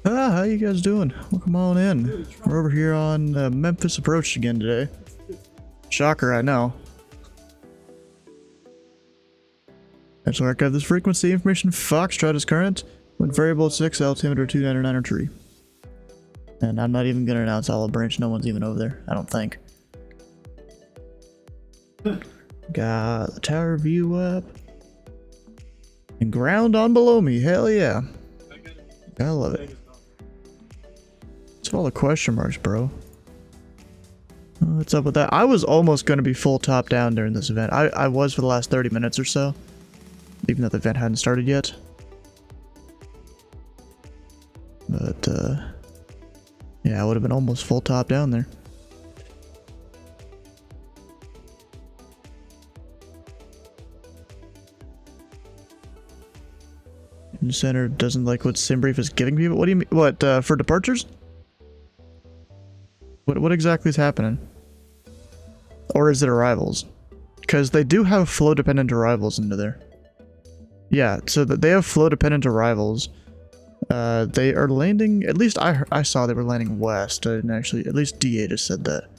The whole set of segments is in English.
How you guys doing? Welcome on in. We're over here on Memphis Approach again today. Shocker, I know. Let's archive this frequency information. Foxtrot is current with variable 6 altimeter 299 tree. And I'm not even gonna announce olive branch. No one's even over there, I don't think. Got the tower view up. And ground on below me. Hell yeah. I love it. It's all the question marks, bro. What's up with that? I was almost going to be full top down during this event. I was for the last 30 minutes or so. Even though the event hadn't started yet. But, yeah, I would have been almost full top down there. The center doesn't like what SimBrief is giving people. What do you mean? What, for departures? What exactly is happening? Or is it arrivals? Because they do have flow-dependent arrivals into there. Yeah, so that they have flow-dependent arrivals. They are landing, at least I saw they were landing west. I didn't actually, at least DA just said that.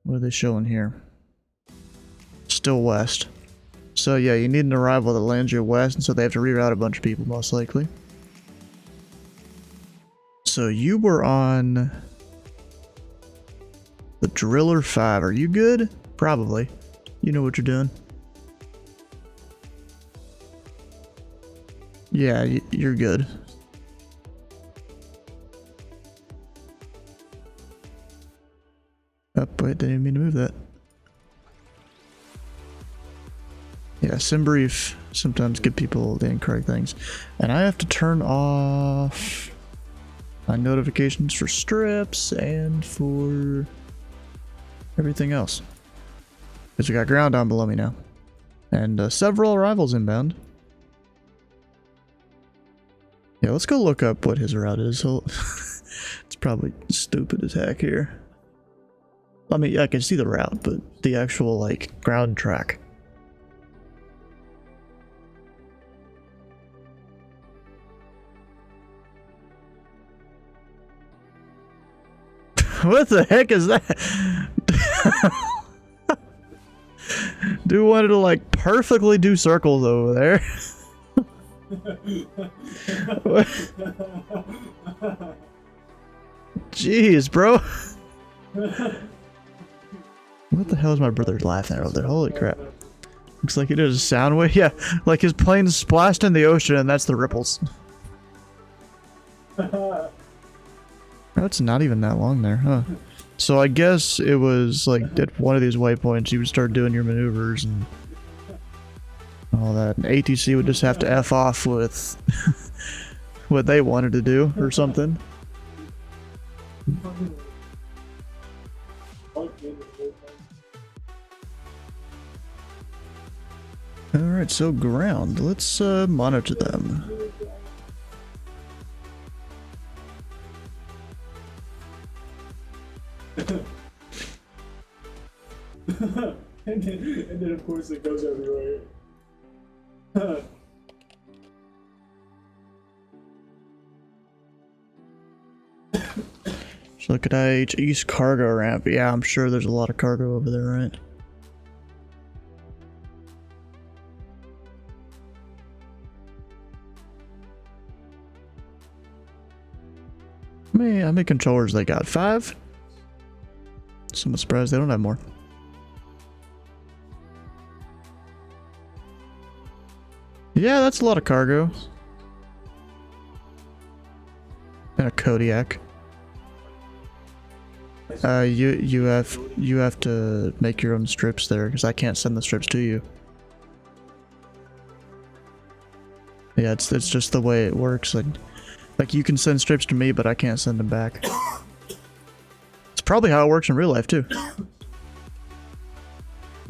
What are they showing here? Still west. So yeah, you need an arrival that lands you west, and so they have to reroute a bunch of people, most likely. So you were on the Driller 5. Are you good? Probably. You know what you're doing. Yeah, you're good. Oh, wait, didn't even mean to move that. Yeah, SimBrief sometimes give people the incorrect things. And I have to turn off my notifications for strips and for everything else. Because we got ground down below me now. And several arrivals inbound. Yeah, let's go look up what his route is. It's probably stupid as heck here. I mean, I can see the route, but the actual, like, ground track. What the heck is that? Dude wanted to, like, perfectly do circles over there. Jeez, bro. What the hell is my brother laughing at over there? Holy crap. Looks like he did a sound wave. Yeah, like his plane splashed in the ocean and that's the ripples. That's not even that long there, huh? So I guess it was like at one of these waypoints you would start doing your maneuvers and all that. And ATC would just have to F off with what they wanted to do or something. Alright, so ground. Let's monitor them. and then of course it goes everywhere. So look at IH East cargo ramp. Yeah, I'm sure there's a lot of cargo over there, right? How many controllers they got? 5? So I'm surprised they don't have more. Yeah, that's a lot of cargo. And a Kodiak. You have to make your own strips there because I can't send the strips to you. Yeah, it's just the way it works. Like you can send strips to me, but I can't send them back. It's probably how it works in real life too.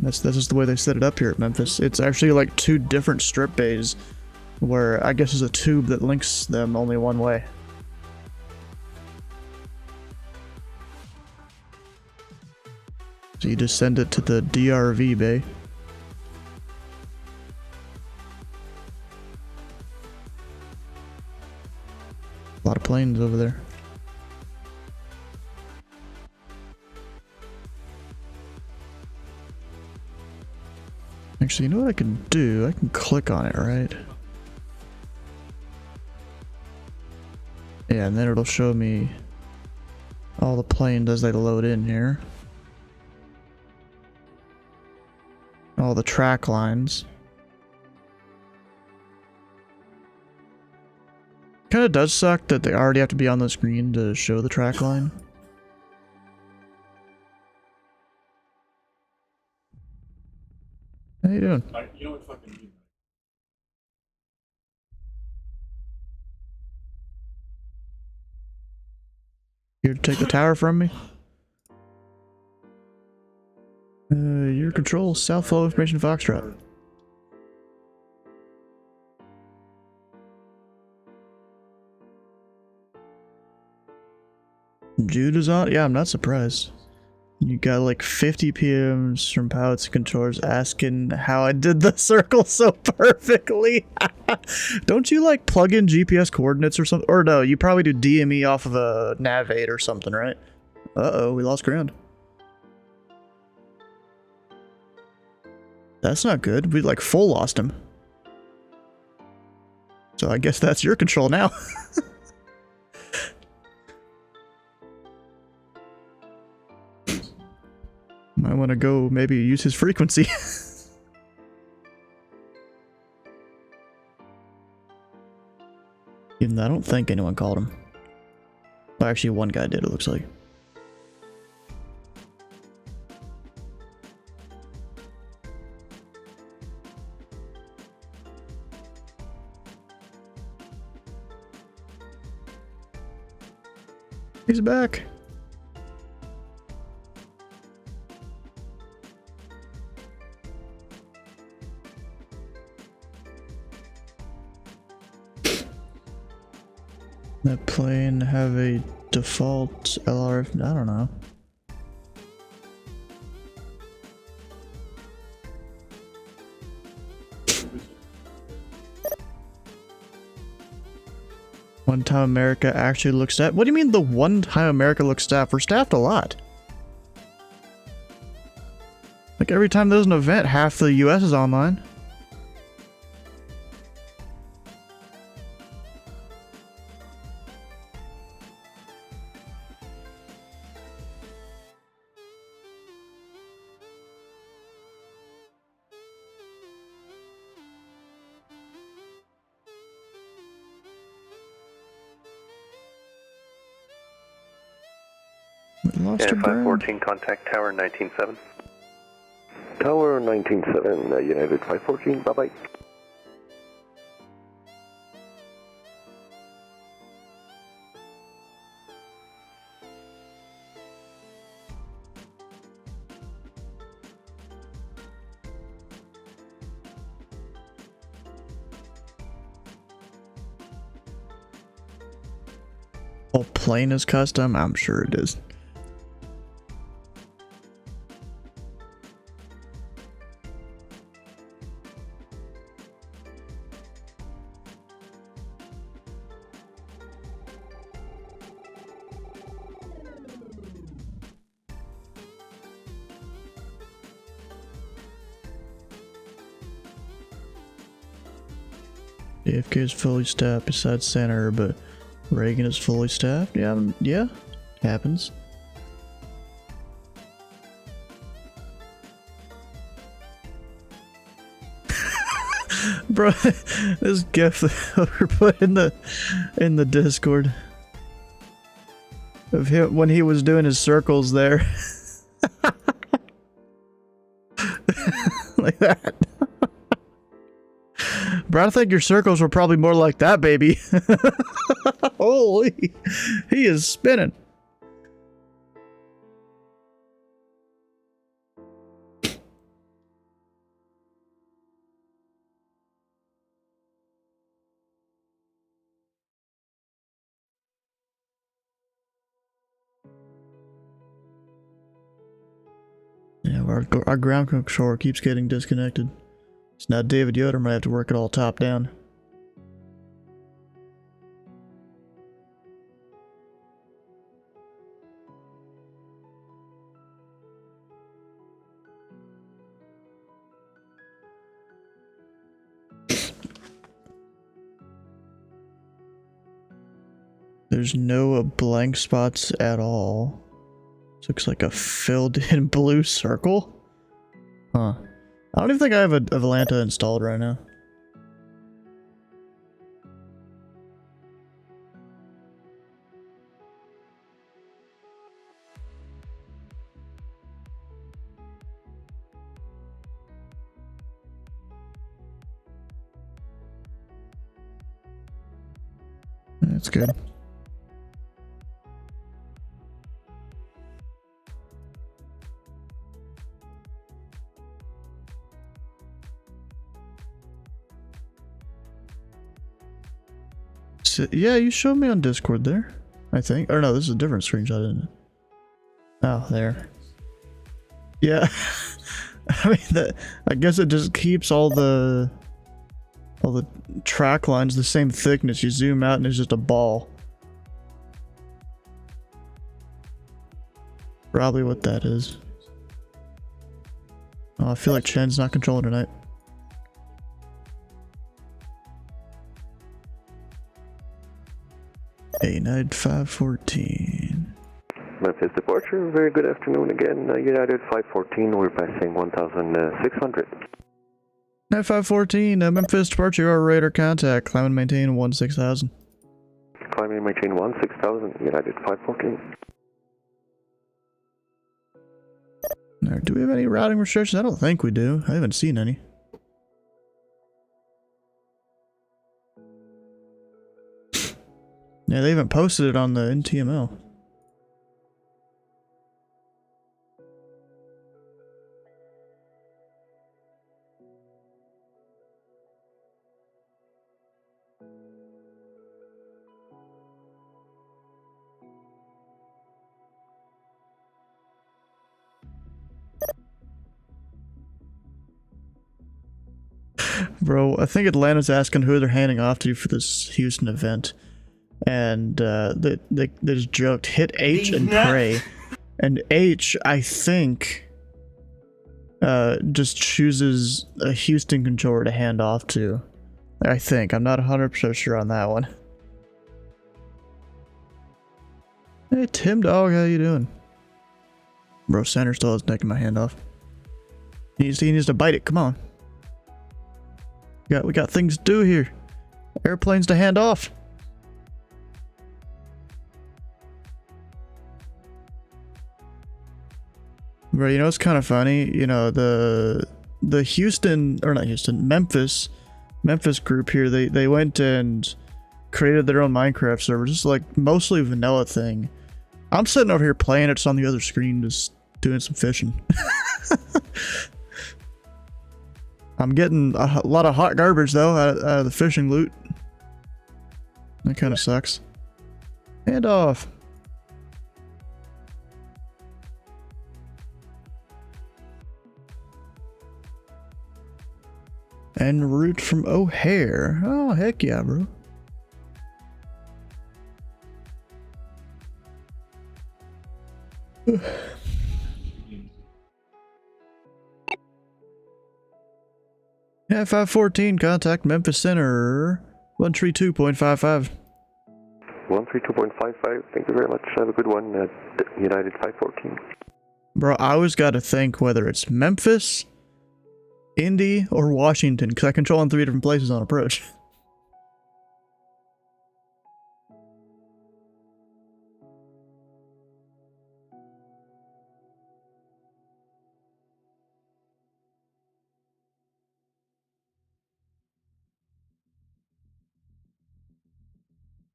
That's just the way they set it up here at Memphis. It's actually like 2 different strip bays where I guess there's a tube that links them only one way. So you just send it to the DRV bay. A lot of planes over there. Actually, you know what I can do? I can click on it, right? Yeah, and then it'll show me all the planes as they load in here. All the track lines. Kind of does suck that they already have to be on the screen to show the track line. How you doing? You know what fucking mean? Here to take the tower from me? Your control, south flow information Foxtrot. Jude is on? Yeah, I'm not surprised. You got like 50 PMs from pilots and controllers asking how I did the circle so perfectly. Don't you like plug in GPS coordinates or something? Or no, you probably do DME off of a Navate or something, right? Uh-oh, we lost ground. That's not good. We like full lost him. So I guess that's your control now. Might want to go maybe use his frequency. Even though I don't think anyone called him. Well, actually, one guy did, it looks like. He's back. That plane have a default LRF? I don't know. One time America actually looks staffed? What do you mean the one time America looks staffed? We're staffed a lot. Like every time there's an event, half the US is online. Yeah, 514, contact Tower 197. Tower 197, United 514, bye-bye. Oh, plane is custom? I'm sure it is. AFK is fully staffed besides center, but Reagan is fully staffed. Yeah, yeah, happens. Bro, this gif that we put in the Discord of him when he was doing his circles there, like that. Bro, I think your circles were probably more like that, baby. Holy, he is spinning. Yeah, our ground controller keeps getting disconnected. So now David Yoder might have to work it all top down. There's no blank spots at all. This looks like a filled in blue circle. Huh. I don't even think I have a Atlanta installed right now. That's good. So, yeah, you showed me on Discord there, I think. Or no, this is a different screenshot, isn't it? Oh, there. Yeah. I mean, I guess it just keeps all the track lines the same thickness. You zoom out and it's just a ball. Probably what that is. Oh, I feel like Chen's not controlling tonight. United 514. Memphis departure, very good afternoon again. United 514, we're passing 1,600. United 514, Memphis departure, our radar contact. Climb and maintain 16,000. Climb and maintain 16,000, United 514. Now, do we have any routing restrictions? I don't think we do. I haven't seen any. Yeah, they haven't posted it on the NTML. Bro, I think Atlanta's asking who they're handing off to for this Houston event. And they just joked, hit H and pray. And H, I think, just chooses a Houston controller to hand off to. I think. I'm not 100% sure on that one. Hey, Tim Dog, how you doing? Bro, Center still has neck in my hand off. He needs to bite it, come on. We got things to do here. Airplanes to hand off. Bro, you know it's kind of funny. You know the Houston, or not Houston, Memphis group here. They went and created their own Minecraft server, just like mostly vanilla thing. I'm sitting over here playing it, just on the other screen, just doing some fishing. I'm getting a lot of hot garbage though out of the fishing loot. That kind of sucks. Hand off. En route from O'Hare. Oh, heck yeah, bro. Yeah, 514, contact Memphis Center 132.55. 132.55, thank you very much. Have a good one, United 514. Bro, I always gotta think whether it's Memphis, Indy, or Washington, because I control in 3 different places on approach.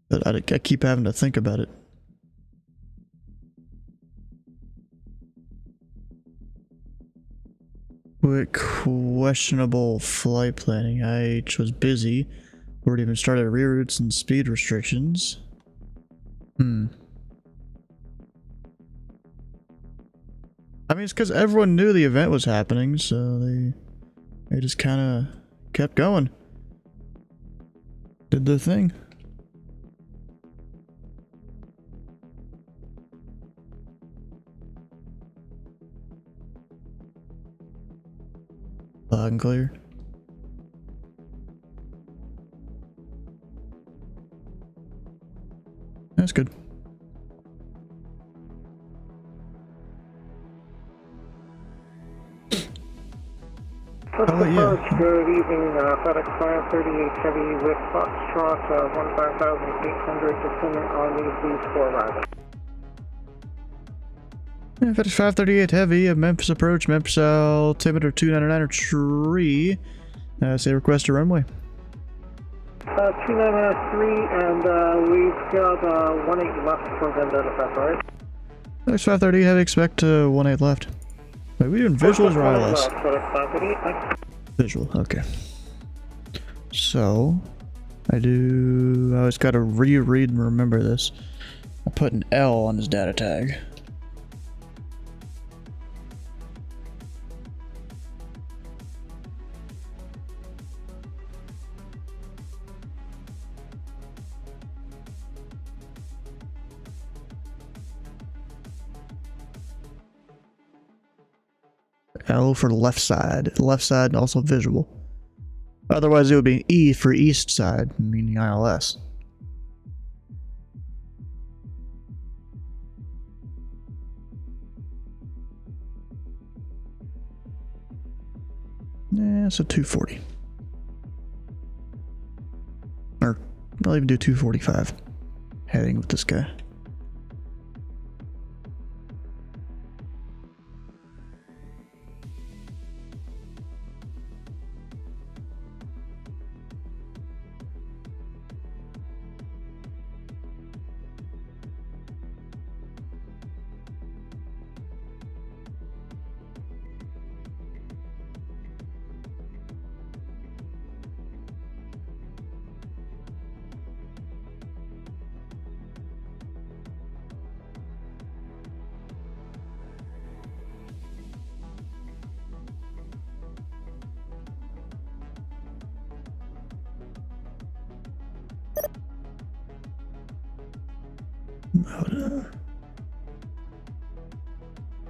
But I keep having to think about it. Quick, questionable flight planning. IH was busy. Already even started reroutes and speed restrictions. I mean, it's because everyone knew the event was happening, so they just kind of kept going. Did their thing. Loud and clear. That's good. Memphis Approach, good evening, FedEx 538 Heavy with Foxtrot, 15,800, descending on the Boost for arrival. Yeah, FedEx 538 Heavy of Memphis Approach, Memphis altimeter 299 tree. Say request a runway. 2993, and we've got 18 left for Vendetta, if that's alright. FedEx 538 Heavy, expect 18 left. Wait, we doing visuals or ILS? Visual, okay. So, I always gotta reread and remember this. I put an L on his data tag. L for left side and also visual. Otherwise it would be E for east side, meaning ILS. Yeah, so 240. Or I'll even do 245. Heading with this guy.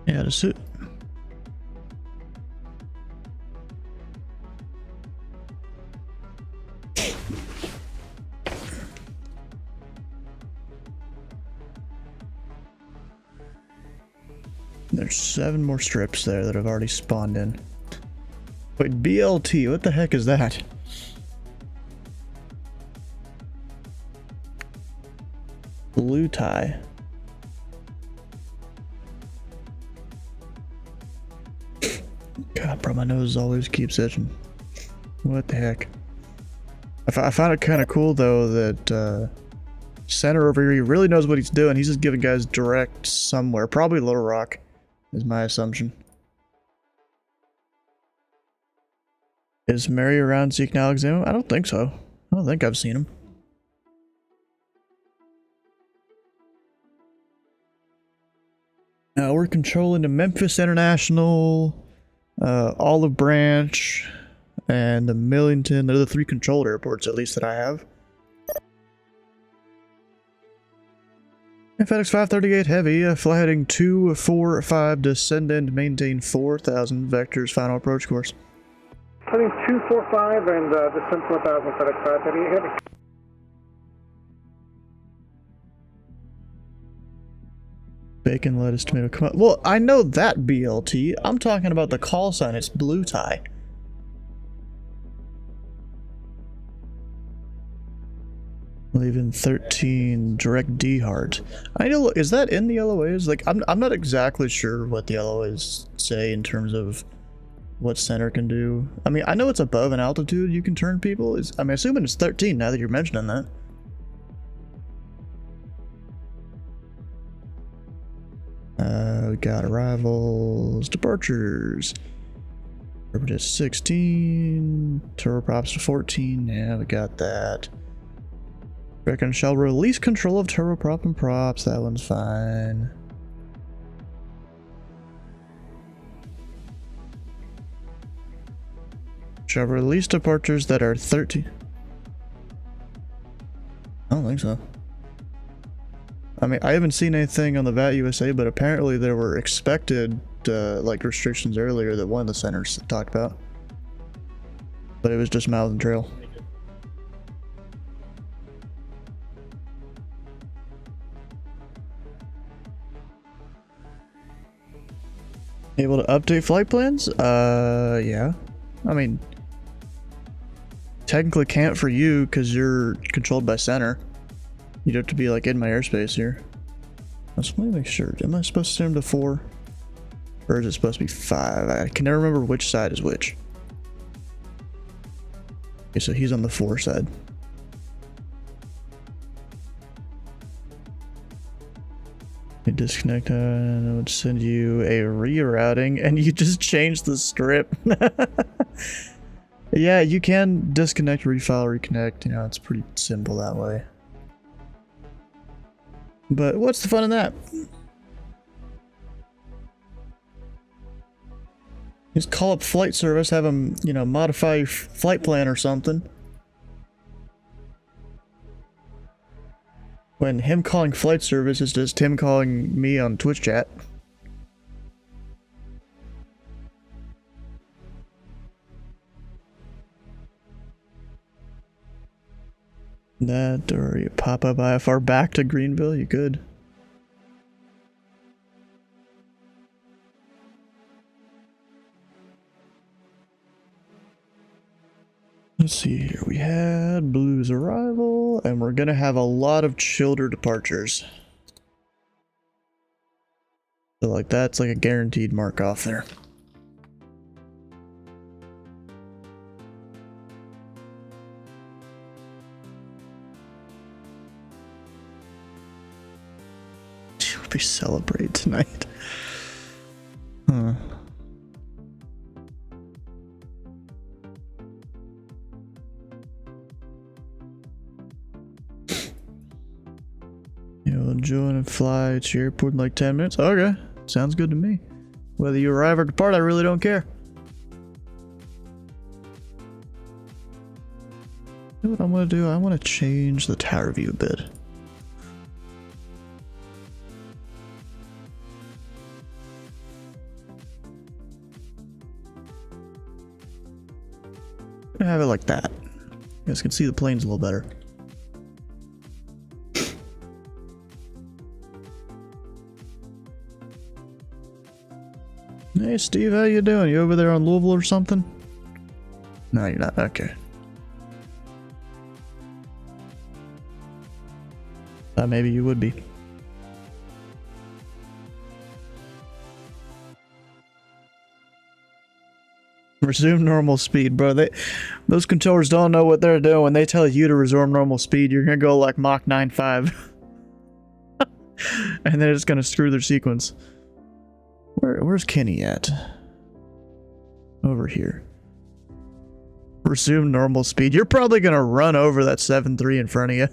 Yeah, the suit. There's 7 more strips there that have already spawned in. Wait, BLT, what the heck is that? Blue tie. God, bro, my nose always keeps itching. What the heck? I found it kind of cool though that Center over here, he really knows what he's doing. He's just giving guys direct somewhere, probably Little Rock, is my assumption. Is Mary around Zeke and Alexander? I don't think so. I don't think I've seen him. We're controlling the Memphis International, Olive Branch, and the Millington. They're the 3 controlled airports, at least, that I have. And FedEx 538 Heavy, fly heading 245, descend and maintain 4,000 vectors, final approach course. Heading 245 and descend 4,000, FedEx 538 Heavy. Bacon, lettuce, tomato, come on. Well, I know that BLT. I'm talking about the call sign. It's blue tie. Leaving 13, direct D heart. I know, is that in the LOAs? Like, I'm not exactly sure what the LOAs say in terms of what center can do. I mean, I know it's above an altitude you can turn people. I'm assuming it's 13 now that you're mentioning that. We got arrivals, departures. Orbit is 16, turboprops to 14. Yeah, we got that. Reckon shall release control of turboprop and props. That one's fine. Shall release departures that are 13. I don't think so. I mean, I haven't seen anything on the VAT USA, but apparently there were expected like restrictions earlier that one of the centers talked about. But it was just Mountain Trail. Able to update flight plans? Yeah. I mean, technically can't for you because you're controlled by center. You'd have to be like in my airspace here. Let's let me make sure. Am I supposed to send him to 4? Or is it supposed to be 5? I can never remember which side is which. Okay, so he's on the 4 side. Disconnect and I would send you a rerouting and you just changed the strip. Yeah, you can disconnect, refile, reconnect, you know, it's pretty simple that way. But what's the fun in that? Just call up flight service, have them, you know, modify your flight plan or something. When him calling flight service is just him calling me on Twitch chat. That, or you pop up IFR back to Greenville, you could. Let's see here, we had Blue's arrival, and we're gonna have a lot of Childer departures. So like that's like a guaranteed mark off there. We celebrate tonight. Huh. You'll join and fly to your airport in like 10 minutes. Okay, sounds good to me. Whether you arrive or depart, I really don't care. You know what I'm gonna do? I want to change the tower view a bit. I'm gonna have it like that. You guys can see the planes a little better. Hey Steve, how you doing? You over there on Louisville or something? No, you're not. Okay. Thought maybe you would be. Resume normal speed, bro. Those controllers don't know what they're doing. When they tell you to resume normal speed, you're gonna go like Mach 9.5. And they're just gonna screw their sequence. Where's Kenny at? Over here. Resume normal speed. You're probably gonna run over that 7.3 in front of you.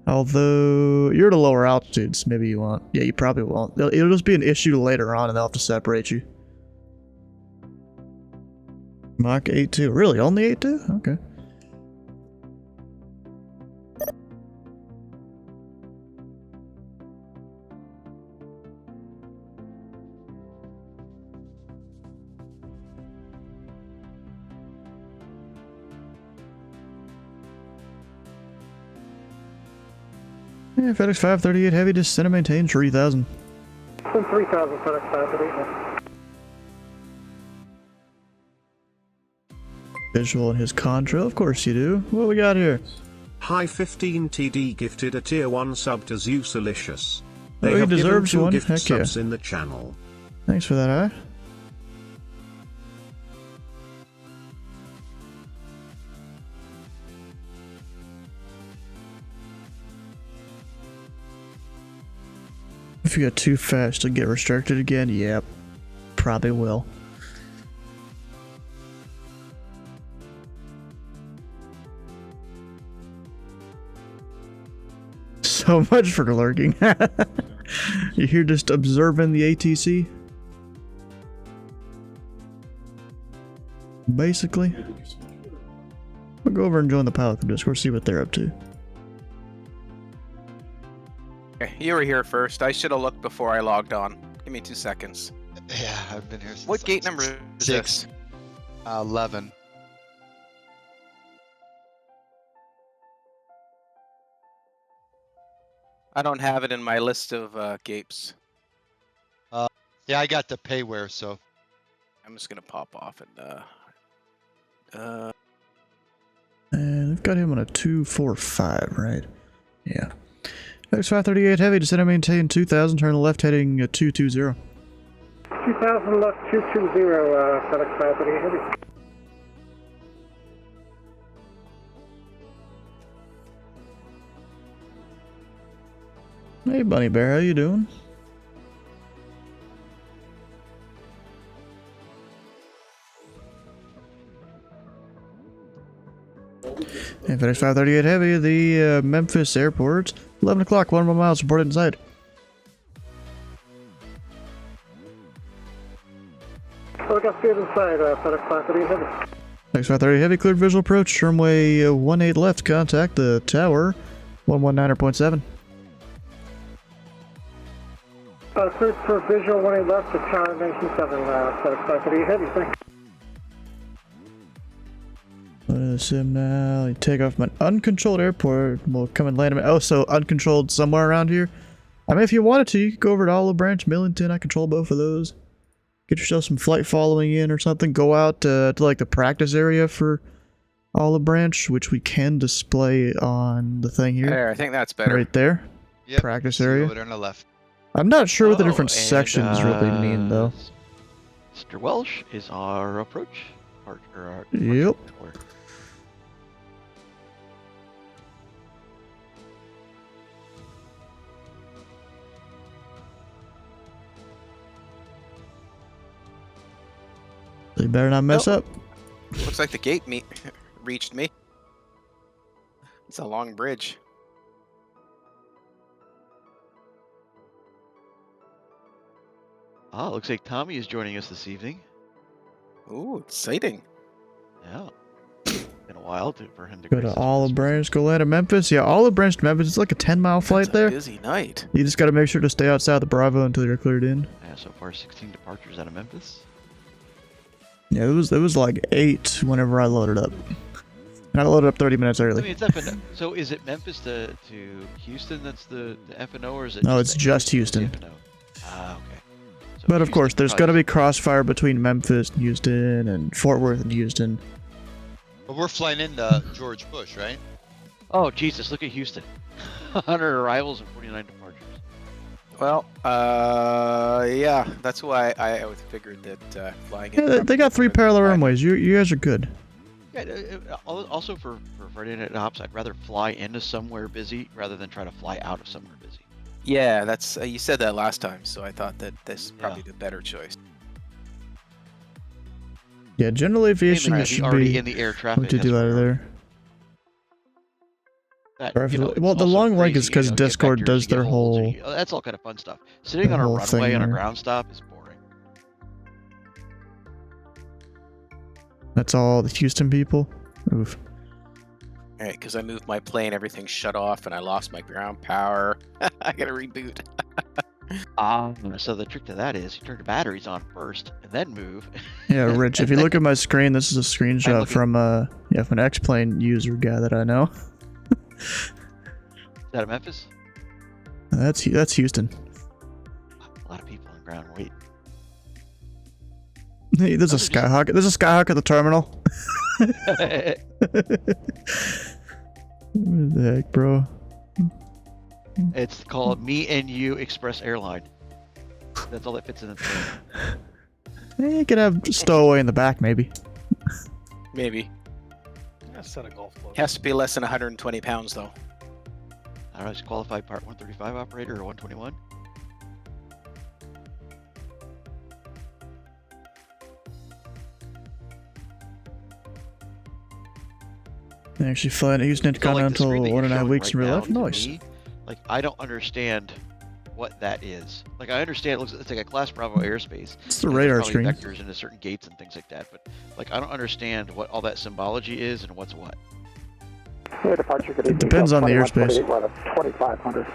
Although you're at a lower altitudes, maybe you won't. Yeah, you probably won't. It'll just be an issue later on, and they'll have to separate you. Mach 8.2. Really? Only 8.2? Okay. Yeah, FedEx 538 Heavy, descend and maintain 3,000. 3,000 FedEx 538. Visual in his contrail, of course you do. What we got here? High 15 TD gifted a tier 1 sub to Zeusalicious. They he have given deserves 2 one. gift Heck yeah. subs in the channel. Thanks for that, huh? If you get too fast to get restricted again, yep. Probably will. So much for lurking. You're here just observing the ATC? Basically. We'll go over and join the pilot club Discord, see what they're up to. Okay, you were here first. I should have looked before I logged on. Give me 2 seconds. Yeah, I've been here since What gate number is 6. this? 11. I don't have it in my list of gapes. Yeah, I got the payware, so. I'm just gonna pop off and And we've got him on a 245, right? Yeah. FedEx 538 Heavy, descend and maintain 2000, turn left heading 220. 2000 left 220, FedEx 538 Heavy. Hey, Bunny Bear, how you doing? And FedEx 538 Heavy, the Memphis Airport, 11 o'clock, 1 more miles, reported inside. So I got speed inside, FedEx 538 Heavy. FedEx 538 Heavy, cleared visual approach, runway 18 left, contact the tower, 119.7. Cleared for visual 18 left to tower 197, FedEx 538 Heavy, thanks. Sim now. You take off from an uncontrolled airport. We'll come and land him. Oh, so uncontrolled somewhere around here. I mean, if you wanted to, you could go over to Olive Branch, Millington. I control both of those. Get yourself some flight following in or something. Go out to like the practice area for Olive Branch, which we can display on the thing here. there. I think that's better. Right there. Yep. Practice See area. over there on the left. I'm not sure what the Oh, different and, sections really mean, though. Mr. Welsh is our approach. Our Yep. tour. You better not mess up. Looks like the gate reached me. It's a long bridge. Ah, looks like Tommy is joining us this evening. Ooh, exciting. Yeah. Been a while for him to Go grace to us Olive with his Branch, go land at Memphis. Yeah, Olive Branch to Memphis. It's like a 10-mile flight It's a there. busy night. You just got to make sure to stay outside the Bravo until you're cleared in. Yeah, so far 16 departures out of Memphis. Yeah, it was like 8 whenever I loaded up. And I loaded up 30 minutes I mean, early. it's FNO. So is it Memphis to Houston that's the FNO, or is it? No, it's the just the Houston. FNO? Ah, okay. So But of Houston course, there's probably- going to be crossfire between Memphis and Houston and Fort Worth and Houston. But we're flying in George Bush, right? Oh Jesus! Look at Houston. 100 arrivals and 49 departures. Well, yeah, that's why I figured that flying in. Yeah, they got 3 parallel runways. You guys are good. Yeah. Also for Friday night ops, I'd rather fly into somewhere busy rather than try to fly out of somewhere busy. Yeah, that's you said that last time, so I thought that this is probably the better choice. Yeah, general aviation Mainly it because should already be in the air traffic. what you has do out of priority. there. That, Or if you know, it- it's well, the also long leg is crazy, because you get Discord vectors, does you get their holes, and whole. that's all kind of fun stuff. Sitting the on a whole runway thing on a there. ground stop is boring. That's all the Houston people. Oof. All right, because I moved my plane, everything shut off, and I lost my ground power. I gotta reboot. So the trick to that is you turn the batteries on first and then move. Yeah, Rich. If you look at my screen, this is a screenshot looking- from from an X-Plane user guy that I know. Is that at Memphis? That's Houston. A lot of people on ground wait. Hey, there's a Those are just- Skyhawk. There's a Skyhawk at the terminal. What the heck, bro? It's called Me and You Express Airline. That's all that fits in the plane. Hey, you could have stowaway in the back, maybe. Maybe. A set of golf clubs. Has to be less than 120 pounds, though. I don't know, is qualified Part 135 operator or 121? They actually flying at Houston So, like, the Intercontinental screen that you're 1.5 showing weeks right in real now, life. to Nice. me, like, I don't understand what that is. Like, I understand it looks it's like a Class Bravo airspace. It's the and there's radar probably screen. vectors into certain gates and things like that, but like I don't understand what all that symbology is and what's what. Yeah, departure could It depends on the airspace. 2500.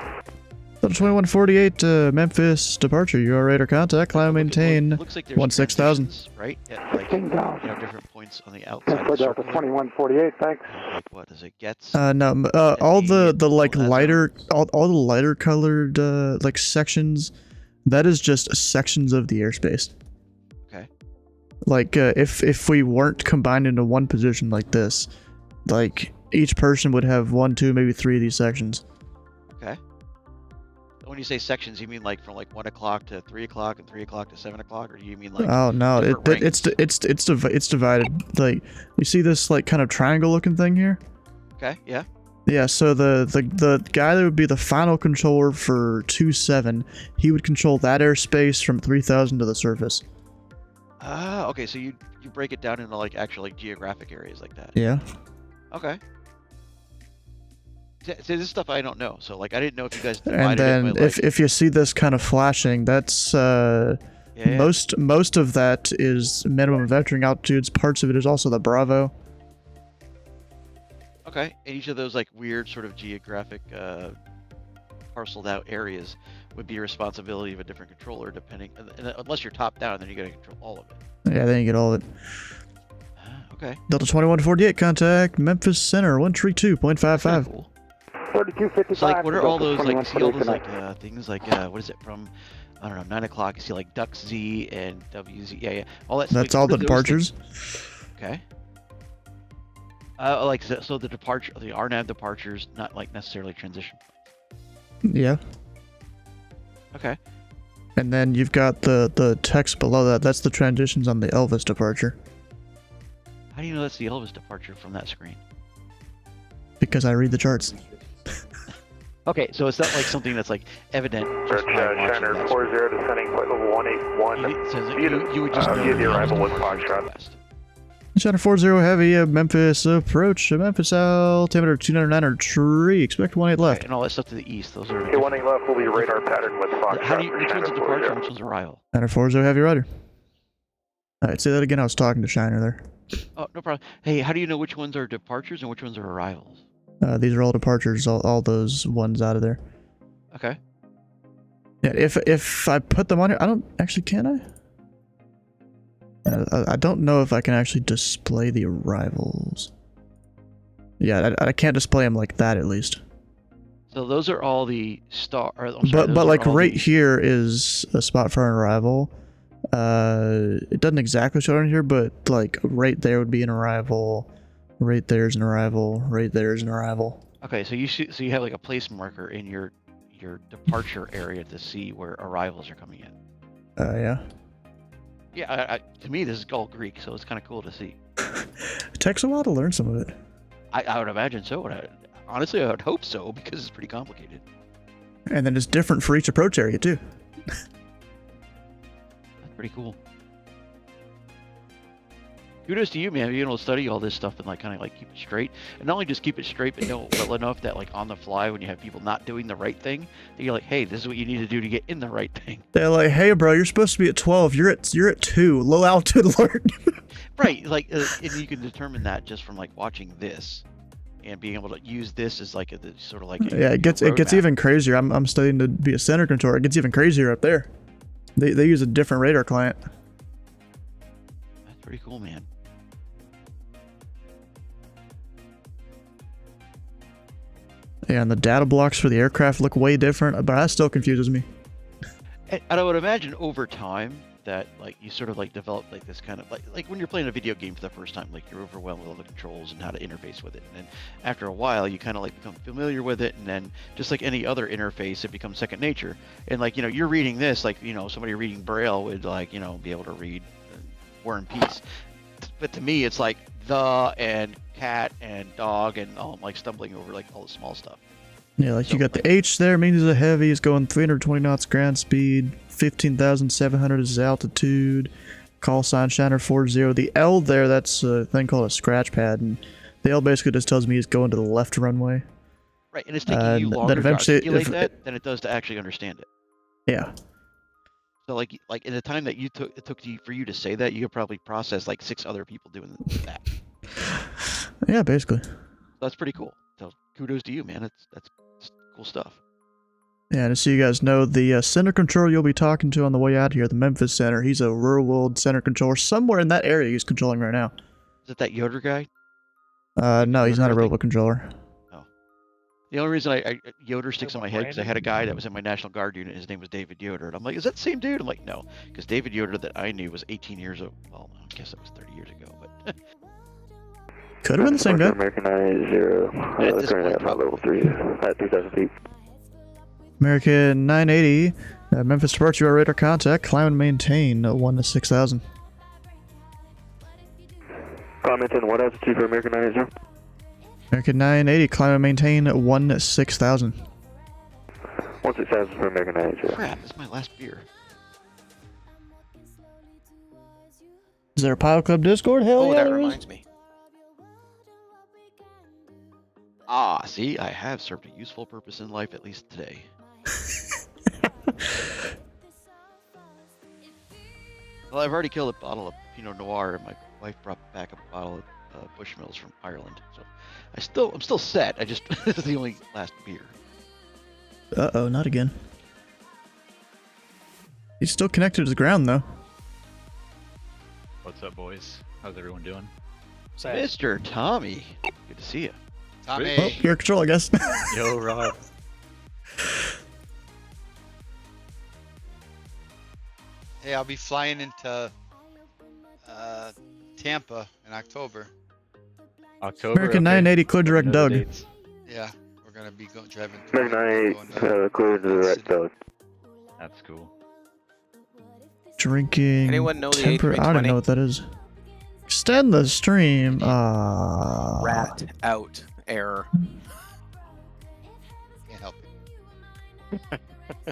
2148 Memphis departure. You are radar contact. Climb maintain. Looks like there's 16,000. transitions, right? At like 15,000. different points on the outside. Of For the Delta circle. 2148, thanks. Like what is it gets? No, all the like Oh, that's lighter, all the lighter colored like sections, That is just sections of the airspace. Okay. Like, if we weren't combined into one position like this, like, each person would have 1, 2, maybe 3 of these sections. Okay. When you say sections, you mean like from like 1 o'clock to 3 o'clock and 3 o'clock to 7 o'clock, or do you mean like? Oh no, it's divided. Like, you see this like kind of triangle looking thing here? Okay. Yeah. Yeah, so the guy that would be the final controller for 2-7, he would control that airspace from 3,000 to the surface. Ah, okay. So you break it down into like actual like geographic areas like that. Yeah. Okay. So this is stuff I don't know. So like I didn't know if you guys And divided then it by, like, if you see this kind of flashing, that's yeah. most of that is minimum vectoring altitudes. Parts of it is also the Bravo. Okay, and each of those like weird sort of geographic parceled out areas would be a responsibility of a different controller, depending. And unless you're top down, then you got to control all of it. Yeah, then you get all of it. Okay. Delta 2148, contact Memphis Center 132.55. Cool. 4255. So like, what are all those like? See all those like things like what is it from? I don't know, 9 o'clock. You see like Duck Z and WZ. Yeah, all that. That's like, all what the are those departures. things? Okay. Like so the departure, the RNAV departures, not like necessarily transition. Yeah. Okay. And then you've got the text below that. That's the transitions on the Elvis departure. How do you know that's the Elvis departure from that screen? Because I read the charts. Okay, so it's not like something that's like evident just by watching Shiner that 40 descending flight level 181. You would just know via that the arrival with Elvis departure Foxtrot. is west. Channel 40 Heavy, Memphis Approach, Memphis altimeter 299 tree, expect 18 Okay, left. and all that stuff to the east, those are. Okay, 18 left will be radar pattern with Foxtrot. How do you, which for one's a Shiner departure 40. and which one's arrival? Channel 40 Heavy Rider. Alright, say that again, I was talking to Shiner there. Oh, no problem. Hey, how do you know which ones are departures and which ones are arrivals? These are all departures, all those ones out of there. Okay. Yeah, if I put them on here, I don't, actually can I? I don't know if I can actually display the arrivals. Yeah, I can't display them like that at least. So those are all the star. Or, I'm sorry, But like right the, here is a spot for an arrival. It doesn't exactly show it on here, but like right there would be an arrival. Right there's an arrival. Right there's an arrival. Okay, so so you have like a place marker in your departure area to see where arrivals are coming in. Yeah. Yeah, to me this is all Greek, so it's kind of cool to see. It takes a while to learn some of it. I would imagine so. And honestly, I would hope so because it's pretty complicated. And then it's different for each approach area too. That's pretty cool. Kudos to you, man, being able to study all this stuff and like kind of like keep it straight, and not only just keep it straight, but know well enough that like on the fly when you have people not doing the right thing, that you're like, hey, this is what you need to do to get in the right thing. They're like, hey, bro, you're supposed to be at 12. You're at 2. Low altitude alert. Right, like, and you can determine that just from like watching this, and being able to use this as like a sort of like a, yeah, it gets roadmap. even crazier. I'm studying to be a center controller. It gets even crazier up there. They use a different radar client. That's pretty cool, man. Yeah, and the data blocks for the aircraft look way different, but that still confuses me. And I would imagine over time that like you sort of like develop like this kind of like when you're playing a video game for the first time, like you're overwhelmed with all the controls and how to interface with it, and then after a while you kind of like become familiar with it, and then just like any other interface, it becomes second nature. And like, you know, you're reading this, like, you know, somebody reading Braille would like, you know, be able to read War and Peace, but to me it's like the and cat and dog, and I'm like stumbling over like all the small stuff. Yeah, like So, you got like- the H there, means it's a heavy, it's going 320 knots ground speed, 15,700 is altitude, call sign Shiner 40. The L there, that's a thing called a scratch pad, and the L basically just tells me he's going to the left runway. Right, and it's taking you then longer to eventually articulate if- that than it does to actually understand it. Yeah. So like in the time that it took for you to say that, you could probably process like 6 other people doing that. Yeah, basically. So that's pretty cool. So kudos to you, man. That's cool stuff. Yeah, and so you guys know, the center controller you'll be talking to on the way out here, the Memphis Center, he's a rural world center controller somewhere in that area he's controlling right now. Is it that Yoder guy? No, he's not a Really? robot controller. Oh. The only reason I Yoder sticks in my head because I had a guy that was in my National Guard unit. His name was David Yoder, and I'm like, is that the same dude? I'm like, no, because David Yoder that I knew was 18 years old. Well, I guess that was 30 years ago, but Could have been the same guy. American 90, At this currently point, at level 3 at 3,000 feet. American 980, Memphis Approach, you are radar contact, climb and maintain 1 to 6,000. Comment in what altitude for American 90? American 980, climb and maintain 1 to 6,000. 16,000 for American 90. crap, this is my last beer. Is there a Pilot Club Discord? Hell Oh, yeah, that there is. reminds me. Ah, see, I have served a useful purpose in life at least today. Well, I've already killed a bottle of Pinot Noir, and my wife brought back a bottle of Bushmills from Ireland. So I'm still set. I just this is the only last beer. Uh-oh, not again. He's still connected to the ground, though. What's up, boys? How's everyone doing? Mr. Tommy, good to see you. Tommy. Well, you're in control, I guess. Yo, Rob. Hey, I'll be flying into Tampa in October. October. American okay. 980, clear direct Know the Doug. dates. Yeah, we're gonna be driving. American 98, clear to the right Doug. That's cool. Drinking. Anyone know the temper. I don't A320? know what that is. Extend the stream. Rat out error. Can't help it.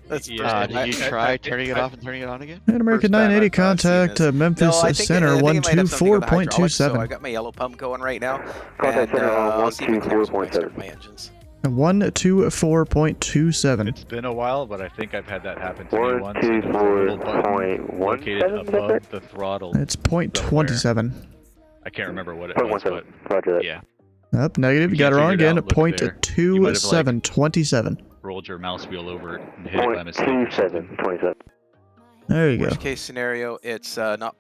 That's Yeah, Did you try turning it off and turning it on again? And American First time 980, I've seen contact this. Memphis I think Center it might have something to do with hydraulics, So I 124.27. got my yellow pump going right now. Contact and, center on I'll see if it clears when I 124.7. start my engines. 124.27. It's been a while, but I think I've had that happen to me once. There's a little button 124.17, located is that above right? the throttle. It's .27. I can't remember what it was, 0.17. but Roger that. yeah. Up, negative. You You got it can't wrong figure it again. out, look there. You might have, like, 0.2727. Rolled your mouse wheel over it and hit it by mistake. or something. 0.2727. There you go. Worst case scenario, it's not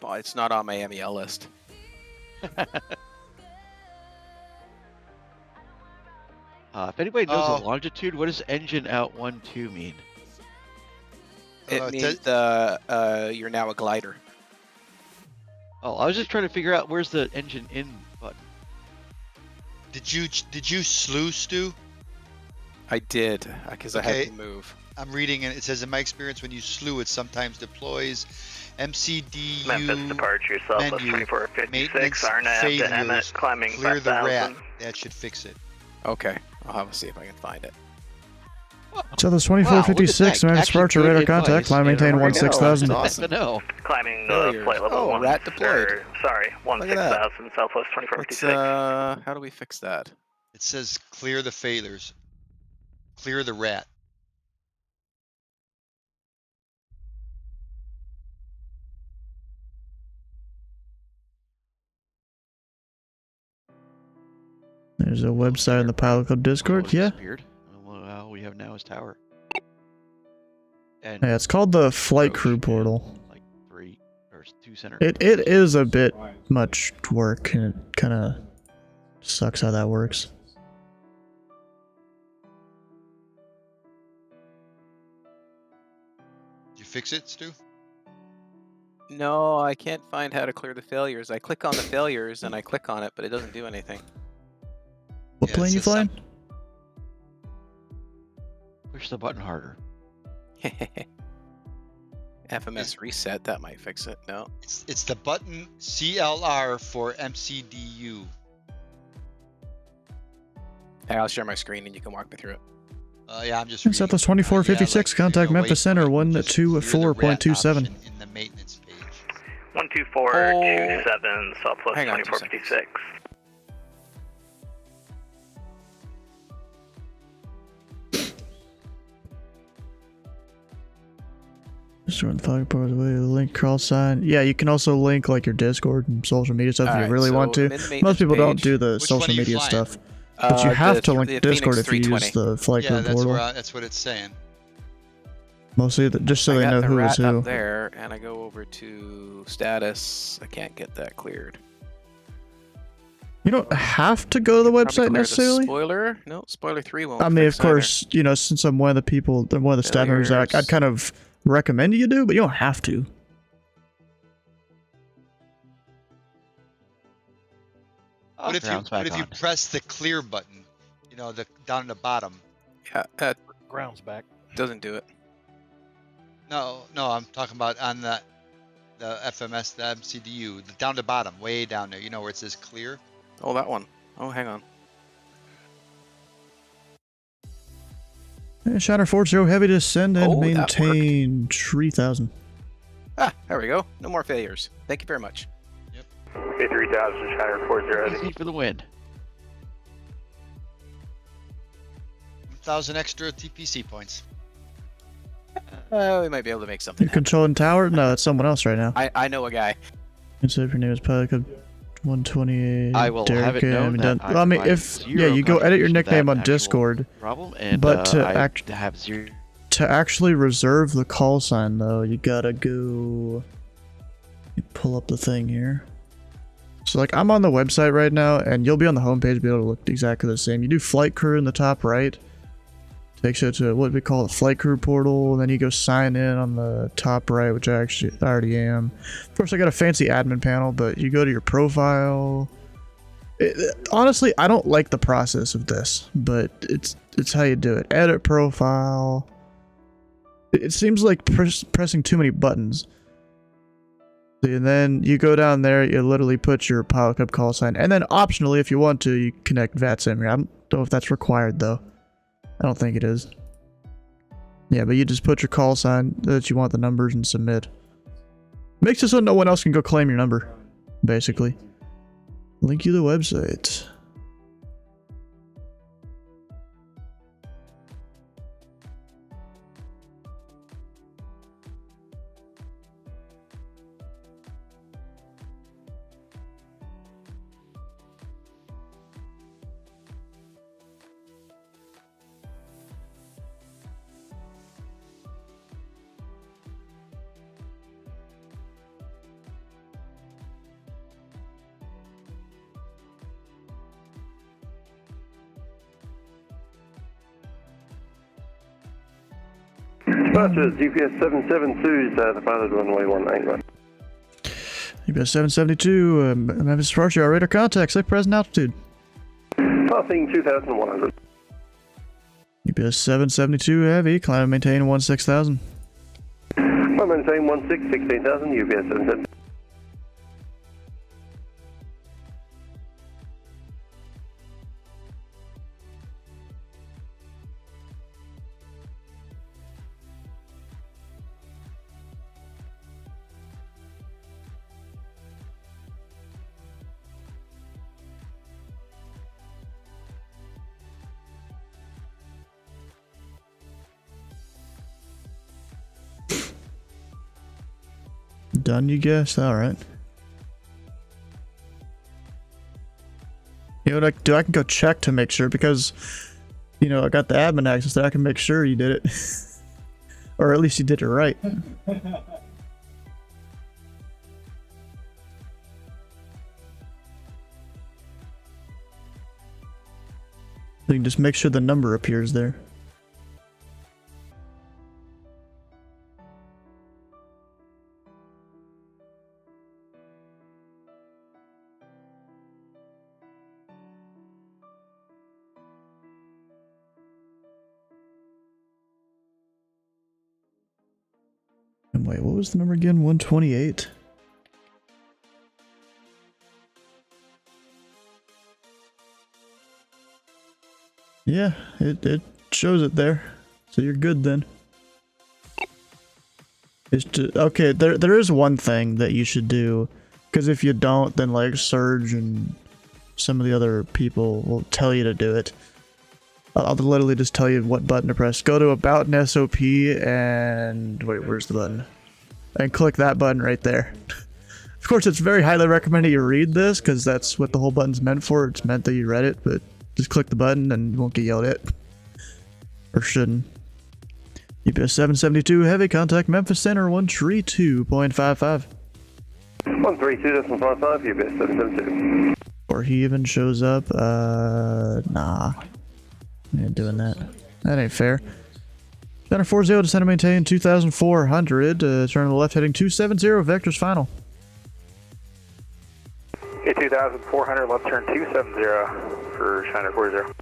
on my MEL list. If anybody knows Oh. the longitude, what does engine out 1-2 mean? It it means you're now a glider. Oh, I was just trying to figure out where's the engine in button. Did you slew Stu? I did, because I Okay. had to move. I'm reading and it says, in my experience, when you slew, it sometimes deploys MCDU Memphis Departure, Southwest menu, 2456, maintenance RNAV to failures, Emmett, climbing clear the 5000. rat. That should fix it. Okay, I'll have to see if I can find it. So there's 2456. Wow, look at that. Memphis Actually Approach, good radar advice. contact, climb, Yeah, maintain right 1 now. 6,000. Awesome. FNO. Climbing Failures. flight level Oh, 1. rat deployed. Sorry, Look at that. 16,000, Southwest Let's, 2456. how do we fix that? It says clear the failures. Clear the rat. There's a website in the Pilot Club Discord. Oh, Yeah. disappeared. Well, all we have now is tower. And Yeah, it's called the Flight approach Crew and, Portal. Like 3 or 2 center. It is a bit much work, and it kind of sucks how that works. Did you fix it, Stu? No, I can't find how to clear the failures. I click on the failures and I click on it, but it doesn't do anything. What Yeah, it plane you says flying? Push the button harder. FMS reset, that might fix it. No. It's the button CLR for MCDU. Hey, I'll share my screen and you can walk me through it. Yeah, I'm just. It's at the 2456. Contact Memphis Center, 124.27. In the maintenance page. 12427, Southwest Hang on 2 2456. Just run the Pilot Portal away. Link crawl sign. Yeah, you can also link like your Discord and social media stuff if you Alright, really so want to. I'm in the Most maintenance people don't page. do the Which one social are you media flying? stuff. But you have to link the Discord Phoenix if you use 320. the Flight Yeah, Crew that's Portal. that's what it's saying. Mostly just so I they got know the who rat is who. up there, and I go over to status. I can't get that cleared. You don't have to go to the Probably website clear the necessarily. Spoiler? No, spoiler 3 won't. I mean, of fix either. course, you know, since I'm one of the people, one of the staff members, I'd kind of recommend you do, but you don't have to. What if you press the clear button? You know, down in the bottom. Yeah, Ground's back. doesn't do it. No, I'm talking about on the FMS, the MCDU, down the bottom, way down there. You know where it says clear? Oh, that one. Oh, hang on. Hey, Shiner 40 heavy to send and Oh, that maintain 3000. Ah, there we go. No more failures. Thank you very much. Okay, 3000, Shiner 40. Easy for the win. 1,000 extra TPC points. We might be able to make something You happen. controlling tower? No, it's someone else right now. I know a guy. Consider if your name is Pilot Code 128. I will have it known that Well, I mean, if you go edit your nickname on Discord, problem, and but to I have zero. To actually reserve the call sign, though, you gotta go. You pull up the thing here. So, like, I'm on the website right now, and you'll be on the homepage, be able to look exactly the same. You do flight crew in the top right. Takes you to what we call the flight crew portal, and then you go sign in on the top right, which I already am. Of course, I got a fancy admin panel, but you go to your profile. Honestly, I don't like the process of this, but it's how you do it. Edit profile. It seems like pressing too many buttons. And then you go down there, you literally put your Pilot Club call sign, and then optionally, if you want to, you connect VATSIM. I don't know if that's required, though. I don't think it is. Yeah, but you just put your call sign that you want the numbers and submit. Makes it so no one else can go claim your number, basically. Link you the website. Dispatcher, GPS 772 is the pilot runway 191. UPS 772, Memphis Approach, your radar contact, select present altitude. Passing 2,100. UPS 772 heavy, climb and maintain 16,000. Climb and maintain 16,000, UPS 772. Done, you guess? Alright. You know what I can do? I can go check to make sure because, you know, I got the admin access there. I can make sure you did it. Or at least you did it right. You can just make sure the number appears there. And wait, what was the number again? 128? Yeah, it shows it there. So you're good then. It's just, okay, there is one thing that you should do. Because if you don't, then like Surge and some of the other people will tell you to do it. I'll literally just tell you what button to press. Go to About an SOP and... wait, where's the button? And click that button right there. Of course, it's very highly recommended you read this, because that's what the whole button's meant for. It's meant that you read it, but just click the button and you won't get yelled at. Or shouldn't. UPS 772 heavy, contact Memphis Center 132.55. 132.55, UPS 772. before he even shows up. Nah. I ain't doing that. That ain't fair. Center 40, descend and maintain 2,400. Turn to the left heading 270, vectors final. Okay, 2,400, left turn 270 for Shiner 40.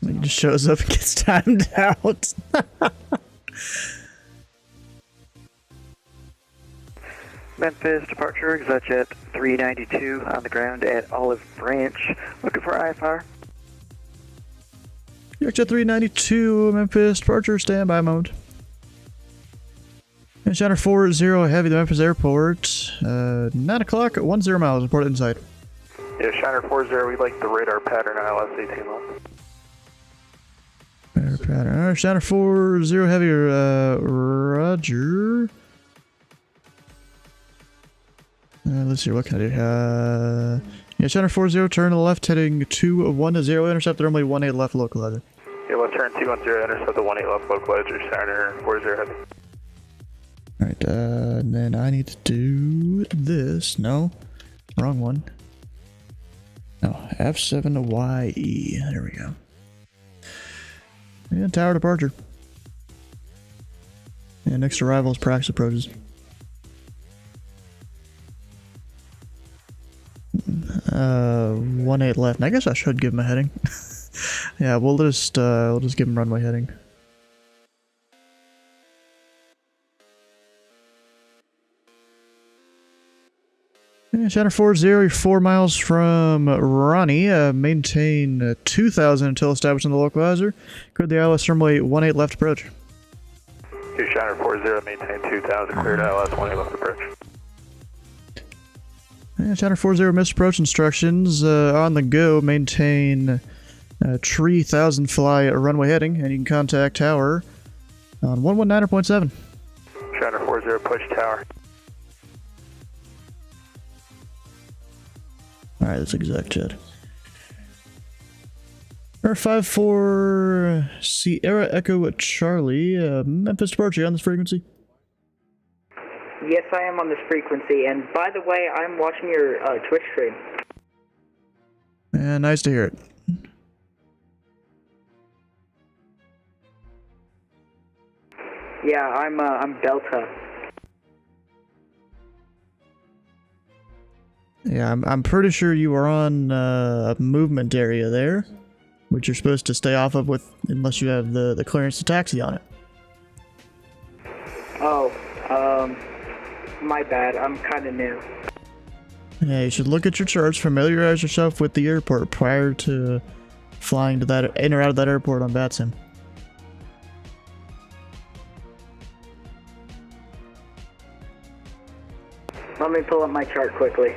He just shows up and gets timed out. Memphis departure, ExactJet 392 on the ground at Olive Branch. Looking for IFR. ExactJet 392, Memphis departure, standby mode. And Shiner 40, heavy to Memphis Airport. 9 o'clock, 10 miles, report inside. Yeah, Shiner 40, we'd like the radar pattern ILS 18 left. Radar pattern. Alright, Shiner 40, heavy, roger. Let's see, what can I do? Yeah, Shiner 40, turn to the left, heading 210, intercept the runway 18 left localizer. Yeah, left turn 210, intercept the 18 left localizer, Shiner 40 heavy. Alright, and then I need to do this. No, wrong one. No, F7YE. There we go. And tower departure. And next arrival is practice approaches. 18 left. And I guess I should give him a heading. Yeah, we'll just give him runway heading. Yeah, Shiner 40, you're 4 miles from Ronnie. Maintain 2,000 until established in the localizer. Clear the ILS runway 18 left approach. Okay, Shiner 40, maintain 2,000, cleared ILS 18 left approach. Yeah, Shiner 40, missed approach instructions. On the go, maintain 3,000, fly runway heading, and you can contact tower on 119.7. Shiner 40, push tower. Alright, that's ExactJet. R54 Sierra Echo Charlie, Memphis departure on this frequency. Yes, I am on this frequency, and by the way, I'm watching your Twitch stream. Yeah, nice to hear it. Yeah, I'm Delta. Yeah, I'm pretty sure you are on a movement area there, which you're supposed to stay off of with unless you have the clearance to taxi on it. Oh, my bad. I'm kind of new. Yeah, you should look at your charts, familiarize yourself with the airport prior to flying to that in or out of that airport on BatSim. Let me pull up my chart quickly.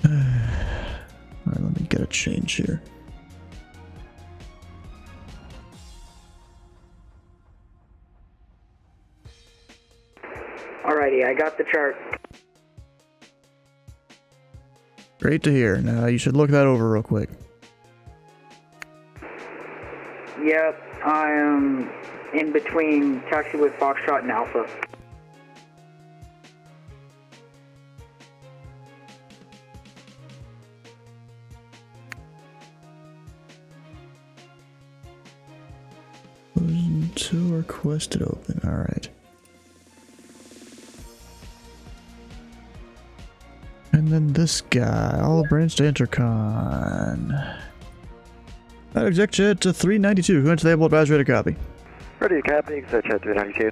Alright, let me get a change here. Alrighty, I got the chart. Great to hear. Now you should look that over real quick. Yep, I am in between taxi with Foxtrot and Alpha. Two requested open. Alright. And then this guy, all branch to intercon. ExactJet to 392. Who went to the able advisory to copy? Ready to copy, ExactJet 392.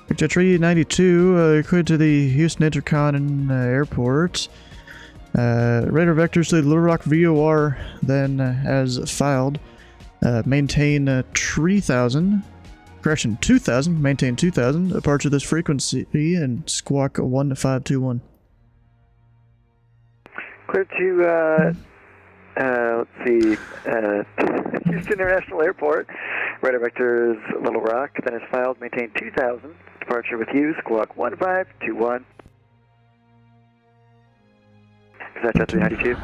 ExactJet 392, cleared to the Houston Intercon Airport. Radar vectors to the Little Rock VOR, then as filed. Maintain 3,000. Correction, 2,000. Maintain 2,000. Departure this frequency and squawk 1521. Clear to, let's see, Houston International Airport. Radar vectors Little Rock, then as filed, maintain 2,000. Departure with you, squawk 1521. ExactJet 392.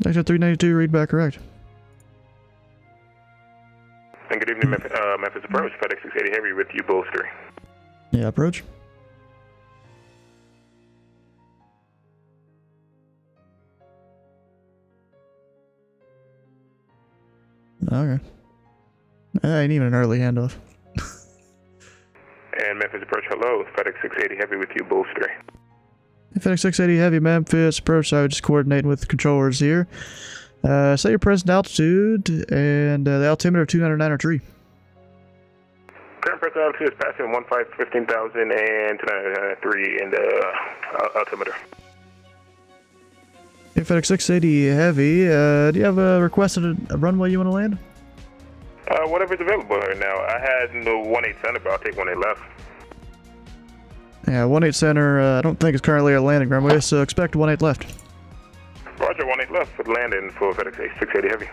ExactJet 392, read back correct. And good evening, Memphis Approach, FedEx 680 Heavy with you, bolster. Yeah, approach. Okay. Ain't even an early handoff. And Memphis Approach, hello, FedEx 680 Heavy with you, bolster. FedEx 680 Heavy, Memphis Approach. I was just coordinating with the controllers here. Set your present altitude and the altimeter of 209 or tree. Current present altitude is passing 15,000 and 293 in the altimeter. Hey, FedEx 680 Heavy, do you have a requested runway you want to land? Whatever's available right now. I had the 18 center, but I'll take 18 left. Yeah, 18 center, I don't think it's currently a landing runway, so expect 18 left. Roger, 18 left for landing for FedEx 680 Heavy.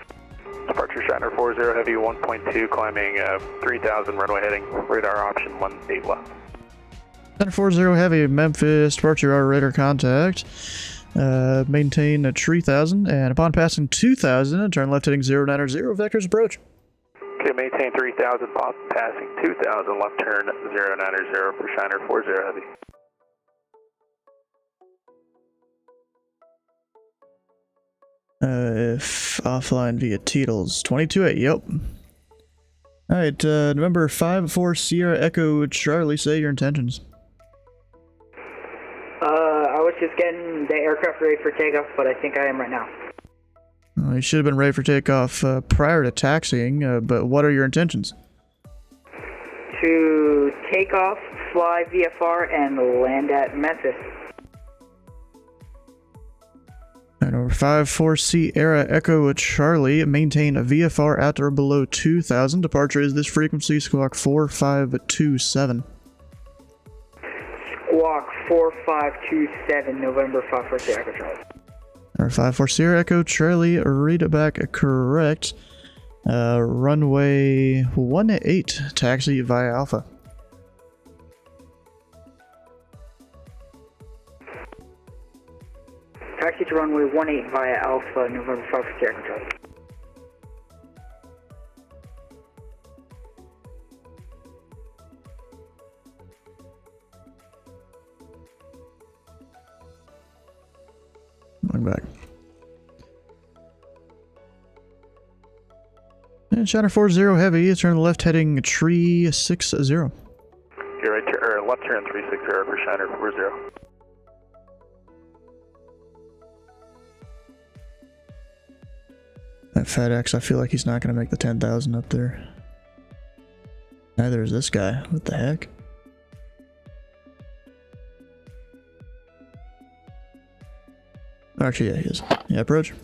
Departure Shiner 40 Heavy 1.2, climbing 3,000, runway heading, radar option 18 left. Center 40 Heavy, Memphis, departure our radar contact. Maintain a 3,000, and upon passing 2,000, turn left heading 090, vectors approach. Okay, maintain 3,000, passing 2,000, left turn 090 for Shiner 40 Heavy. If offline via Teetles, 22-8, yep. Alright, November 5-4 Sierra Echo Charlie, say your intentions. I was just getting the aircraft ready for takeoff, but I think I am right now. Well, you should have been ready for takeoff prior to taxiing, but what are your intentions? To take off, fly VFR, and land at Memphis. And over 5-4 Sierra Echo Charlie, maintain a VFR at or below 2,000. Departure is this frequency, squawk 4527. Squawk 4527, November 5-4 Sierra Echo Charlie. Or 5-4 Sierra Echo Charlie, read it back correct. Runway 18, taxi via Alpha. Taxi to runway 18 via Alpha, November 5-4 Sierra Echo Charlie. Going back. And Shiner 40 Heavy, turn left heading 360. You're right, left turn 360 for Shiner 40. That FedEx, I feel like he's not going to make the 10,000 up there. Neither is this guy. What the heck? Actually, yeah, he is. Yeah, approach.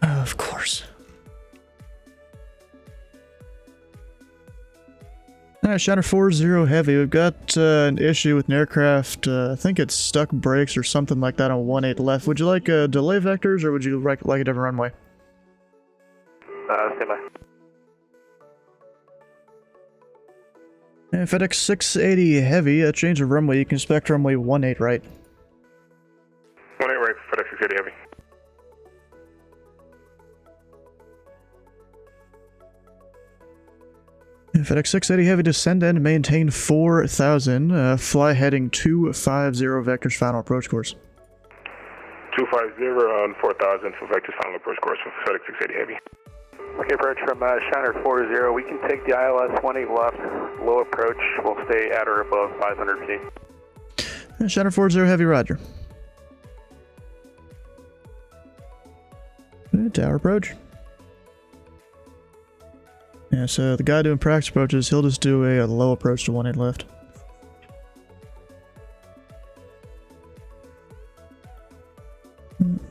Of course. Alright, Shiner 40 Heavy. We've got an issue with an aircraft. I think it's stuck brakes or something like that on 18 left. Would you like delay vectors or would you like a different runway? Stand by. And FedEx 680 Heavy, a change of runway. You can expect runway 18 right. 18 right for FedEx 680 Heavy. And FedEx 680 Heavy, descend and maintain 4,000. Fly heading 250, vectors final approach course. 250 on 4,000 for vectors final approach course for FedEx 680 Heavy. Okay, approach from Shiner 40. We can take the ILS 18 left, low approach. We'll stay at or above 500 feet. And Shiner 40 Heavy, roger. Tower approach. Yeah, so the guy doing practice approaches, he'll just do a low approach to 18 left.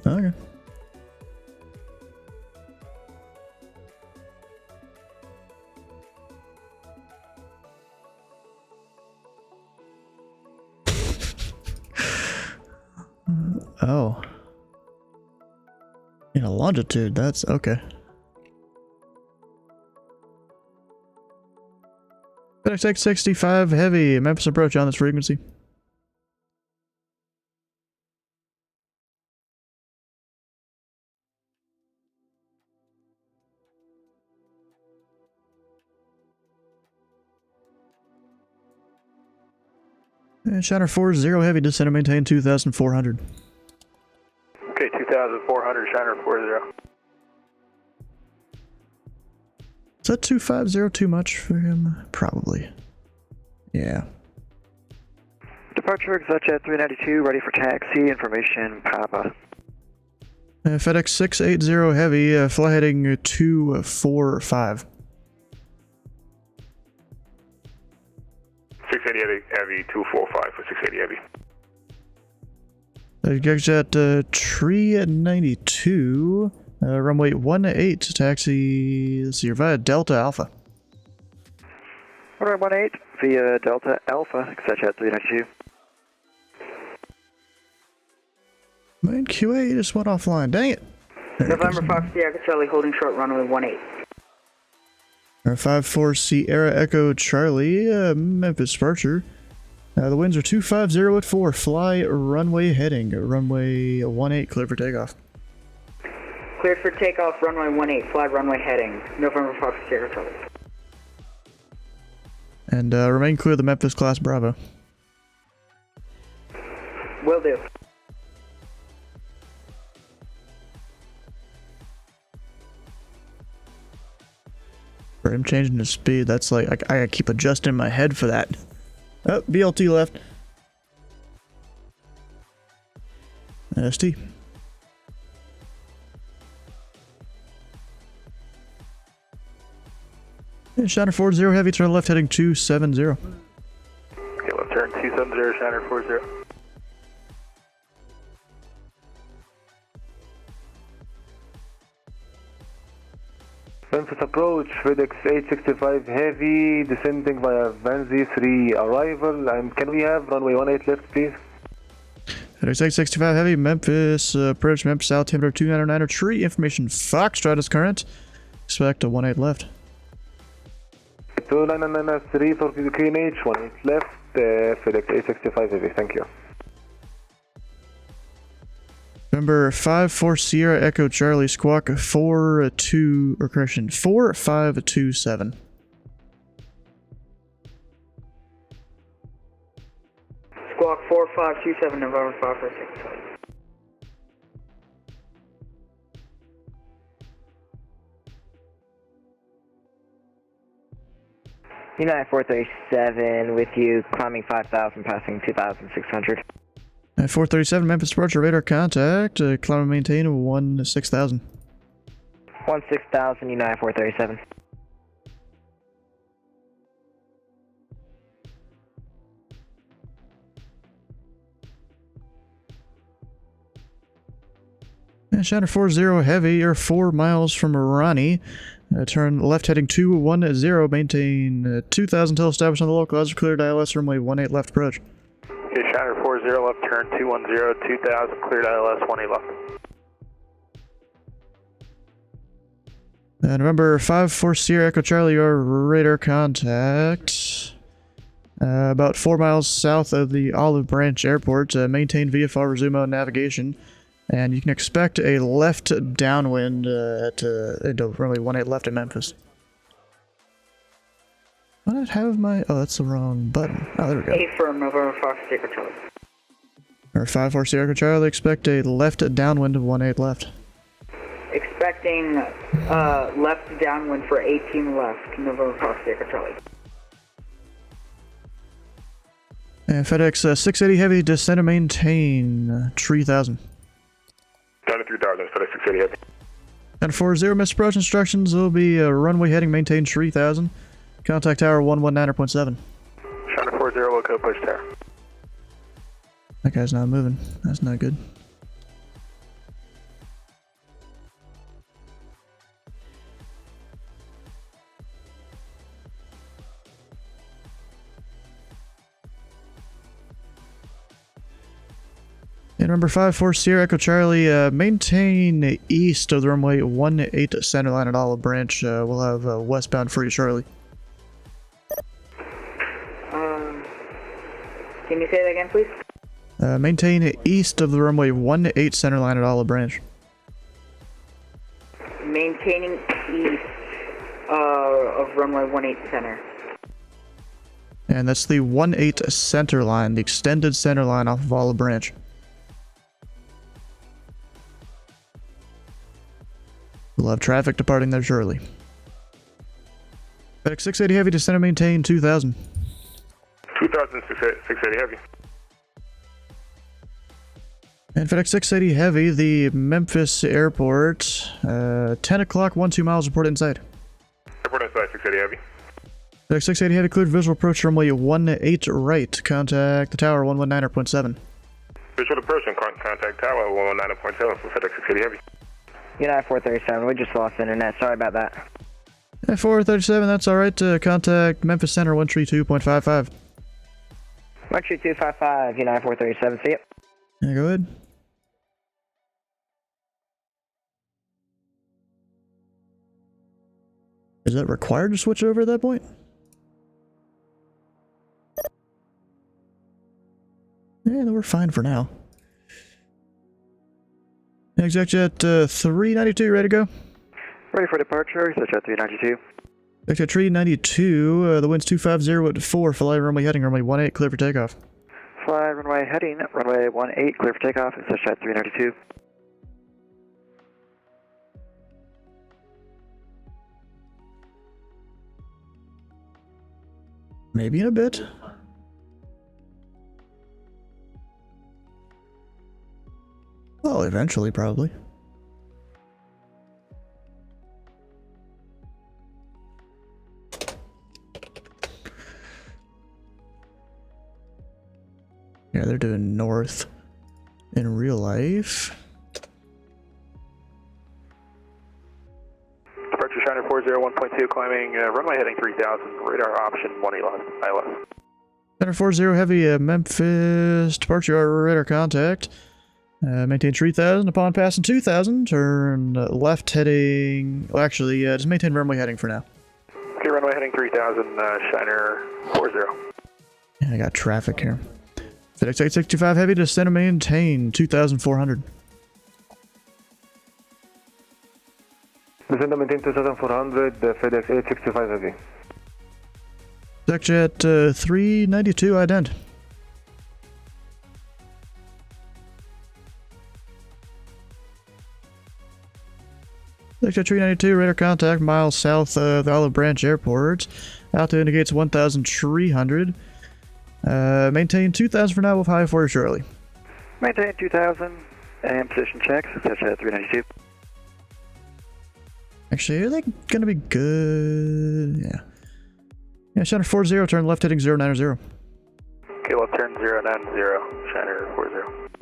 Okay. Oh. In a longitude, that's okay. FedEx 65 Heavy, Memphis Approach on this frequency. And Shiner 40 Heavy, descend and maintain 2,400. Okay, 2,400, Shiner 40. Is that 250 too much for him? Probably. Yeah. Departure XHT 392, ready for taxi, information, Papa. FedEx 680 Heavy, fly heading 245. 680 heavy, 245 for 680 heavy. KZHU 392, runway 18, taxi, let's see, via Delta Alpha. Runway 18 via Delta Alpha, XHT 392. Man, QA just went offline, dang it. November Fox Sierra Charlie holding short runway 18. 54 Sierra Echo Charlie, Memphis Departure. The winds are 250 at 4, fly runway heading, runway 18, clear for takeoff. Cleared for takeoff, runway 18, fly runway heading, November Fox Sierra Charlie. And remain clear of the Memphis class Bravo. Will do. For him changing his speed, that's like, I gotta keep adjusting my head for that. Oh, BLT left. ST. And Shiner 40 Heavy, turn left heading 270. Okay, left turn 270, Shiner 40. Memphis Approach, FedEx 865 Heavy, descending via Vanzi 3 arrival, and can we have runway 18 left, please? FedEx 865 Heavy, Memphis Approach, Memphis altimeter 299 tree, information Foxtrot is current, expect a 18 left. 2993 for KMEM, 18 left, FedEx 865 Heavy, thank you. Number 54 Sierra Echo Charlie Squawk 4527. Squawk 4527, November 546. United 437 with you, climbing 5,000, passing 2,600. At 437 Memphis Departure, radar contact, climb and maintain 16,000. 16,000, United 437. And Shiner 40 Heavy, you're 4 miles from Irani. Turn left heading 210, maintain 2,000 till established on the local. As cleared ILS runway 18 left approach. Okay, Shiner 40 left turn 210, 2,000, cleared ILS 18 left. And remember, 54 Sierra Echo Charlie, your radar contact. About 4 miles south of the Olive Branch Airport. Maintain VFR, resume on navigation. And you can expect a left downwind at runway 18 left in Memphis. Why did I have my... Oh, that's the wrong button. Oh, there we go. 8 for November Fox Sierra Charlie. Or 54 Sierra Charlie, expect a left downwind of 18 left. Expecting left downwind for 18 left, November Fox Sierra Charlie. And FedEx 680 Heavy, descend and maintain 3,000. Down to 3,000, FedEx 680 heavy. And 40 missed approach instructions will be runway heading maintain 3,000. Contact tower 119.7. Shiner 40, local push tower. That guy's not moving. That's not good. And number 54 Sierra Echo Charlie, maintain east of the runway 18 center line at Olive Branch. We'll have westbound for you shortly. Can you say that again, please? Maintain east of the runway 18 center line at Olive Branch. Maintaining east of runway 18 center. And that's the 1-8 center line, the extended center line off of Olive Branch. We'll have traffic departing there shortly. FedEx 680 Heavy, descend and maintain 2000. 2000, 680 Heavy. And FedEx 680 Heavy, the Memphis Airport, 10 o'clock, 12 miles, report inside. Report inside, 680 Heavy. FedEx 680 Heavy, cleared visual approach runway 18 right, contact the tower 119.7. Visual approach and contact tower 119.7 for FedEx 680 Heavy. United 437, we just lost internet, sorry about that. 437, that's alright, contact Memphis Center 132.55. 13255, United 437, see it. Yeah, go ahead. Is that required to switch over at that point? Yeah, no, we're fine for now. ExecJet 392, ready to go? Ready for departure, ExecJet 392. ExecJet 392, the wind's 250 at 4, fly runway heading, runway 18, clear for takeoff. Fly runway heading, runway 18, clear for takeoff, ExecJet 392. Maybe in a bit. Well, eventually, probably. Yeah, they're doing north in real life. Departure Shiner 401.2, climbing runway heading 3000, radar option 111, ILS. Center 40 Heavy, Memphis, departure radar contact. Maintain 3000 upon passing 2000, turn left heading, well actually, just maintain runway heading for now. Okay, runway heading 3000, Shiner 40. Yeah, I got traffic here. FedEx 865 Heavy, descend and maintain 2400. Descend and maintain 2400, FedEx 865 Heavy. ExecJet 392, ident. ExecJet 392, radar contact, miles south of the Olive Branch Airport. Altitude indicates 1,300. Maintain 2,000 for now, we'll high for you shortly. Maintain 2000, and position checks, ExecJet 392. Actually, are they gonna be good? Yeah. Yeah, Shiner 40, turn left heading 090. Okay, left turn 090, Shiner 40.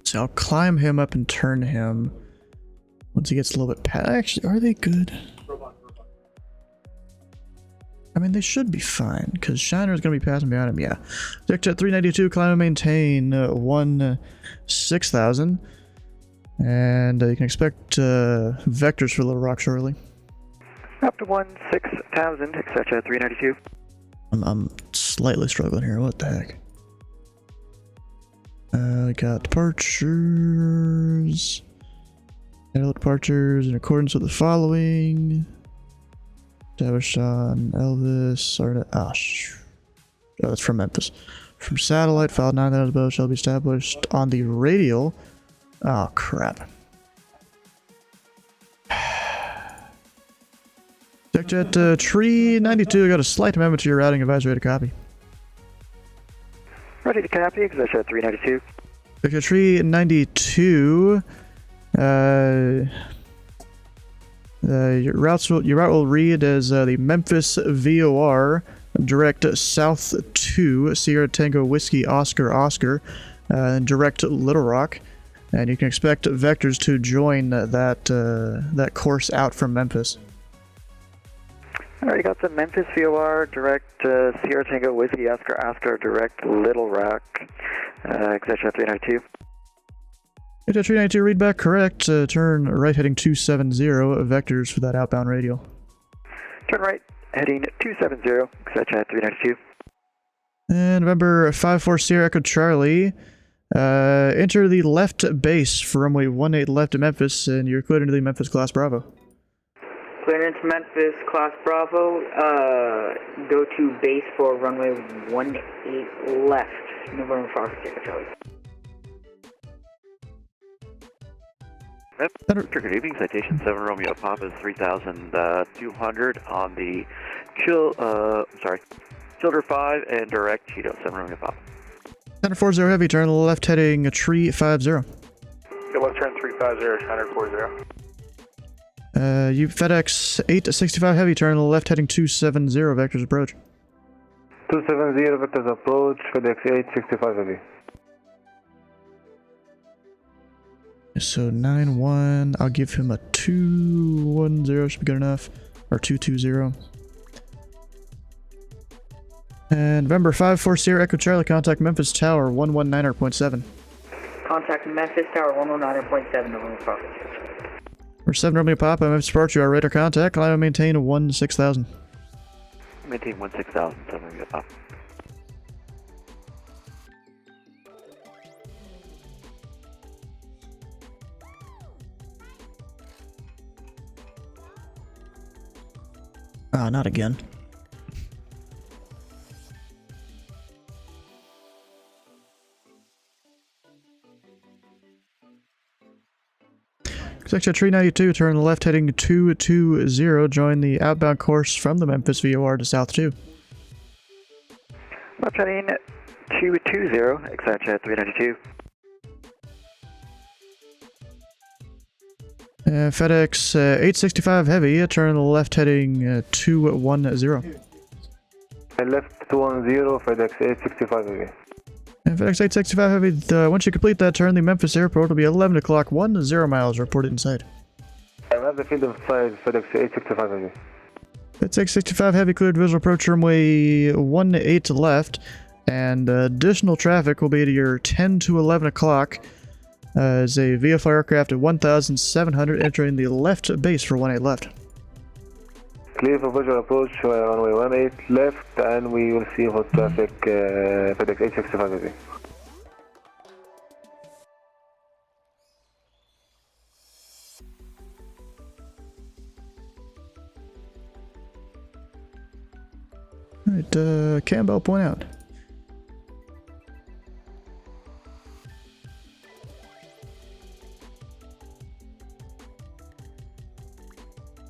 So I'll climb him up and turn him once he gets a little bit past. Actually, are they good? I mean, they should be fine, because Shiner's going to be passing behind him, yeah. ExecJet 392, climb and maintain 16,000. And you can expect vectors for Little Rock shortly. Up to 16,000, ExecJet 392. I'm slightly struggling here, what the heck? We got departures. Handle departures in accordance with the following. Established on Elvis. Oh, that's from Memphis. From satellite, file 9,000 boat shall be established on the radial. Oh, crap. ExecJet 392, got a slight amendment to your routing advisory to copy. Ready to copy, ExecJet 392. ExecJet 392, your route will read as the Memphis VOR, direct south to Sierra Tango Whiskey Oscar Oscar, and direct Little Rock. And you can expect vectors to join that course out from Memphis. Alright, you got the Memphis VOR, direct Sierra Tango Whiskey Oscar Oscar, direct Little Rock, ExecJet 392. ExecJet 392, read back correct. Turn right heading 270, vectors for that outbound radial. Turn right heading 270, ExecJet 392. And November 54 Sierra Echo Charlie, enter the left base for runway 18 left to Memphis, and you're cleared into the Memphis class Bravo. Clearance Memphis, Class Bravo, go to base for runway 18 left, November Foxtrot, Charlie. Good evening, citation 7 Romeo Papa is 3,200 on the Childer 5 and direct Cheeto 7 Romeo Papa. Center 40 heavy, turn left heading tree 50. Good left turn 350, Center 40. You FedEx 865 heavy, turn left heading 270, vectors approach. 270, vectors approach, FedEx 865 heavy. So 9-1, I'll give him a 210, should be good enough, or 220. And November 5-4 Sierra Echo Charlie, contact Memphis Tower 119.7. Contact Memphis Tower 119.7, November Foxtrot. We're 7 Romeo Papa, Memphis Approach, you are radar contact, climb and maintain 16,000. Maintain 16,000, 7 Romeo Papa. Ah, not again. Section 392, turn left heading 220, join the outbound course from the Memphis VOR to South 2. Left heading 220, exit 392. FedEx 865 heavy, turn left heading 210. And left 210, FedEx 865 heavy. And FedEx 865 heavy, once you complete that turn, the Memphis airport will be 11 o'clock, 10 miles reported inside. I have the field of sight, FedEx 865 heavy. FedEx 865 heavy cleared visual approach runway 18 left, and additional traffic will be to your 10 to 11 o'clock as a VFR aircraft at 1,700 entering the left base for 18 left. Clear for visual approach, runway 18 left, and we will see hot traffic, FedEx 865 heavy. Alright, Campbell, point out.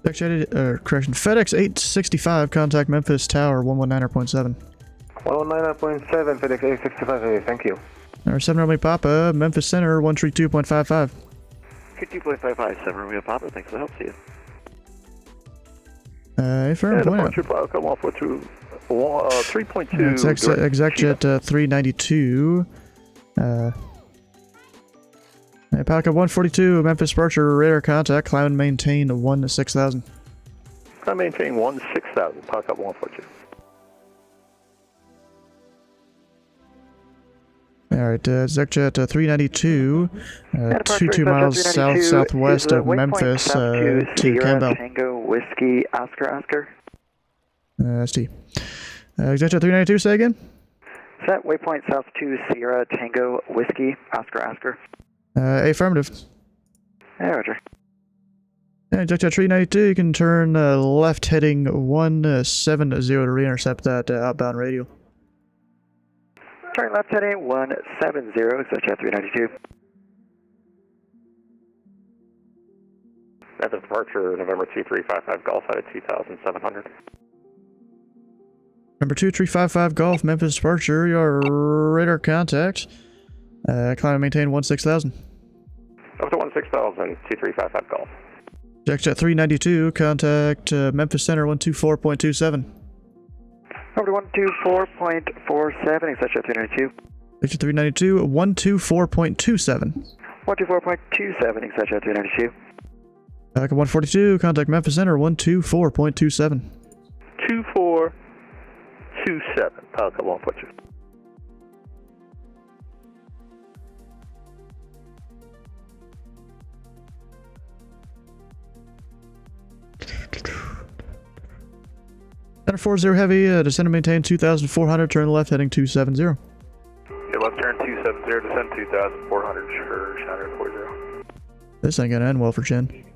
Correction, FedEx 865, contact Memphis Tower 119.7. 119.7, FedEx 865 heavy, thank you. Or 7 Romeo Papa, Memphis Center 132.55. 32.55, 7 Romeo Papa, thanks for the help, see you. Affirm, point out. Come off with 3.2. Execjet 392. Pelican 142, Memphis departure, radar contact, climb and maintain 16,000. I maintain 16,000, Pelican 142. Alright, Execjet 392, 22 miles southwest of Memphis to Campbell. Tango Whiskey Oscar. ST. Execjet 392, say again? Set waypoint south to Sierra Tango Whiskey Oscar. Affirmative. Yeah, roger. Execjet 392, you can turn left heading 170 to re-intercept that outbound radio. Turn left heading 170, Execjet 392. At the departure, November 2355 Golf out at 2,700. Number 2355 Golf, Memphis departure, your radar contact. Climb and maintain 16,000. Up to 16,000, 2355 Golf. Execjet 392, contact Memphis Center 124.27. Over to 124.47, Execjet 392. Execjet 392, 124.27. 124.27, Execjet 392. Pelican 142, contact Memphis Center 124.27. 2427, Pelican 142. Center 40 heavy, descend and maintain 2,400, turn left heading 270. Yeah, left turn 270, descend 2,400, sure, Center 40. This ain't gonna end well for Chen.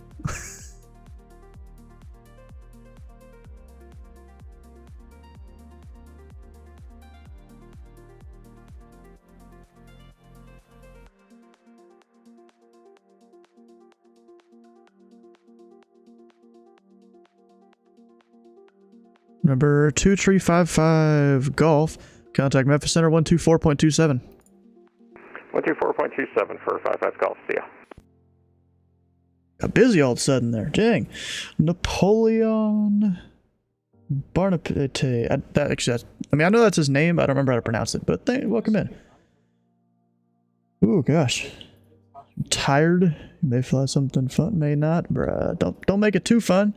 Number 2355 Golf. Contact Memphis Center 124.27. 124.27 for 55 Golf. See ya. Got busy all of a sudden there. Dang. Napoleon Barnapete. I mean, I know that's his name, but I don't remember how to pronounce it. But welcome in. Ooh, gosh. I'm tired. May fly something fun, may not. Bruh, don't make it too fun.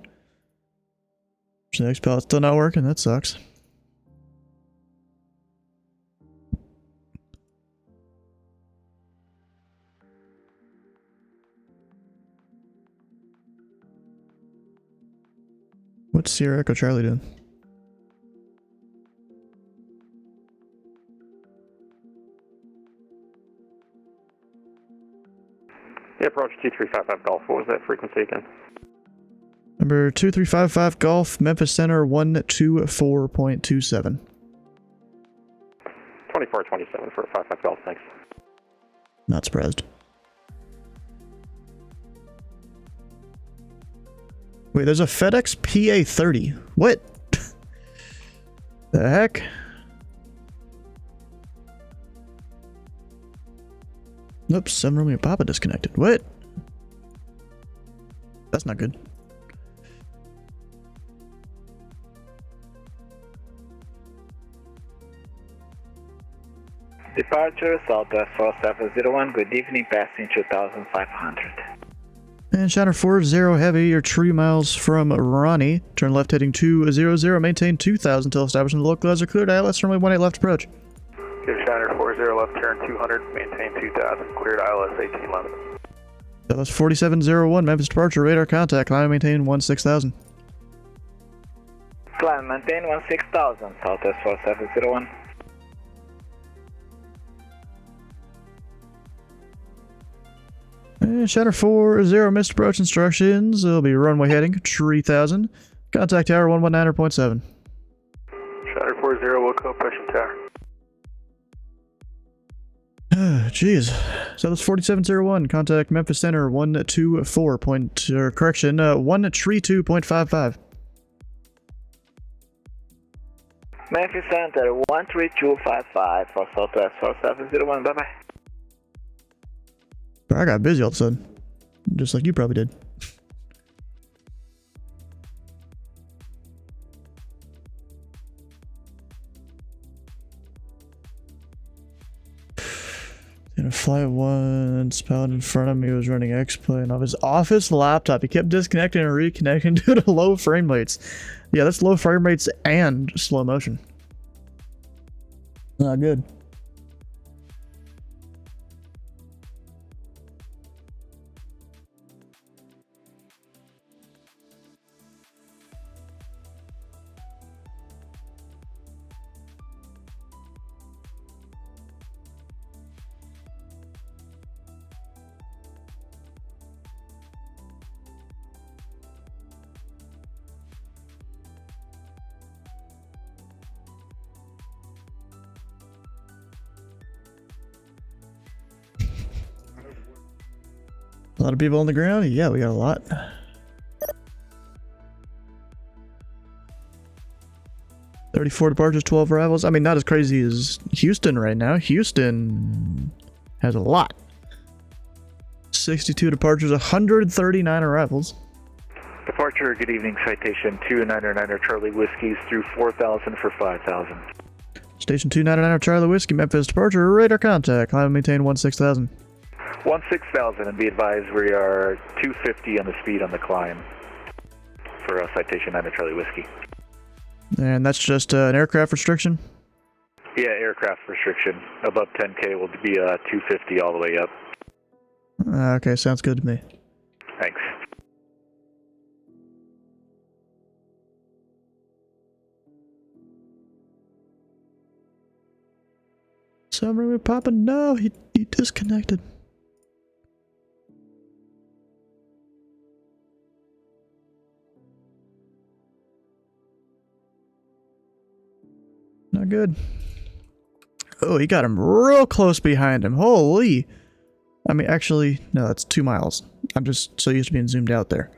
The next pallet's still not working. That sucks. What's Sierra Echo Charlie doing? Yeah, approach 2355 Golf. What was that frequency again? Number 2355 Golf, Memphis Center 124.27. 2427 for 55 Golf. Thanks. Not surprised. Wait, there's a FedEx PA30. What? The heck? Nope, 7 Romeo Papa disconnected. What? That's not good. Departure Southwest 4701, good evening, passing 2500. And Shadow 40 Heavy, you're 3 miles from Ronnie. Turn left heading 200, maintain 2000 until establishing the localizer are cleared. ILS runway 18 left approach. Give Shadow 40 left turn 200, maintain 2000, cleared ILS 1811. ILS 4701, Memphis departure, radar contact, climb maintain 16,000. Climb maintain 16,000, Southwest 4701. And Shadow 40, missed approach instructions. It'll be runway heading 3000. Contact tower 119.7. Shadow 40, Wilco, pushing tower. Jeez. So that's 4701. Contact Memphis Center 132.55. Memphis Center 13255 for Southwest 4701. Bye bye. I got busy all of a sudden. Just like you probably did. In a flight once, pilot in front of me was running X-Plane off his office laptop. He kept disconnecting and reconnecting due to low frame rates. Yeah, that's low frame rates and slow motion. Not good. A lot of people on the ground? Yeah, we got a lot. $34 departures, 12 arrivals. I mean, not as crazy as Houston right now. Houston has a lot. 62 departures, 139 arrivals. Departure, good evening, citation 299 Charlie Whiskies through 4,000 for 5,000. Station 299 Charlie Whiskey, Memphis departure, radar contact, climb and maintain 16,000. 16,000, and be advised we are 250 on the speed on the climb for citation 9 Charlie Whiskey. And that's just an aircraft restriction? Yeah, aircraft restriction. Above 10K will be 250 all the way up. Okay, sounds good to me. Thanks. Summer Papa, no, he disconnected. Not good. Oh, he got him real close behind him. Holy. I mean, actually, no, that's 2 miles. I'm just so used to being zoomed out there.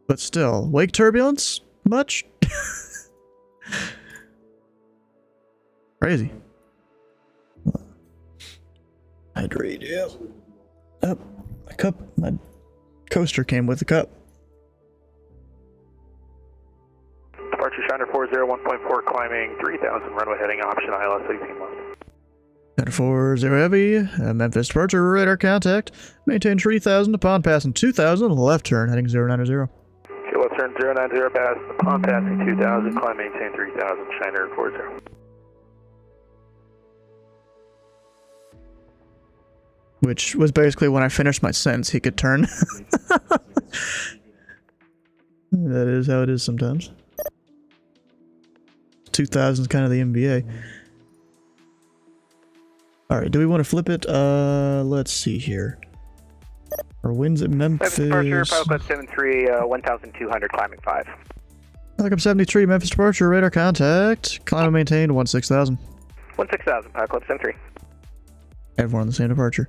But still, wake turbulence? much. Crazy. Hydrate, yeah. Oh, my cup, my coaster came with the cup. Departure Shiner 401.4, climbing 3000, runway heading option ILS 18 left. Shiner 40 Heavy, Memphis departure, radar contact. Maintain 3000 upon passing 2000, left turn, heading 090. Okay, left turn 090, pass, upon passing 2000, climb maintain 3000, Shiner 40. Which was basically when I finished my sentence, he could turn. That is how it is sometimes. 2000 is kind of the NBA. Alright, do we want to flip it? Let's see here. Our winds at Memphis. Departure, Pilot Club 73, 1200, climbing 5. Helicopter 73, Memphis departure, radar contact. Climb and maintain 16,000. 16,000, Pilot Club 73. Everyone on the same departure.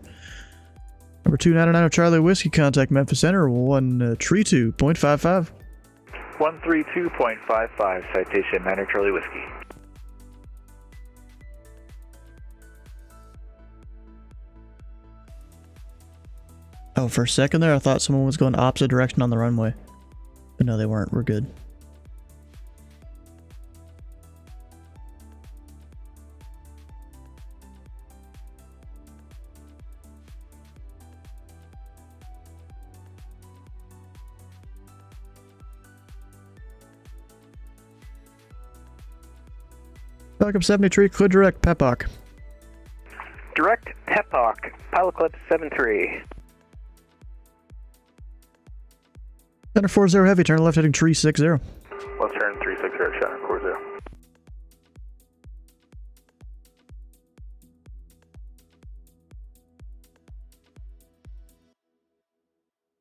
Number 299 of Charlie Whiskey, contact Memphis Center, 132.55. 132.55, citation 9 Charlie Whiskey. Oh, for a second there, I thought someone was going opposite direction on the runway. But no, they weren't. We're good. Helicopter 73, clear direct, Pepock. Direct Pepock, Pilot Club 73. Center 40 Heavy, turn left heading 360. Left turn 360, Shiner 40.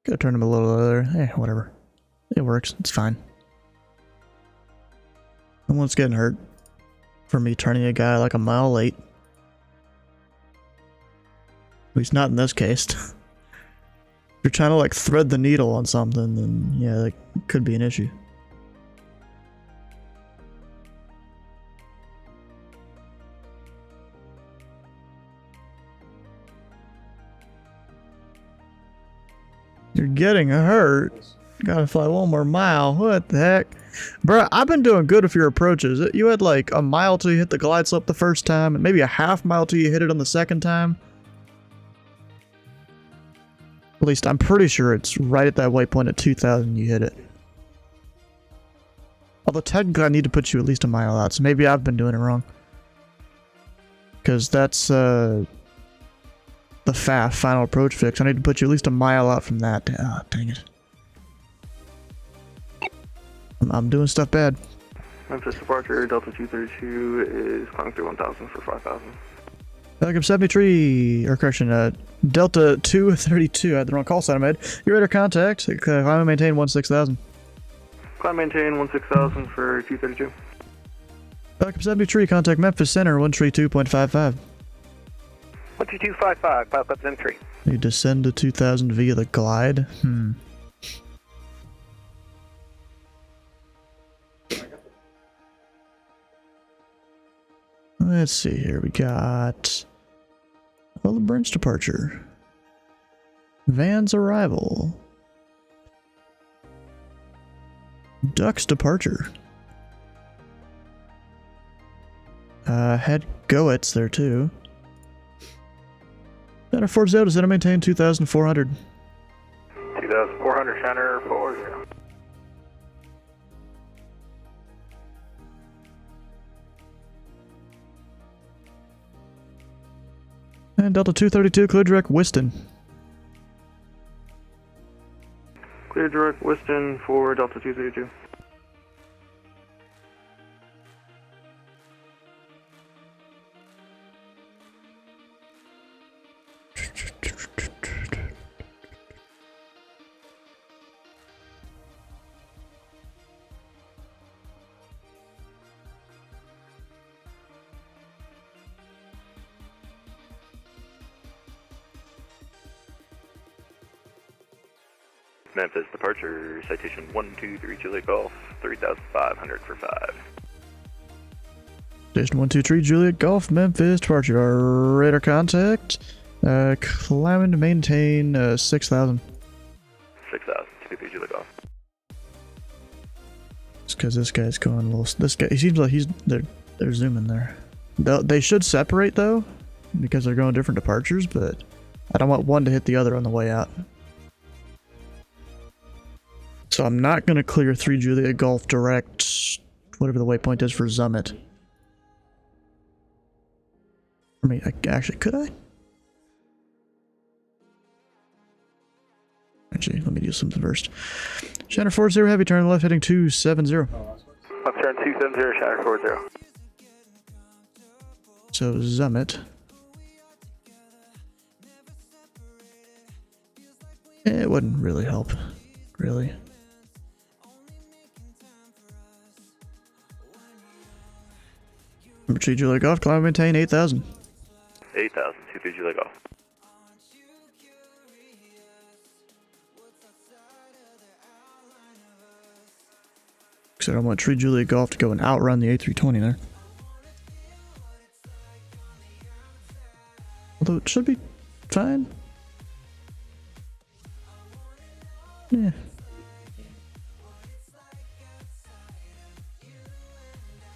Gotta turn him a little other. Whatever. It works. It's fine. No one's getting hurt for me turning a guy like a mile late. At least not in this case. If you're trying to like thread the needle on something, then yeah, that could be an issue. You're getting hurt. Gotta fly one more mile. What the heck? Bruh, I've been doing good with your approaches. You had like a mile till you hit the glide slope the first time, and maybe a half mile till you hit it on the second time. At least I'm pretty sure it's right at that waypoint at 2000 you hit it. Although technically I need to put you at least a mile out, so maybe I've been doing it wrong. Because that's the FAF, final approach fix. I need to put you at least a mile out from that. Ah, dang it. I'm doing stuff bad. Memphis departure, Delta 232 is climbing through 1000 for 5000. Helicopter 73, or correction, Delta 232, I had the wrong call sign in my head. Your radar contact, climb and maintain 16,000. Climb maintain 16,000 for 232. Helicopter 73, contact Memphis Center, 132.55. 12255, Pilot Club 73. You descend to 2000 via the glide? Let's see here, we got the Branch departure, Van's arrival, Duck's departure, had Goetz there too. Center 40 does that maintain 2,400. 2,400, Shiner 40. And Delta 232, clear direct Whiston. Clear direct Whiston for Delta 232. Memphis departure, citation 123 Juliet Golf, 3,500 for 5. Station 123 Juliet Golf, Memphis departure. Our radar contact. Climbing to maintain 6,000. 6,000, 223 Juliet Golf. It's because this guy's going a little. This guy, he seems like they're zooming there. They should separate though, because they're going different departures. But I don't want one to hit the other on the way out. So I'm not going to clear 3 Juliet Golf direct, whatever the waypoint is for Summit. I mean, actually, could I? Actually, let me do something first. Shannon 40 heavy turn left heading 270. Left turn 270, Shannon 40. So Summit. It wouldn't really help, really. Number 2 Juliet Golf, climb maintain 8,000. 8,000, 223 Juliet Golf. Because I don't want 3 Juliet Golf to go and outrun the A320 there. Although it should be fine. Yeah.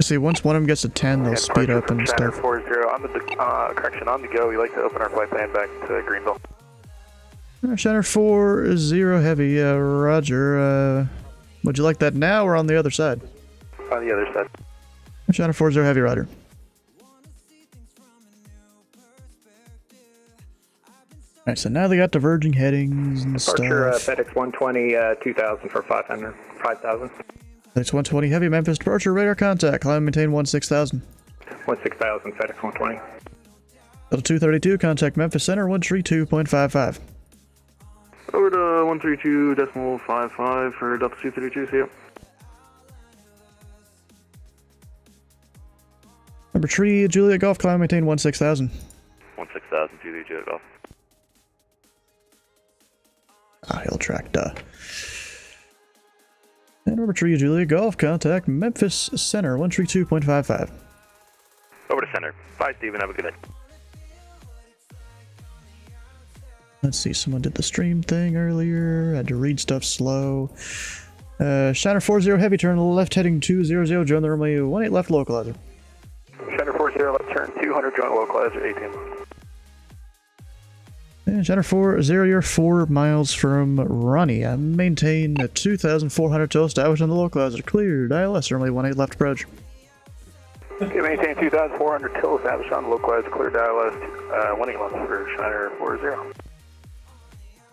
See, once one of them gets to 10, they'll speed up and stuff. 40 on the correction on the go. We like to open our flight plan back to Greenville. Shannon 40 heavy, roger. Would you like that now or on the other side? On the other side. Shannon 40 heavy, roger. Alright, so now they got diverging headings and Departure, stuff. FedEx 120, 2,000 for 5,000. FedEx 120 heavy, Memphis departure, radar contact, climb maintain 16,000. 16,000, FedEx 120. Delta 232, contact Memphis Center 132.55. Over to 132.55 for Delta 232, see ya. Number 3 Juliet Golf, climb maintain 16,000. 16,000, 223 Juliet Golf. Hill track, duh. And number 3 Juliet Golf, contact Memphis Center 132.55. Over to center. Bye, Steven. Have a good night. Let's see, someone did the stream thing earlier. I had to read stuff slow. Shiner 40 heavy turn left heading 200, join the runway 18 left localizer. Shiner 40 left turn 200, join localizer 18. And Shiner 40, you're 4 miles from Ronnie. I maintain 2,400 till established on the localizer. Cleared. ILS runway 18 left approach. Okay, maintain 2,400 till established on the localizer. Cleared ILS 18 left for Shiner 40.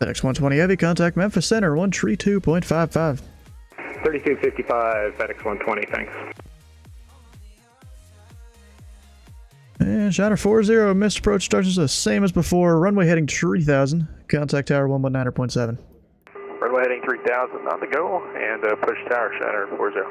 FedEx 120 heavy, contact Memphis Center 132.55. 3255, FedEx 120, thanks. And Shiner 40, missed approach starts the same as before. Runway heading 3,000. Contact tower 119.7. Runway heading 3,000 on the go, and push tower Shiner 40.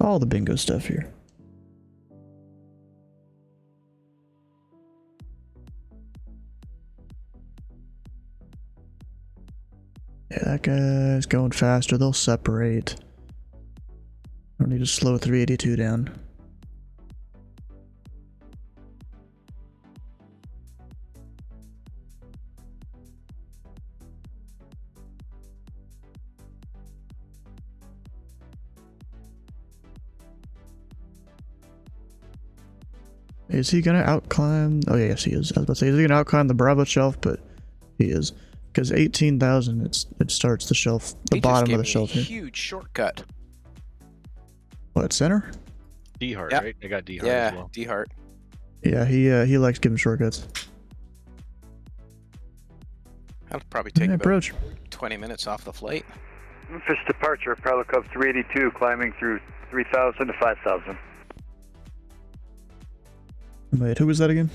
All the bingo stuff here. Yeah, that guy's going faster. They'll separate. I don't need to slow 382 down. Is he gonna outclimb? Oh yeah, yes he is. I was about to say, is he gonna outclimb the Bravo shelf? But he is, because 18,000 it starts the shelf, the bottom of the shelf here. Huge shortcut. What, center? D-Heart, Yep. right? I got D-Heart as well. D-Heart. Yeah, he likes giving shortcuts. That'll probably take about approach 20 minutes off the flight. Memphis departure, Prowler Cub 382, climbing through 3,000 to 5,000. Wait, who was that again?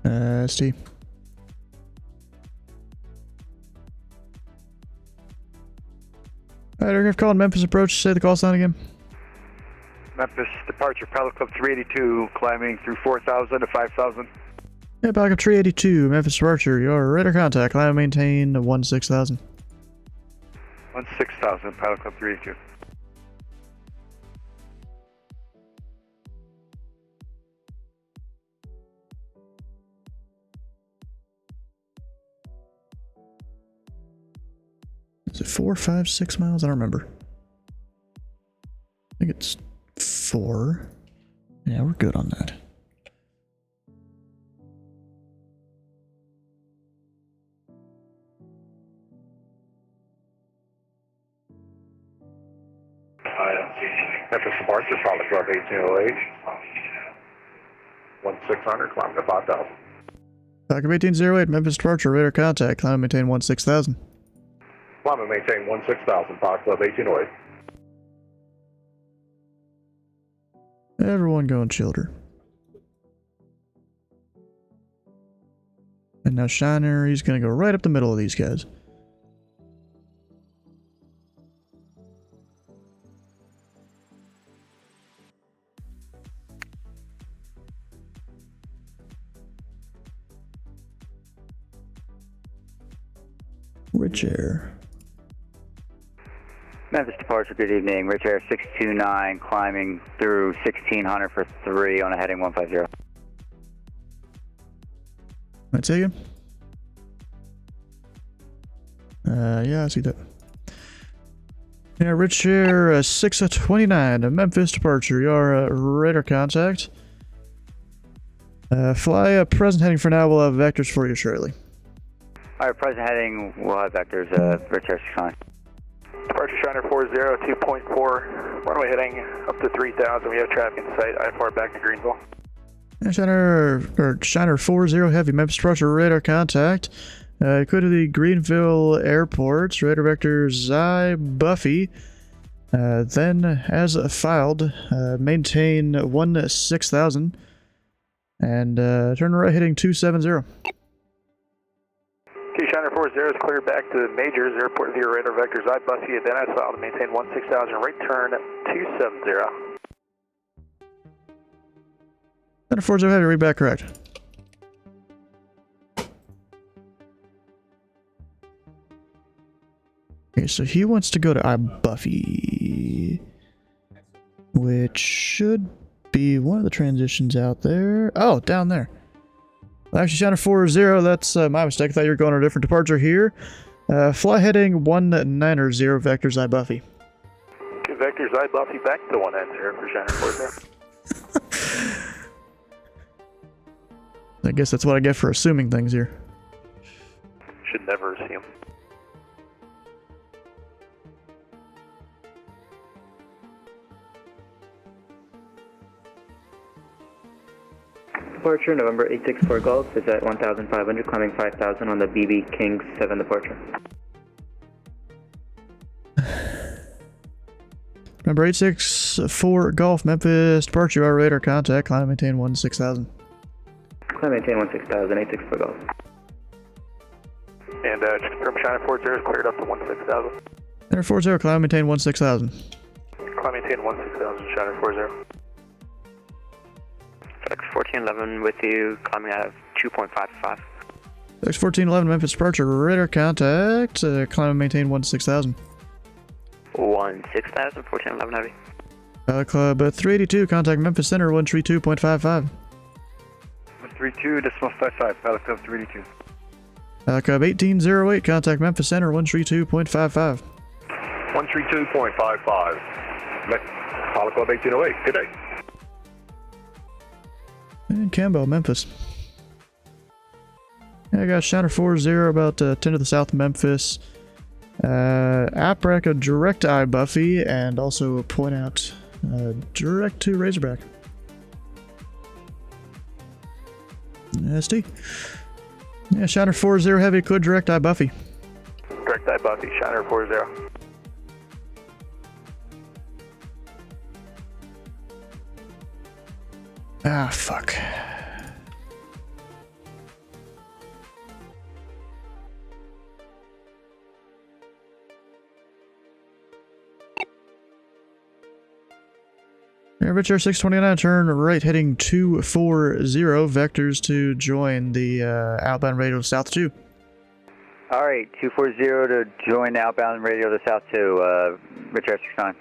ST. Alright, aircraft called Memphis Approach. Say the call sign again. Memphis departure, Pilot Club 382, climbing through 4,000 to 5,000. Yeah, back up 382, Memphis Departure. Your radar contact. Climb and maintain 16,000. 16,000, Pilot Club 382. Is it 4, 5, 6 miles? I don't remember. I think it's 4. Yeah, we're good on that. Memphis departure, Pilot Club 1808. 1600, climbing to 5,000. Back up 1808, Memphis Departure. Radar contact. Climb and maintain 16,000. Climb and maintain 16,000, Pilot Club 1808. Everyone going childer. And now Shiner, he's gonna go right up the middle of these guys. Rich Air. Memphis departure, good evening. Rich Air 629, climbing through 1600 for 3 on a heading 150. Might say again? Yeah, I see that. Yeah, Rich Air 629, Memphis departure. Your radar contact. Fly up present heading for now. We'll have vectors for you shortly. Alright, present heading, we'll have vectors, Rich Air 629. Departure Shiner 40, 2.4, runway heading up to 3,000. We have traffic in sight. IFR back to Greenville. Shiner 40 heavy, Memphis departure, radar contact. Go to the Greenville Airport, radar vector Xi Buffy. Then, as filed, maintain 16,000. And turn right heading 270. Shiner 40 is cleared back to Majors Airport via radar vector Xi Buffy. Then as filed to maintain 16,000. Right turn 270. Shiner 40 heavy, read back correct. Okay, so he wants to go to Buffy, which should be one of the transitions out there. Oh, down there. Well, actually, Shiner 40, that's my mistake. I thought you were going on a different departure here. Fly heading 190, vector Xi Buffy. Okay, vector Xi Buffy back to 190 for Shiner 40. I guess that's what I get for assuming things here. Should never assume. Departure, November 864 Golf is at 1,500, climbing 5,000 on the BB King 7 departure. Number 864 Golf, Memphis departure, our radar contact, climb maintain 16,000. Climb maintain 16,000, 864 Golf. And just confirm Shiner 40 is cleared up to 16,000. Shiner 40, climb maintain 16,000. Climb maintain 16,000, Shiner 40. X1411 with you, climbing out of 2.55. X1411, Memphis departure, radar contact, climb and maintain 16,000. 16,000, 1411 heavy. Club 382, contact Memphis Center 132.55. 132, decimal 55, Pilot Club 382. Club 1808, contact Memphis Center 132.55. 132.55, Pilot Club 1808, good day. And Campbell, Memphis. Yeah, I got Shiner 40 about 10 to the south of Memphis. APRAC a direct eye Buffy, and also point out direct to Razorback. ST. Yeah, Shiner 40 heavy, could direct eye Buffy. Direct eye Buffy, Shiner 40. Ah, fuck. Rich Air 629, turn right heading 240, vectors to join the outbound radio to South 2. Alright, 240 to join outbound radio to South 2, Rich Air 629.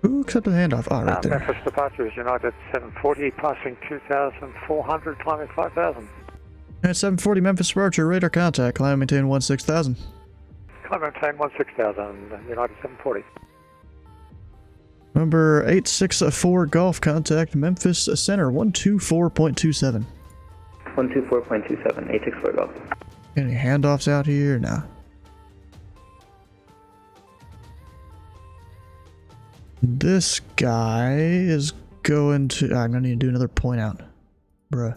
Who accepted the handoff? Oh, right there. Memphis departures, United 740, passing 2,400, climbing 5,000. At 740 Memphis departure, radar contact, climb maintain 16,000. Climb maintain 16,000, United 740. Number 864 Golf contact, Memphis Center 124.27. 124.27, 864 Golf. Any handoffs out here? Nah. This guy is going to... I'm gonna need to do another point out. Bruh.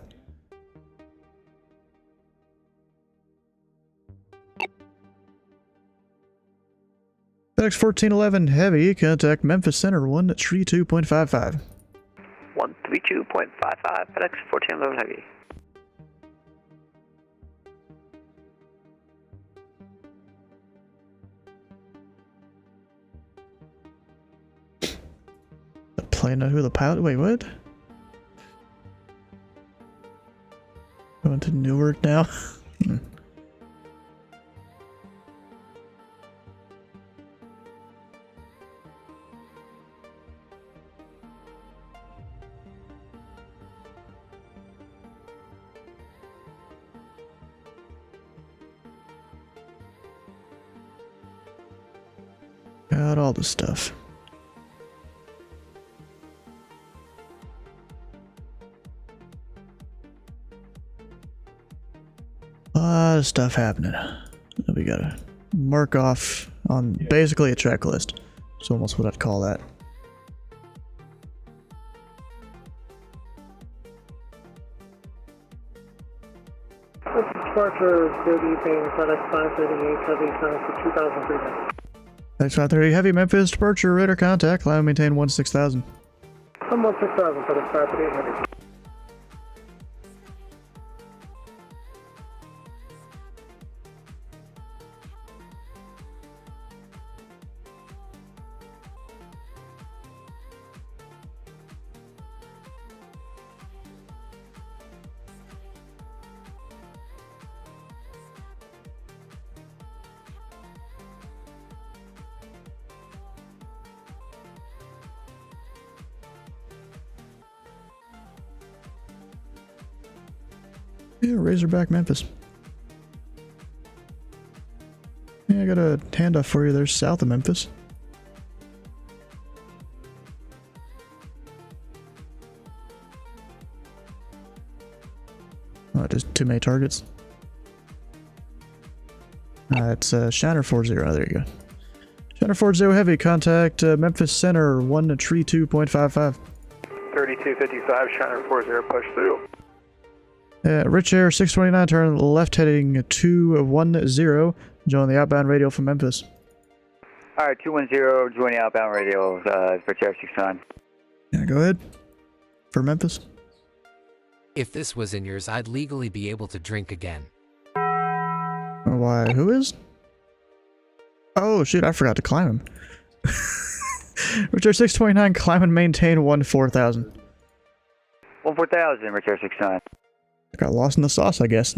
FedEx 1411 Heavy, contact Memphis Center 132.55. 132.55, FedEx 1411 Heavy. The plane, who the pilot? Wait, what? Going to Newark now? Got all the stuff. A lot of stuff happening that we gotta mark off on basically a checklist. It's almost what I'd call that. Departure, good evening, FedEx 538, heavy, time for 2,300. FedEx 538 Heavy, Memphis departure, radar contact, climb maintain 16,000. Come 16,000, FedEx 538, heavy. Yeah, Razorback Memphis. Yeah, I got a handoff for you there south of Memphis. Oh, just too many targets. It's Shiner 40. There you go. Shiner 40 Heavy, contact Memphis Center 132.55. 3255, Shiner 40, push through. Rich Air 629, turn left heading 210, join the outbound radio from Memphis. Alright, 210, join the outbound radio, Rich Air 629. Yeah, go ahead. For Memphis. If this was in yours, I'd legally be able to drink again. Why, who is? Oh, shoot, I forgot to climb him. Rich Air 629, climb and maintain 14,000. 14,000, Rich Air 629. Got lost in the sauce, I guess.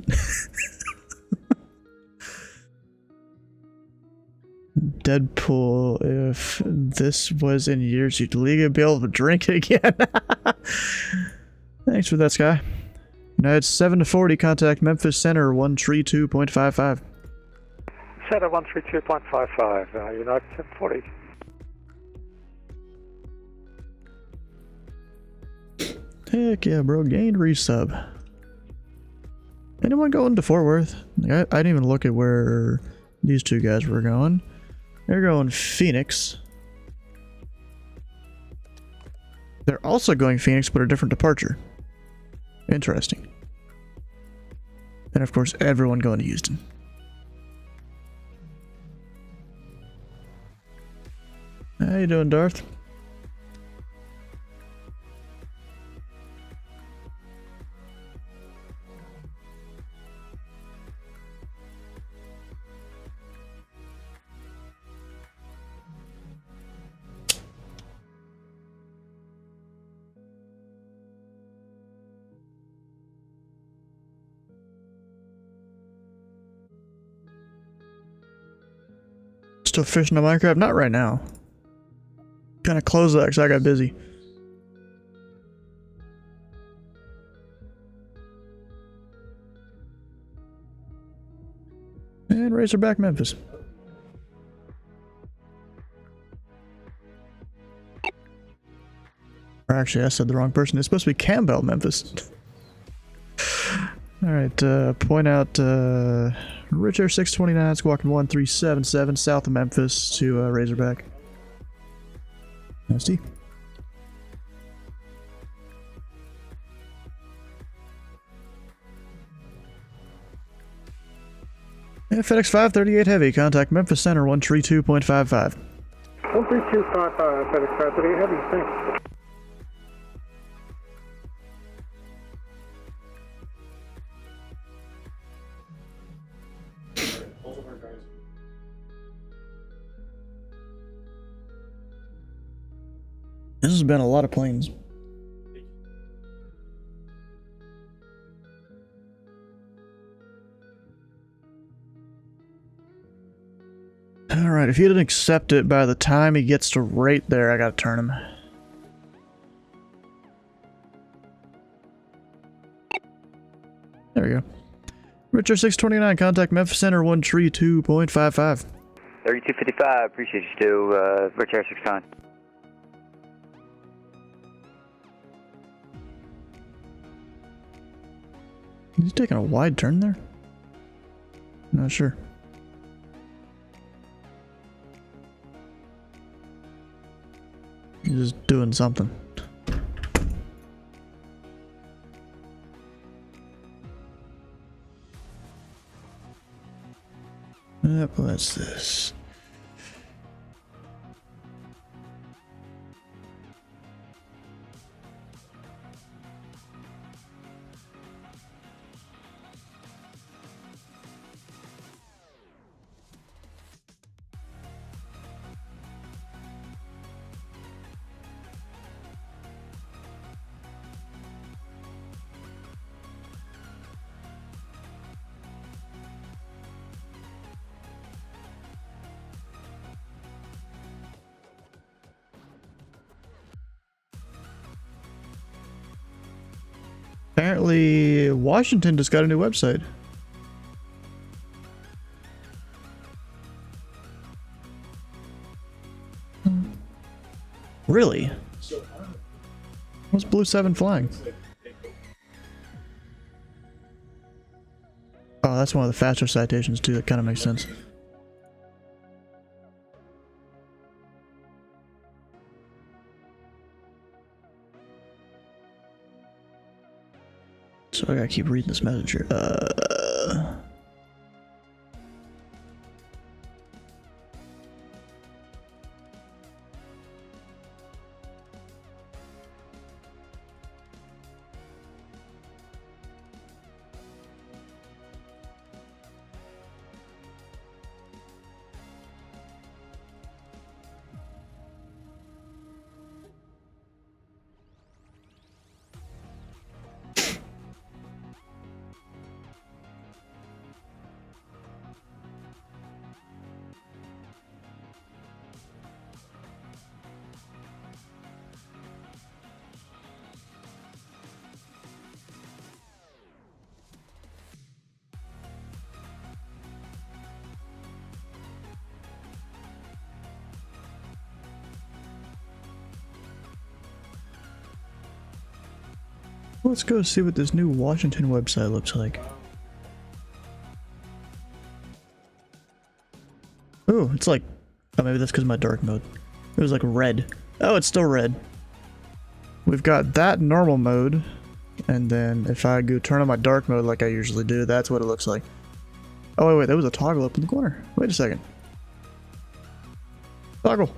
Deadpool, if this was in years, you'd legally be able to drink again. Thanks for that, Sky. United 740, contact Memphis Center 132.55. Center 132.55, United 740. Heck yeah, bro. Gained resub. Anyone going to Fort Worth? I didn't even look at where these two guys were going. They're going Phoenix. They're also going Phoenix, but a different departure. Interesting. And of course, everyone going to Houston. How you doing, Darth? still fishing on Minecraft? Not right now. Kind of closed that because I got busy. And Razorback Memphis. Or actually, I said the wrong person. It's supposed to be Campbell Memphis. Alright, point out Rich Air 629, squawking 1377 south of Memphis to Razorback. Nasty. Yeah, FedEx 538 Heavy, contact Memphis Center 132.55. 132.55, FedEx 538 Heavy, thanks. This has been a lot of planes. Alright, if he didn't accept it by the time he gets to right there, I gotta turn him. There we go. Richard 629, contact Memphis Center 132.55. 3255, appreciate you, Stu. Richard 629. He's taking a wide turn there? Not sure. He's just doing something. Yep, what's this? Apparently, Washington just got a new website. Really? What's Blue 7 flying? Oh, that's one of the faster citations too. That kind of makes sense. So I gotta keep reading this message here. Let's go see what this new Washington website looks like. Oh, it's like... Oh, maybe that's because of my dark mode. It was like red. Oh, it's still red. We've got that normal mode. And then if I go turn on my dark mode like I usually do, that's what it looks like. Oh, wait, there was a toggle up in the corner. Wait a second. Toggle.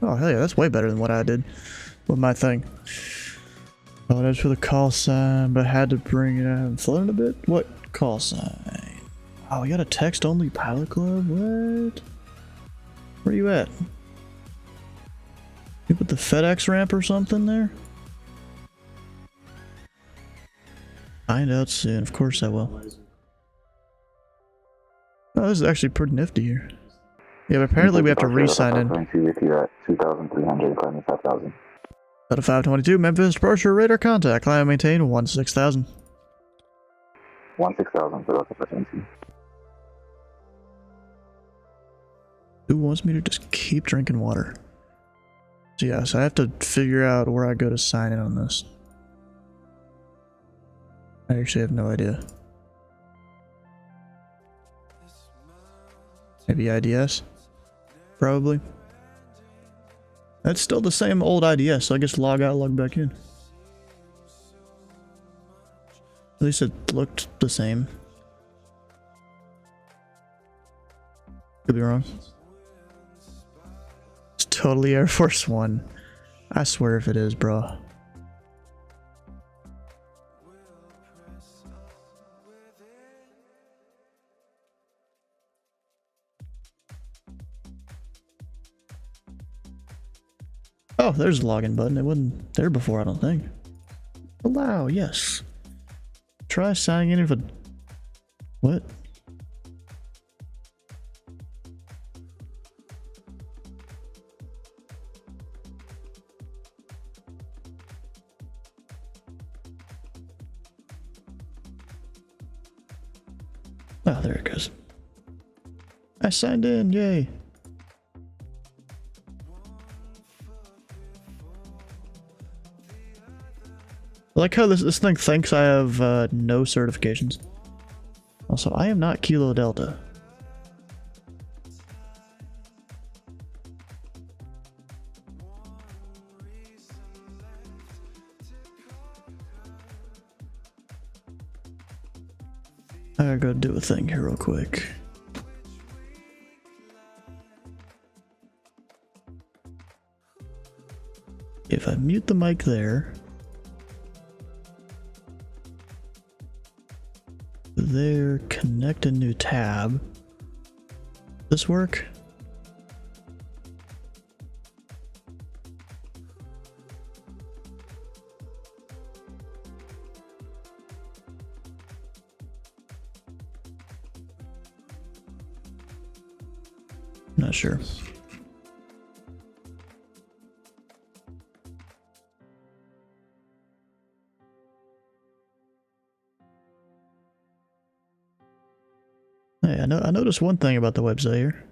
Oh, hell yeah, that's way better than what I did with my thing. Oh, that's for the call sign, but I had to bring it out and float a bit? What call sign? Oh, we got a text-only pilot club? What? Where you at? You put the FedEx ramp or something there? Find out soon. Of course I will. Oh, this is actually pretty nifty here. Yeah, but apparently we have to re-sign in. With you at 2,300, climbing 5,000. Out of 522, Memphis Approach, radar contact, climb and maintain 16,000. 16,000 for Delta 522. Who wants me to just keep drinking water? So yeah, so I have to figure out where I go to sign in on this. I actually have no idea. Maybe IDS? Probably. That's still the same old IDS, so I guess log out, log back in. At least it looked the same. Could be wrong. It's totally Air Force One. I swear if it is, bro. Oh, there's a login button. It wasn't there before, I don't think. Allow, yes. Try signing in if a... What? Oh, there it goes. I signed in, yay. I like how this thing thinks I have no certifications. Also, I am not Kilo Delta. I gotta go do a thing here real quick. If I mute the mic there... There, connect a new tab. This work? Not sure. Hey, I noticed one thing about the website here.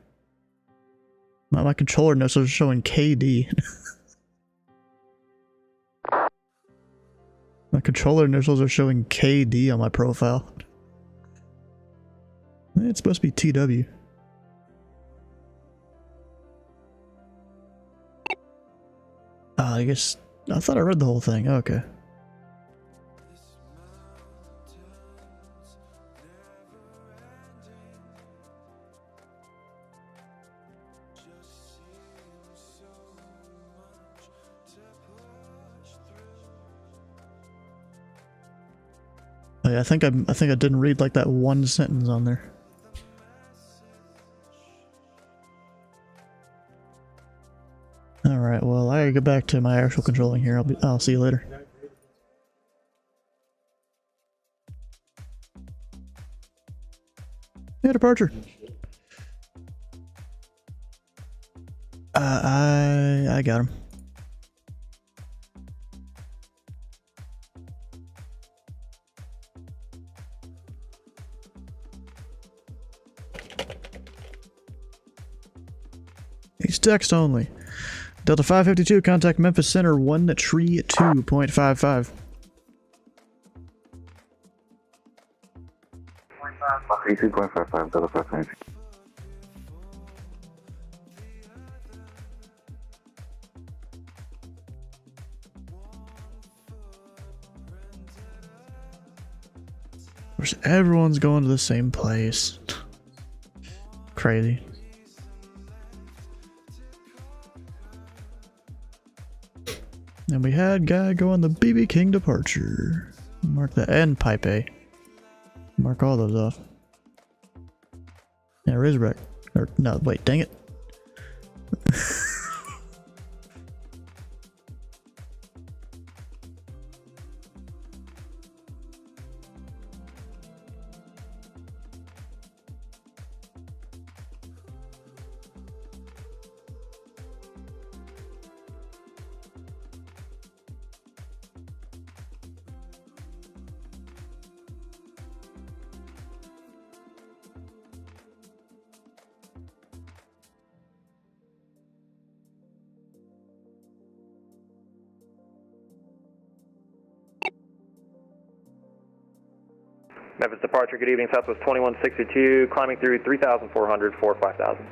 My controller notes are showing KD. My controller initials are showing KD on my profile. It's supposed to be TW. I guess I thought I read the whole thing. Okay. Oh, yeah, I think I didn't read like that one sentence on there. All right, well, I gotta get back to my actual controlling here. I'll see you later. Yeah, departure. I got him. He's text only. Delta 552, contact Memphis Center 132.55. Delta 522. Of course, everyone's going to the same place. Crazy. And we had guy go on the BB King departure. Mark that, and Pipe A. Mark all those off. Yeah, Razorback. Or, no, wait, dang it. Memphis departure, good evening, Southwest 2162, climbing through 3,400 for 5,000.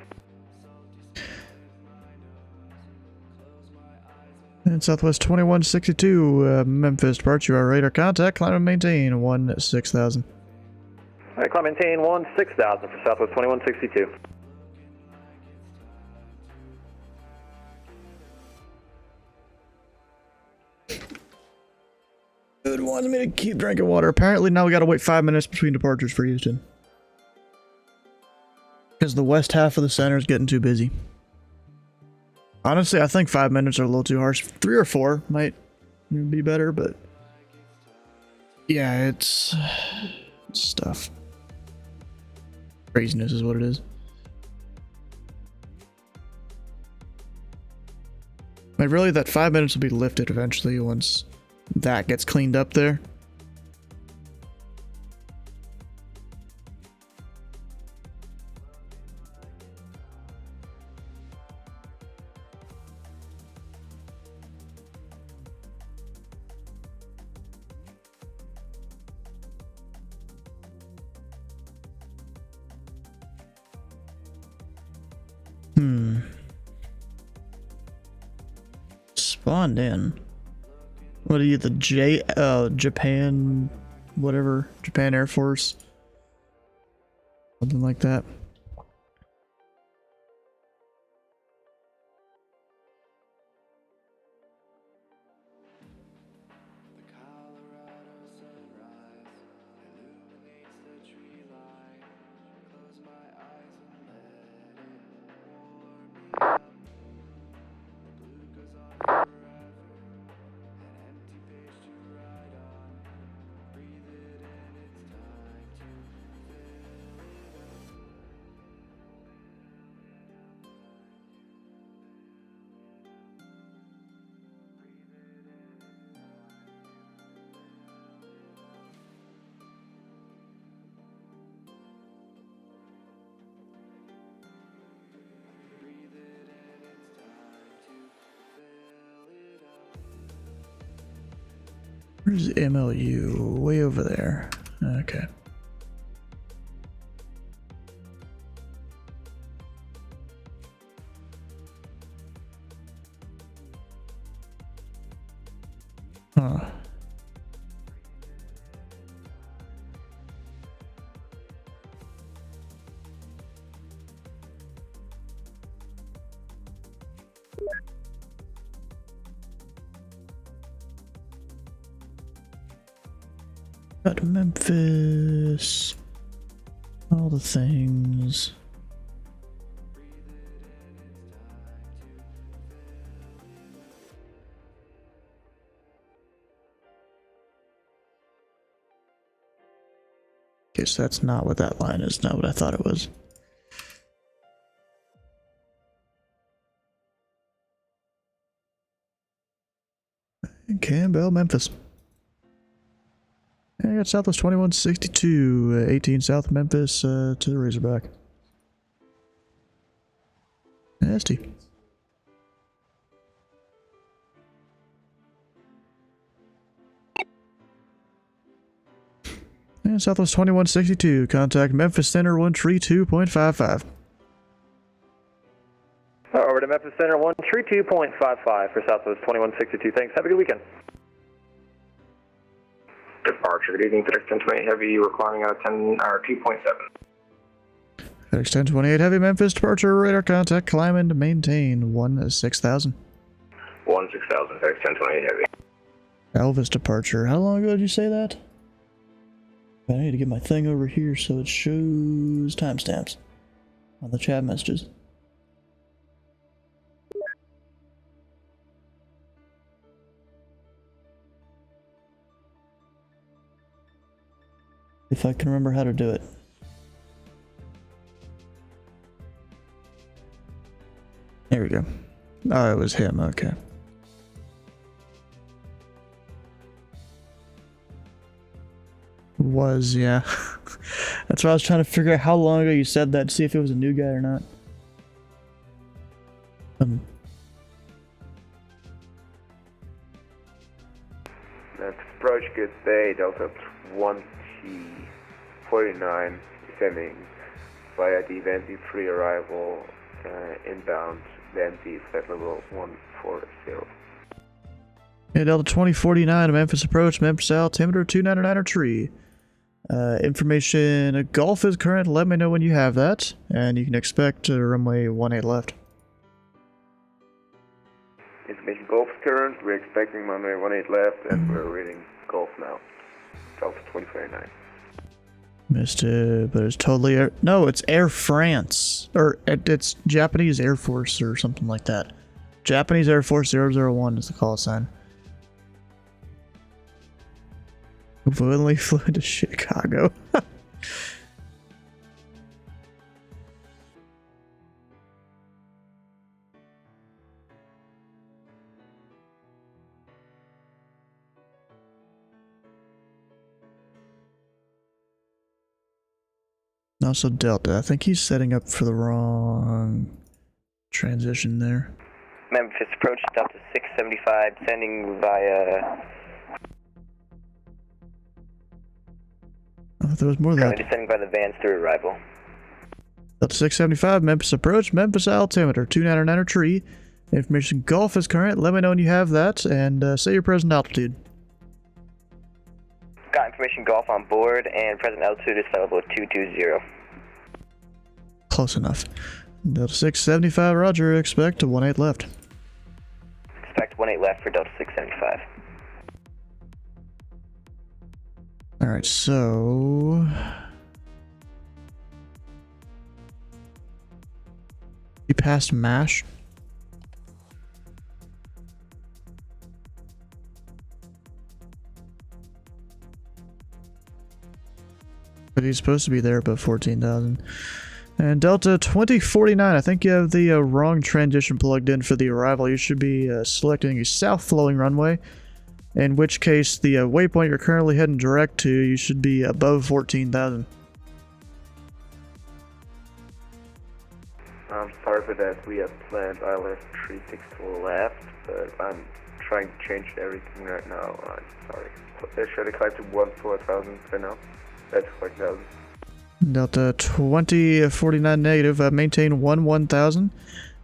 And Southwest 2162, Memphis departure, our radar contact, climb and maintain 16,000. Alright, climb and maintain 16,000 for Southwest 2162. It wants me to keep drinking water. Apparently now we gotta wait 5 minutes between departures for Houston. Because the west half of the center is getting too busy. Honestly, I think 5 minutes are a little too harsh. 3 or 4 might be better, but... yeah, it's stuff. Craziness is what it is. Like, really, that 5 minutes will be lifted eventually once that gets cleaned up there. Spawned in. What are you, the Japan, whatever, Japan Air Force? Something like that. Where's MLU? Way over there. Okay. Huh. Got Memphis, all the things. Okay, so that's not what that line is, not what I thought it was. Campbell, Memphis. I got Southwest 2162, 18 South Memphis to the Razorback. Nasty. And Southwest 2162, contact Memphis Center 132.55. Over to Memphis Center 132.55 for Southwest 2162. Thanks. Have a good weekend. Departure, good evening, FedEx 1028 Heavy, we're climbing out of 10, or 2.7. FedEx 1028 Heavy, Memphis, departure, radar contact, climb and maintain 16,000. 16,000, FedEx 1028 Heavy. Elvis departure, how long ago did you say that? I need to get my thing over here so it shows timestamps on the chat messages. If I can remember how to do it. There we go. Oh, it was him, okay. Was, yeah. That's why I was trying to figure out how long ago you said that to see if it was a new guy or not. That's approach, good day, Delta 20. 2049, descending via the Vandy 3 arrival, inbound, Vandy flight level 140. Yeah, Delta 2049, Memphis Approach, Memphis altimeter 299 tree. Information, Golf is current, let me know when you have that, and you can expect runway 18 left. Information Golf is current, we're expecting runway 18 left, and we're reading Golf now. Delta 2049. Missed it, but it's totally Air... No, it's Air France. Or it's Japanese Air Force or something like that. Japanese Air Force 001 is the call sign. Willingly flew to Chicago. Also Delta, I think he's setting up for the wrong transition there. Memphis Approach, Delta 675, sending via... I thought there was more than that. Currently descending by the vans through arrival. Delta 675, Memphis Approach, Memphis altimeter 299 tree. Information Golf is current, let me know when you have that, and say your present altitude. Got information Golf on board, and present altitude is level 220. Close enough. Delta 675, roger, expect to 18 left. Expect 18 left for Delta 675. Alright, so... You passed MASH? But he's supposed to be there above 14,000. And Delta 2049, I think you have the wrong transition plugged in for the arrival. You should be selecting a south-flowing runway, in which case the waypoint you're currently heading direct to, you should be above 14,000. I'm sorry for that. We have planned ILS 36 to the left, but I'm trying to change everything right now. I'm sorry. Should I climb to 14,000 for now? That's 4,000. Delta 2049 negative, maintain 11,000,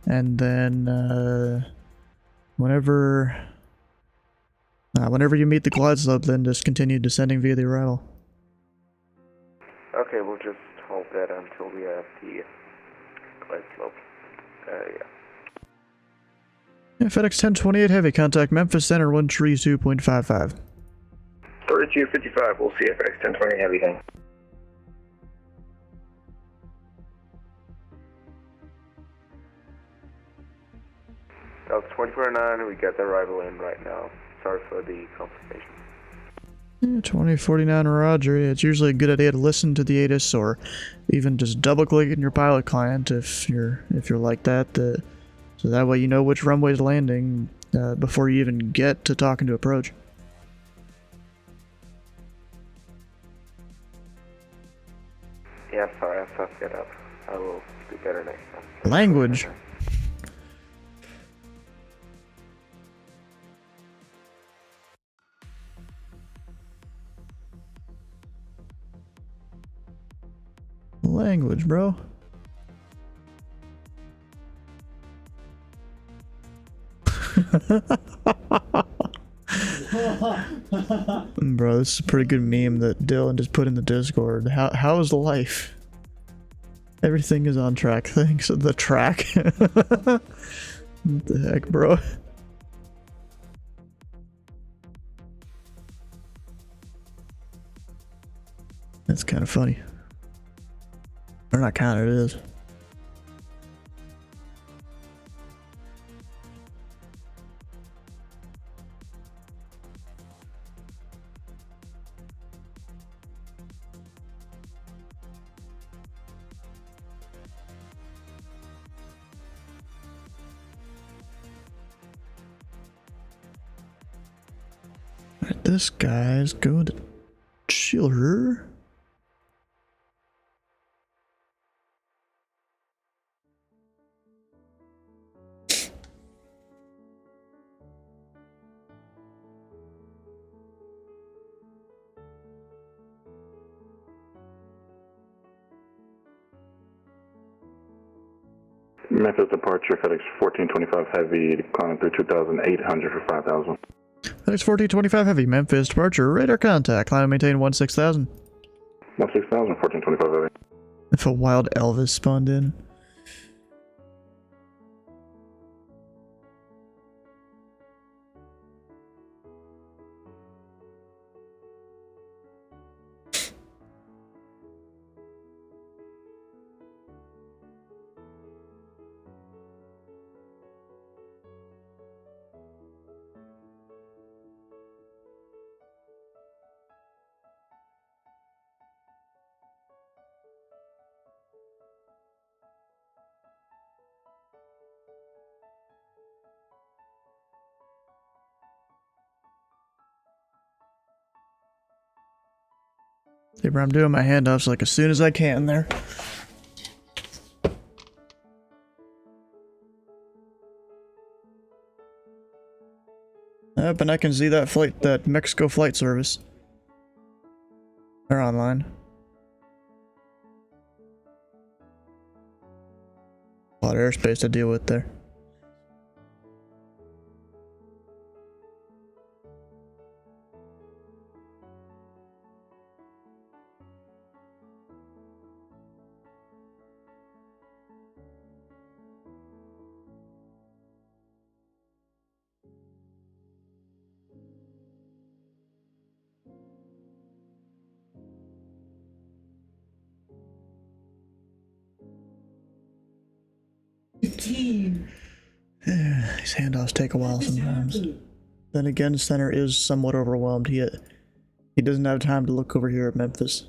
and then whenever you meet the glide slope, then just continue descending via the arrival. Okay, we'll just hold that until we have the glide slope. Yeah. FedEx 1028 heavy, contact Memphis Center 132.55. 3255, we'll see FedEx 1020 heavy then. Delta 2049, we got the arrival in right now. Sorry for the complication. 2049 roger. It's usually a good idea to listen to the ATIS or even just double click in your pilot client if you're like that, so that way you know which runway is landing before you even get to talking to approach. Yeah, sorry, I fucked it up. I will do better next time. Language. Language, bro. Bro, this is a pretty good meme that Dylan just put in the Discord. How is life? Everything is on track. Thanks. The track. What the heck, bro? That's kind of funny. Or not kind of, it is. Alright, this guy's going to Chiller. Memphis departure, FedEx 1425 Heavy, climbing through 2,800 for 5,000. FedEx 1425 Heavy, Memphis departure, radar contact, climb and maintain 16,000. 16,000, 1425 Heavy. If a wild Elvis spawned in. See, bro, I'm doing my handoffs like as soon as I can there. Yep, and I can see that flight, that Mexico flight service. They're online. A lot of airspace to deal with there. These handoffs take a while sometimes. Then again, Center is somewhat overwhelmed. He doesn't have time to look over here at Memphis.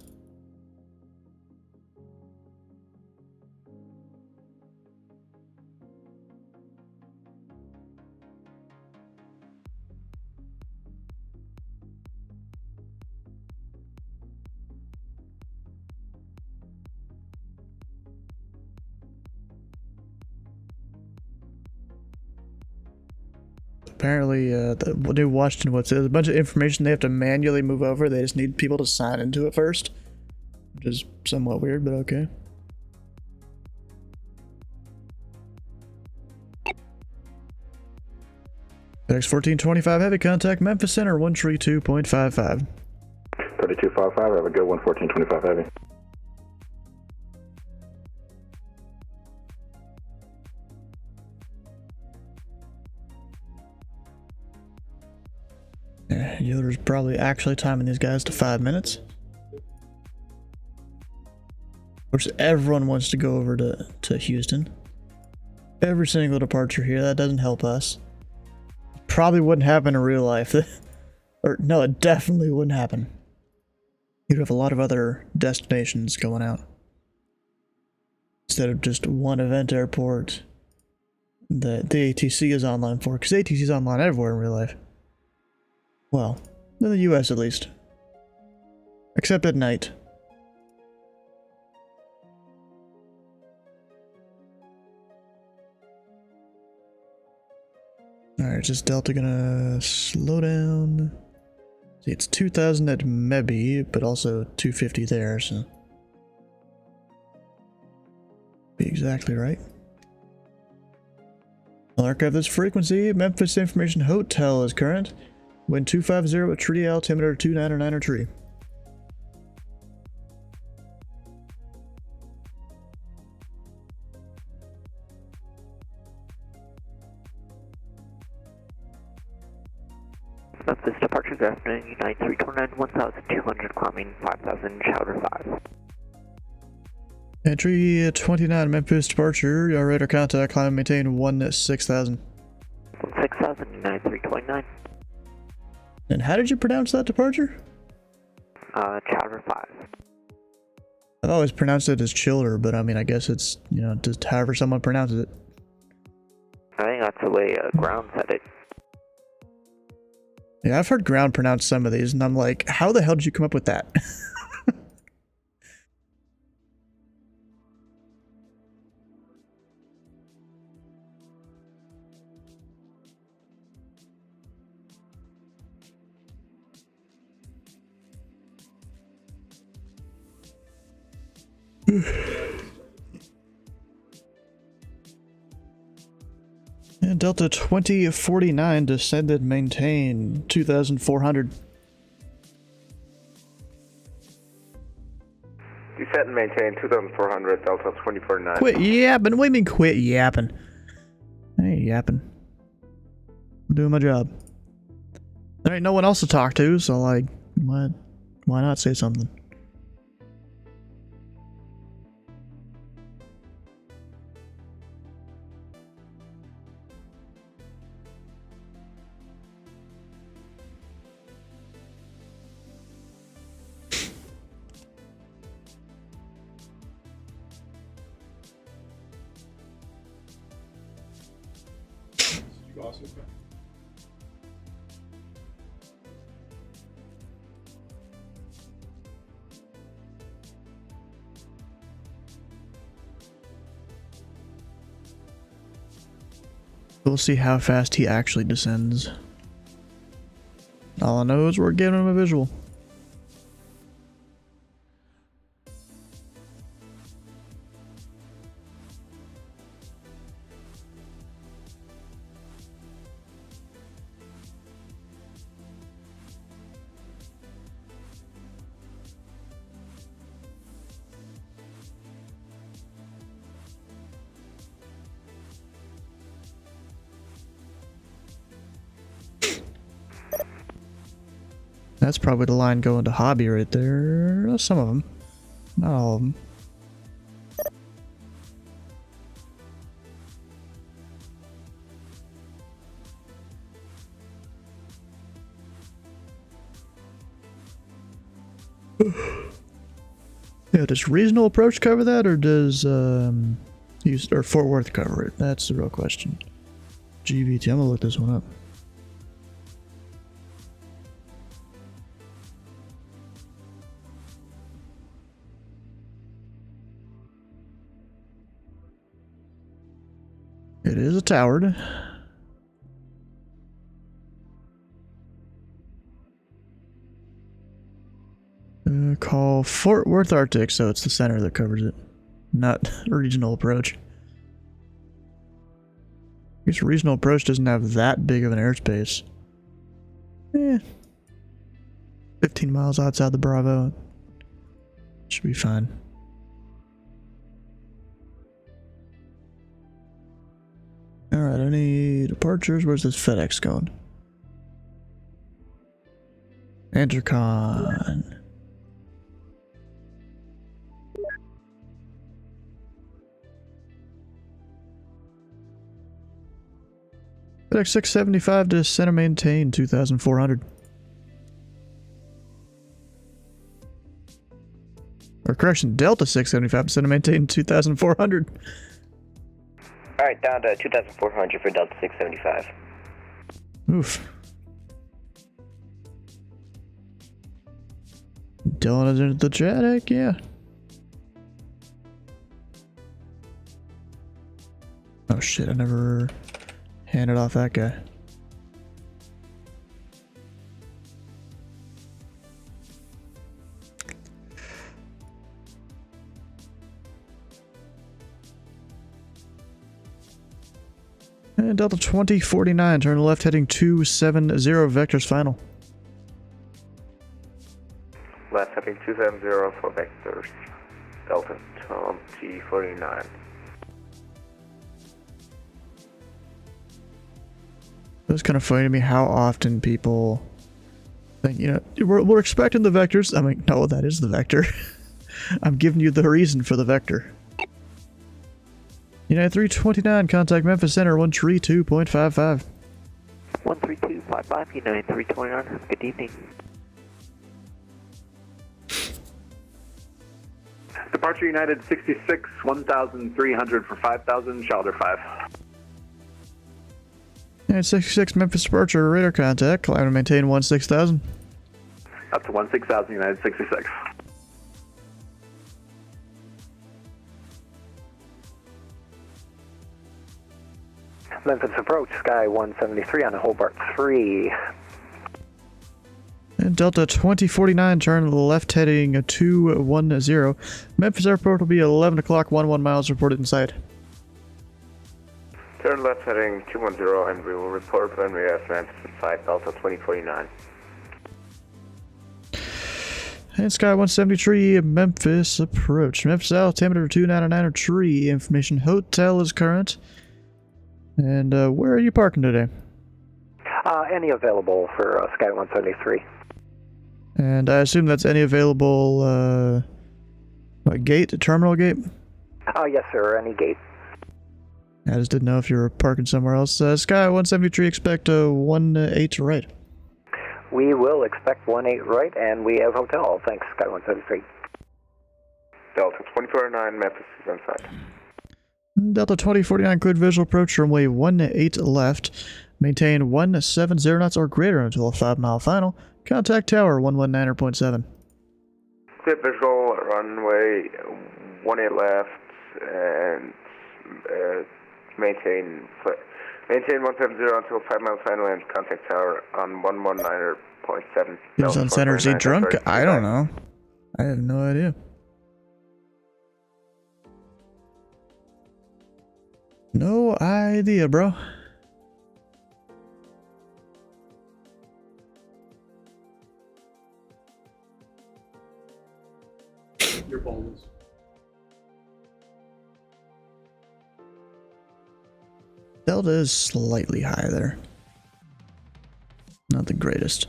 Apparently, the new Washington, there's a bunch of information they have to manually move over. They just need people to sign into it first, which is somewhat weird, but okay. FedEx 1425 Heavy, contact Memphis Center 132.55. 3255, have a good one, 1425 Heavy. Yeah, Yoder's probably actually timing these guys to 5 minutes. Of course, everyone wants to go over to Houston. Every single departure here, that doesn't help us. Probably wouldn't happen in real life. Or, no, it definitely wouldn't happen. You'd have a lot of other destinations going out. Instead of just one event airport that the ATC is online for, because ATC is online everywhere in real life. Well, in the US at least. Except at night. Alright, is Delta gonna slow down? See, it's 2,000 at Mebi, but also 250 there, so... Be exactly right. I'll archive this frequency. Memphis Information Hotel is current. Wind 250 at tree, altimeter 299 tree. Memphis departure good afternoon, 9329, 1200, climbing 5000, chowder 5. Entry 29, Memphis departure, your radar contact, climb, maintain 16,000. 16,000, 9329. And how did you pronounce that departure? Chowder 5. I've always pronounced it as Childer, but I mean, I guess it's, you know, just however someone pronounces it. I think that's the way ground said it. Yeah, I've heard ground pronounce some of these, and I'm like, how the hell did you come up with that? And Delta 2049 descended, maintain 2,400. Descent and maintain 2,400, Delta 2049. Quit yapping. What do you mean quit yapping? I ain't yapping. I'm doing my job. There ain't no one else to talk to, so like, why not say something? We'll see how fast he actually descends. All I know is we're giving him a visual. That's probably the line going to hobby right there. Some of them. Not all of them. Yeah, does Regional Approach cover that, or does or Fort Worth cover it? That's the real question. GVT, I'm gonna look this one up. It is a towered. Call Fort Worth Arctic, so it's the center that covers it, not Regional Approach. I guess Regional Approach doesn't have that big of an airspace. 15 miles outside the Bravo. Should be fine. Alright, any departures? Where's this FedEx going? Intercon. FedEx 675 to center maintain 2,400. Or correction, Delta 675 to center maintain 2,400. Alright, down to 2,400 for Delta 675. Oof. Dylan is into the chat, heck yeah. Oh shit, I never handed off that guy. And Delta 2049, turn left heading 270, vectors final. Left heading 270 for vectors. Delta 2049. It's kind of funny to me how often people think, you know, we're expecting the vectors. I mean, no, that is the vector. I'm giving you the reason for the vector. United 329, contact Memphis Center 132.55. 13255, United 329, good evening. Departure United 66, 1,300 for 5,000, Shelter 5. United 66, Memphis departure, radar contact, climb to maintain 16,000. Up to 16,000, United 66. Memphis Approach, Sky 173 on Hobart 3. And Delta 2049, turn left heading 210. Memphis Airport will be 11 o'clock, 11 miles reported inside. Turn left heading 210, and we will report when we have Memphis inside Delta 2049. And Sky 173, Memphis Approach. Memphis altimeter 299 tree. Information hotel is current. And where are you parking today? Any available for Sky 173. And I assume that's any available gate, terminal gate? Yes, sir. Any gate. I just didn't know if you were parking somewhere else. Sky 173, expect 18 right. We will expect 18 right, and we have hotel. Thanks, Sky 173. Delta 2049, Memphis is inside. Delta 2049, cleared visual approach, runway 18 left. Maintain 170 knots or greater until a 5-mile final. Contact tower 119.7. Clear visual, runway 18 left, and maintain 170 until 5-mile final, and contact tower on 119.7. Is on center, is he drunk? I don't know. I have no idea. No idea, bro. Your balls. Delta is slightly high there. Not the greatest.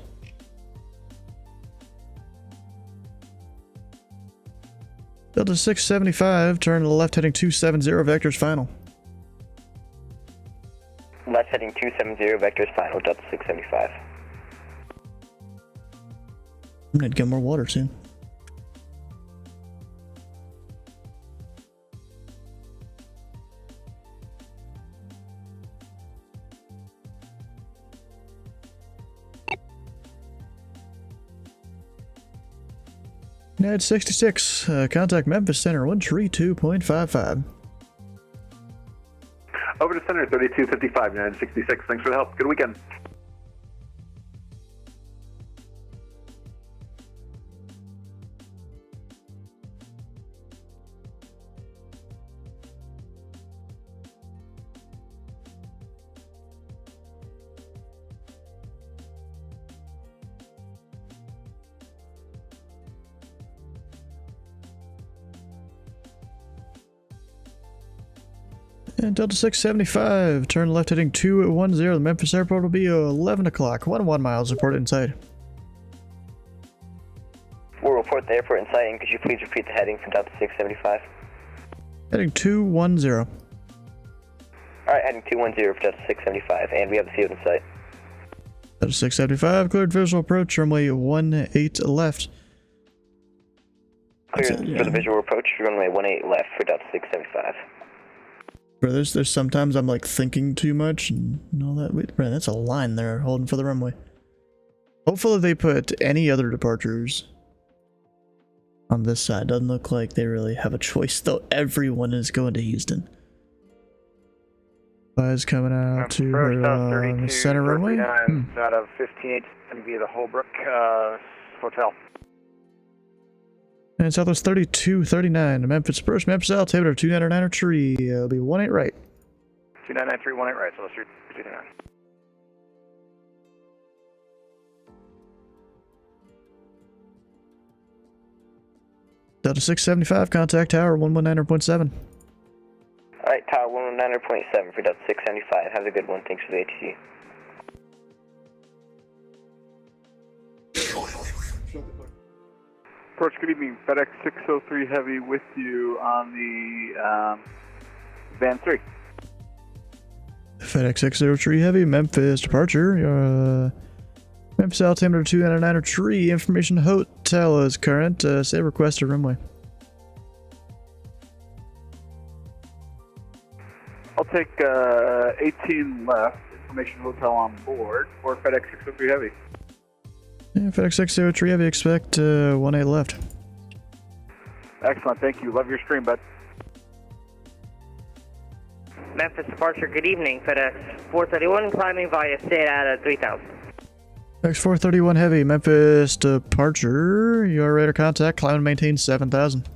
Delta 675, turn to the left heading 270, vectors final. Left heading 270, vectors final, Delta 675. I'm gonna get more water soon. United 66, contact Memphis Center 132.55. Over to Center 3255, United 66. Thanks for the help. Good weekend. And Delta 675, turn left heading 210. The Memphis airport will be 11 o'clock. 1 miles reported inside. We'll report the airport in sighting. Could you please repeat the heading for Delta 675? Heading 210. Alright, heading 210 for Delta 675, and we have the field in sight. Delta 675, cleared visual approach, runway 18 left. Cleared for the visual approach, runway 18 left for Delta 675. Bro, there's sometimes I'm like thinking too much and all that. Wait, bro, that's a line they're holding for the runway. Hopefully they put any other departures on this side. Doesn't look like they really have a choice though. Everyone is going to Houston. Is coming out to the center runway. Out of 15 via the Holbrook Hotel. And Southwest 3239, Memphis Approach, Memphis altimeter 299 tree. It'll be 18 right. 2993, 18 right, so let's do 299. Delta 675, contact tower 119.7. Alright, tower 119.7 for Delta 675. Have a good one. Thanks for the ATC. Approach, good evening. FedEx 603 Heavy with you on the Van 3. FedEx 603 Heavy, Memphis departure. Memphis altimeter 299 tree. Information hotel is current. Say request to runway. I'll take 18 left. Information hotel on board for FedEx 603 Heavy. Yeah, FedEx 603 Heavy, expect 18 left. Excellent, thank you. Love your stream, bud. Memphis departure, good evening. FedEx 431 climbing via state out of 3000. FedEx 431 Heavy, Memphis departure. Your radar contact, climb and maintain 7000.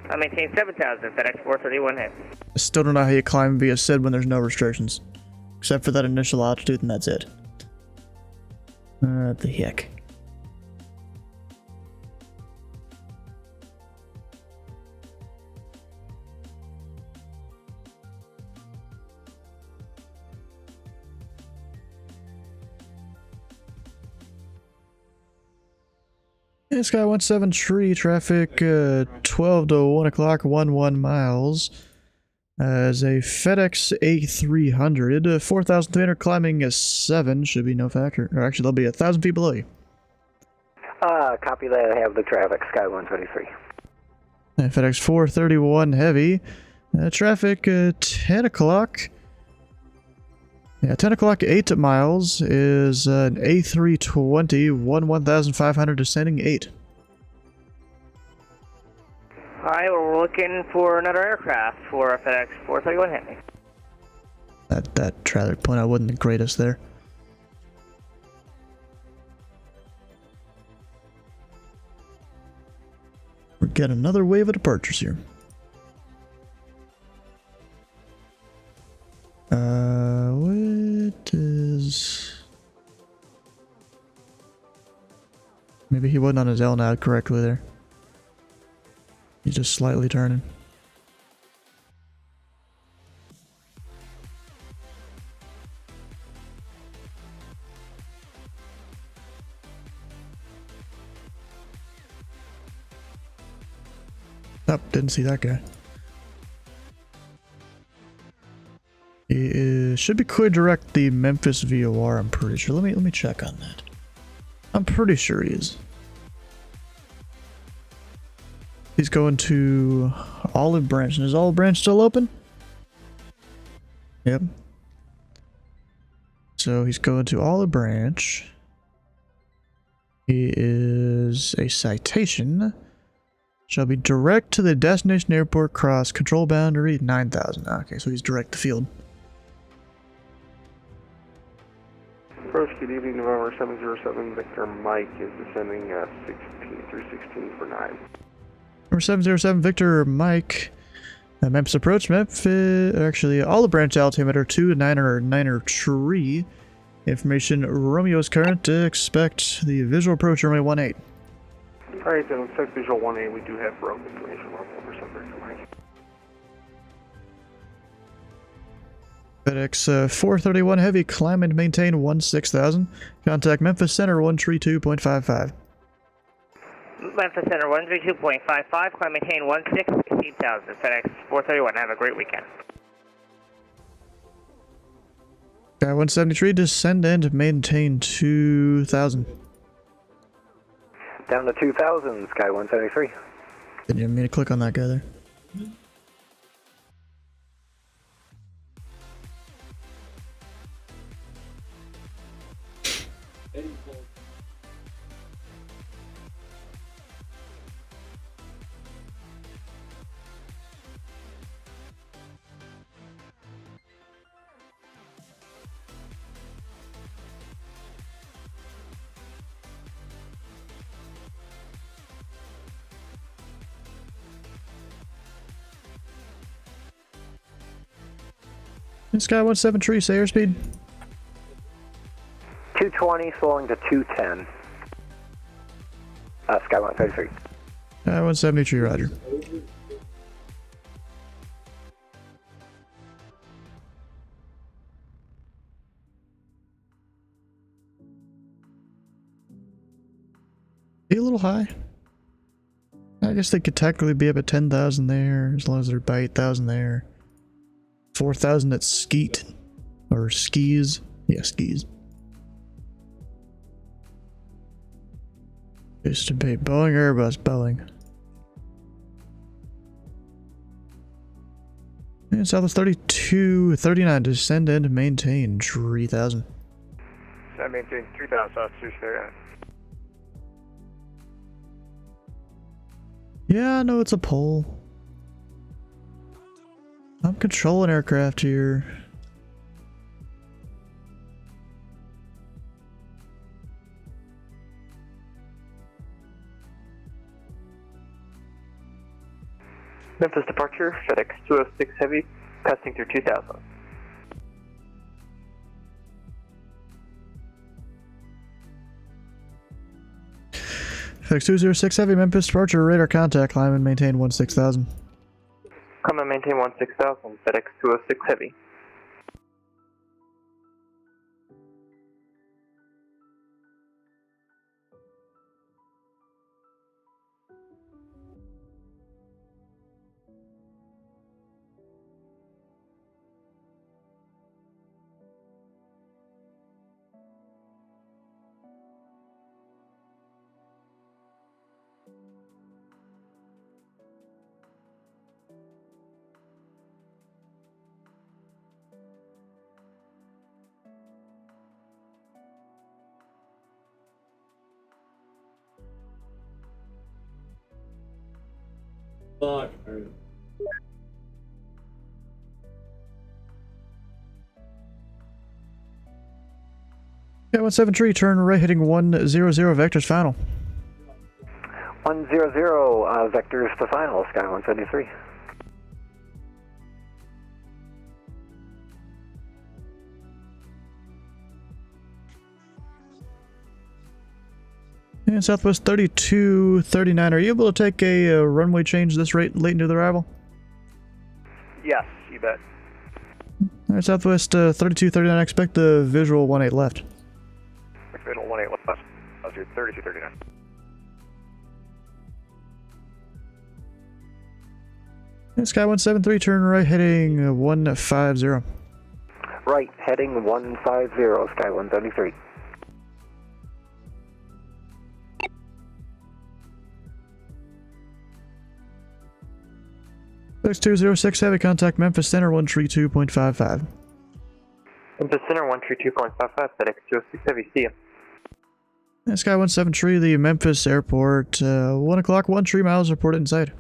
I maintain 7,000, FedEx 431 Heavy. I still don't know how you climb via SID when there's no restrictions. Except for that initial altitude, and that's it. The heck. Yeah, Sky 17 tree traffic, 12 to 1 o'clock, 11 miles. As a FedEx A300, 4,300 climbing a 7 should be no factor. Or actually, there'll be 1,000 feet below you. Copy that. I have the traffic, Sky 123. And FedEx 431 heavy, traffic 10 o'clock. Yeah, 10 o'clock, 8 miles is an A320, 1,500 descending 8. Alright, we're looking for another aircraft for FedEx 431 Heavy. That traffic point I wasn't the greatest there. We get another wave of departures here. What is... Maybe he wasn't on his L nav correctly there. He's just slightly turning. Oh, didn't see that guy. He should be clear direct the Memphis VOR, I'm pretty sure. Let me check on that. I'm pretty sure he is. He's going to Olive Branch. And is Olive Branch still open? Yep. So he's going to Olive Branch. He is a citation. Shall be direct to the destination airport cross control boundary 9,000. Okay, so he's direct to field. Approach, good evening, November 707, Victor Mike is descending 316 for 9. Number 707, Victor Mike. Memphis Approach, Memphis, actually, Olive Branch altimeter 2-9er tree. Information, Romeo is current. Expect the visual approach, runway 18. Alright, then expect visual 18, we do have rogue information on over Victor Mike. FedEx 431 heavy, climb and maintain 16,000. Contact Memphis Center 132.55. Memphis Center 132.55, climb maintain 16,000. FedEx 431, have a great weekend. Sky 173, descend and maintain 2,000. Down to 2,000, Sky 173. Didn't even mean to click on that guy there. Sky 173, say airspeed. 220, slowing to 210. Sky 133. 173, roger. Be a little high. I guess they could technically be up at 10,000 there, as long as they're by 8,000 there. 4,000 at Skeet. Or Skis. Yeah, Skis. Used to be Boeing, Airbus, Boeing. And Southwest 32, 39, descend and maintain 3,000. I maintain 3,000 South 3 there. Yeah, I know it's a pole. I'm controlling aircraft here. Memphis departure, FedEx 206 Heavy, costing through 2000. FedEx 206 Heavy, Memphis departure, radar contact, climb and maintain 16,000. Come and maintain 16,000, FedEx 206 Heavy. Fuck. Yeah, 173, turn right heading 100, vectors final. 100, vectors to final, Sky 173. And Southwest 3239, are you able to take a runway change this late into the arrival? Yes, you bet. Alright, Southwest 3239, expect the visual 18 left. Visual 18 left. I'll do 3239. And Sky 173, turn right heading 150. Right, heading 150, Sky 173. FedEx 206 Heavy, contact Memphis Center 132.55. Memphis Center 132.55, FedEx 206 Heavy, see ya. And Sky 173, the Memphis airport, 1 o'clock, 13 miles, reported inside.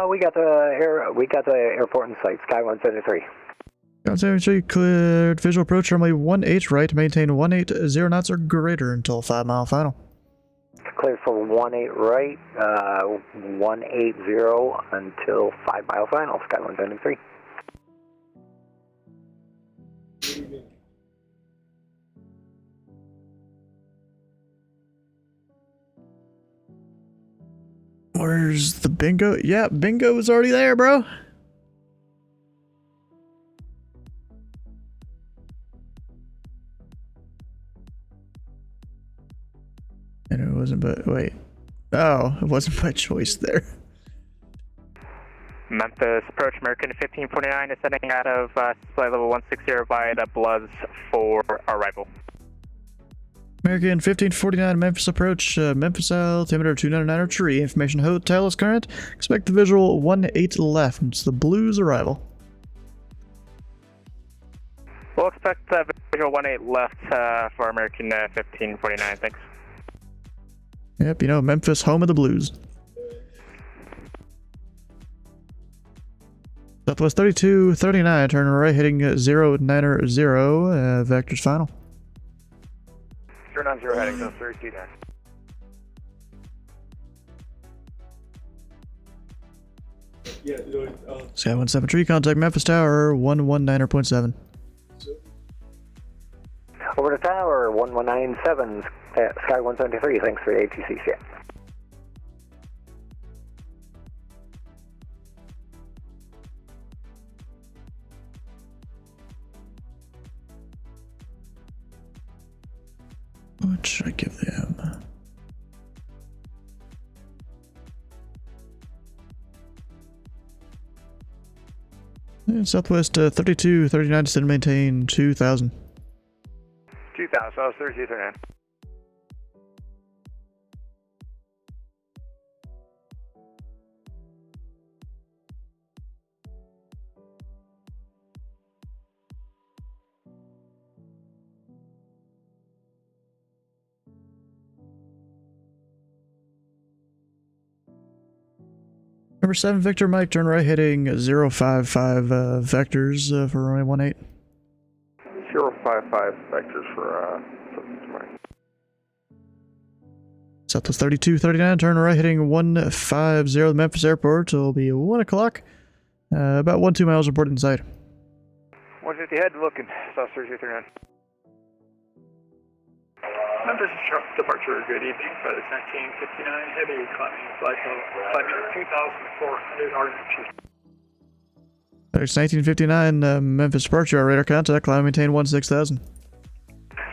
We got the airport in sight, Sky 173. Sky 173, cleared visual approach runway 18 right, maintain 180 knots or greater until 5 mile final. Cleared for 18 right, 180 until 5 mile final, Sky 173. Where's the bingo? Yeah, bingo is already there, bro. And it wasn't, but wait. Oh, it wasn't by choice there. Memphis Approach, American 1549 is setting out of flight level 160 via the Bloods for arrival. American 1549, Memphis Approach, Memphis altimeter 299 tree. Information hotel is current. Expect the visual 18 left. It's the Blues arrival. We'll expect visual 18 left for American 1549, thanks. Yep, you know, Memphis, home of the Blues. Southwest 3239, turn right heading 090, vectors final. 090 heading, so 32 Yeah, Sky 173, contact Memphis Tower 119.7. Over to tower 1197, Sky 173, thanks for the ATC ship. What should I give them? Yeah, Southwest 3239 still maintain 2000. 2000, so 3239. Number 7, Victor Mike, turn right heading 055 vectors for runway 18. 055 vectors for Mike. Southwest 3239, turn right heading 150, the Memphis Airport. It'll be 1 o'clock. About 1-2 miles reported inside. 150 head looking, South 3239. Memphis departure, good evening. FedEx 1959, heavy climbing, flight level 2,400, altitude. FedEx 1959, Memphis departure, our radar contact, climb maintain 16,000.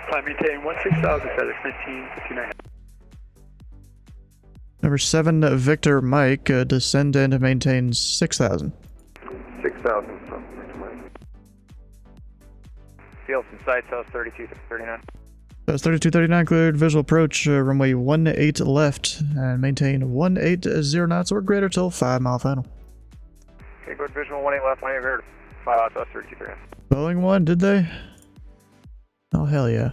Climb maintain 16,000, FedEx 1959. Number 7, Victor Mike, descend and maintain 6,000. 6,000 from Mike. Field from site, South 3239. That's 3239 cleared, visual approach, runway 18 left, and maintain 180 knots or greater till 5 mile final. Okay, good visual, 18 left, 18 rear, 5 out, South 3239. Boeing one, did they? Oh, hell yeah.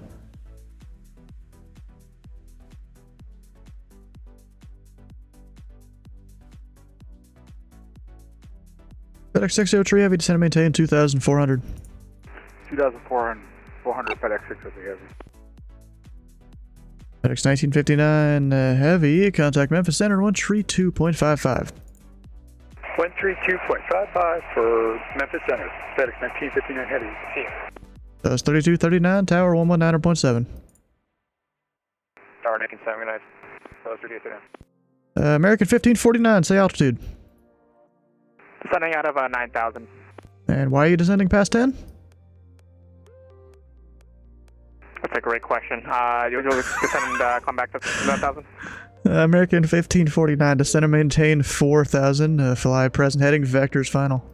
FedEx 603 heavy, descend and maintain 2,400. 2,400 FedEx 603 heavy. FedEx 1959 heavy, contact Memphis Center 132.55. 132.55 for Memphis Center. FedEx 1959 heavy. See you. That was 3239, tower 119.7. Tower Nick and 7, good night. South 3239. American 1549, say altitude. Descending out of 9,000. And why are you descending past 10? That's a great question. You'll descend and come back to 9,000? American 1549, descend and maintain 4,000. Fly present heading, vectors final.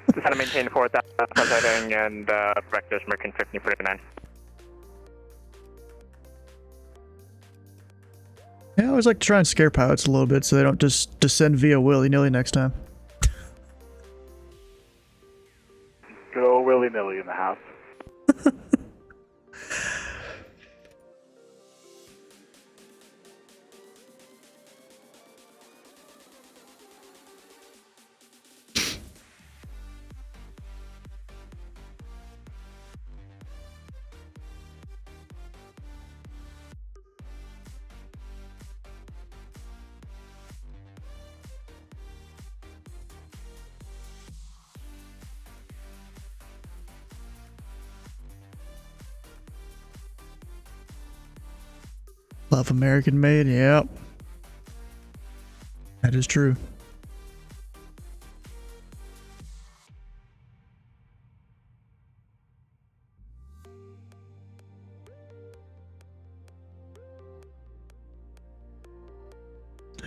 Descend and maintain 4,000, present heading, and vectors American 1549. Yeah, I always like to try and scare pilots a little bit so they don't just descend via willy-nilly next time. Good old willy-nilly in the house. Love American made, yep. That is true.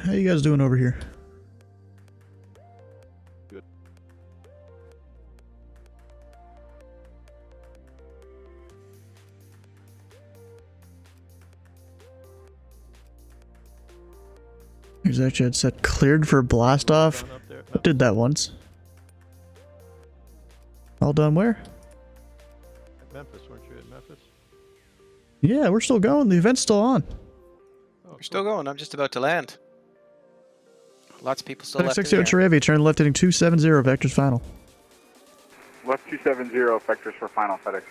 How you guys doing over here? Good. Here's actually had set cleared for blast off. I did that once. All done where? At Memphis, weren't you at Memphis? Yeah, we're still going. The event's still on. We're still going. I'm just about to land. Lots of people still left. 60 heavy, turn left heading 270, vectors final. Left 270, vectors for final FedEx.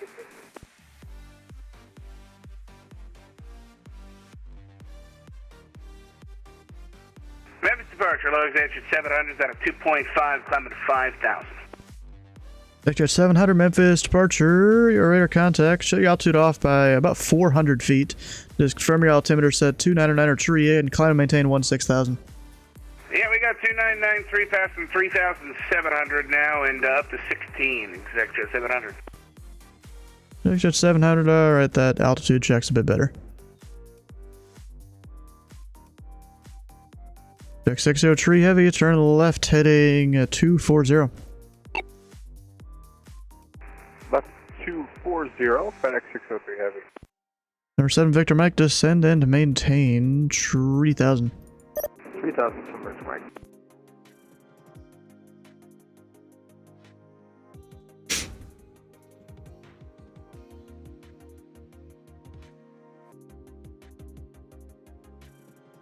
Memphis departure, low extension 700 out of 2.5, climbing to 5,000. Vector 700 Memphis departure, your radar contact, show your altitude off by about 400 feet. Just confirm your altimeter set 299 tree and climb and maintain 16,000. Yeah, we got 299, 3,000, 3,700 now, and up to 16, Executive 700. Vector 700, alright, that altitude check's a bit better. Deck 60 tree heavy, turn left heading 240. Left 240, FedEx 603 heavy. Number 7 Victor Mike, descend and maintain 3,000. 3,000 from Victor Mike.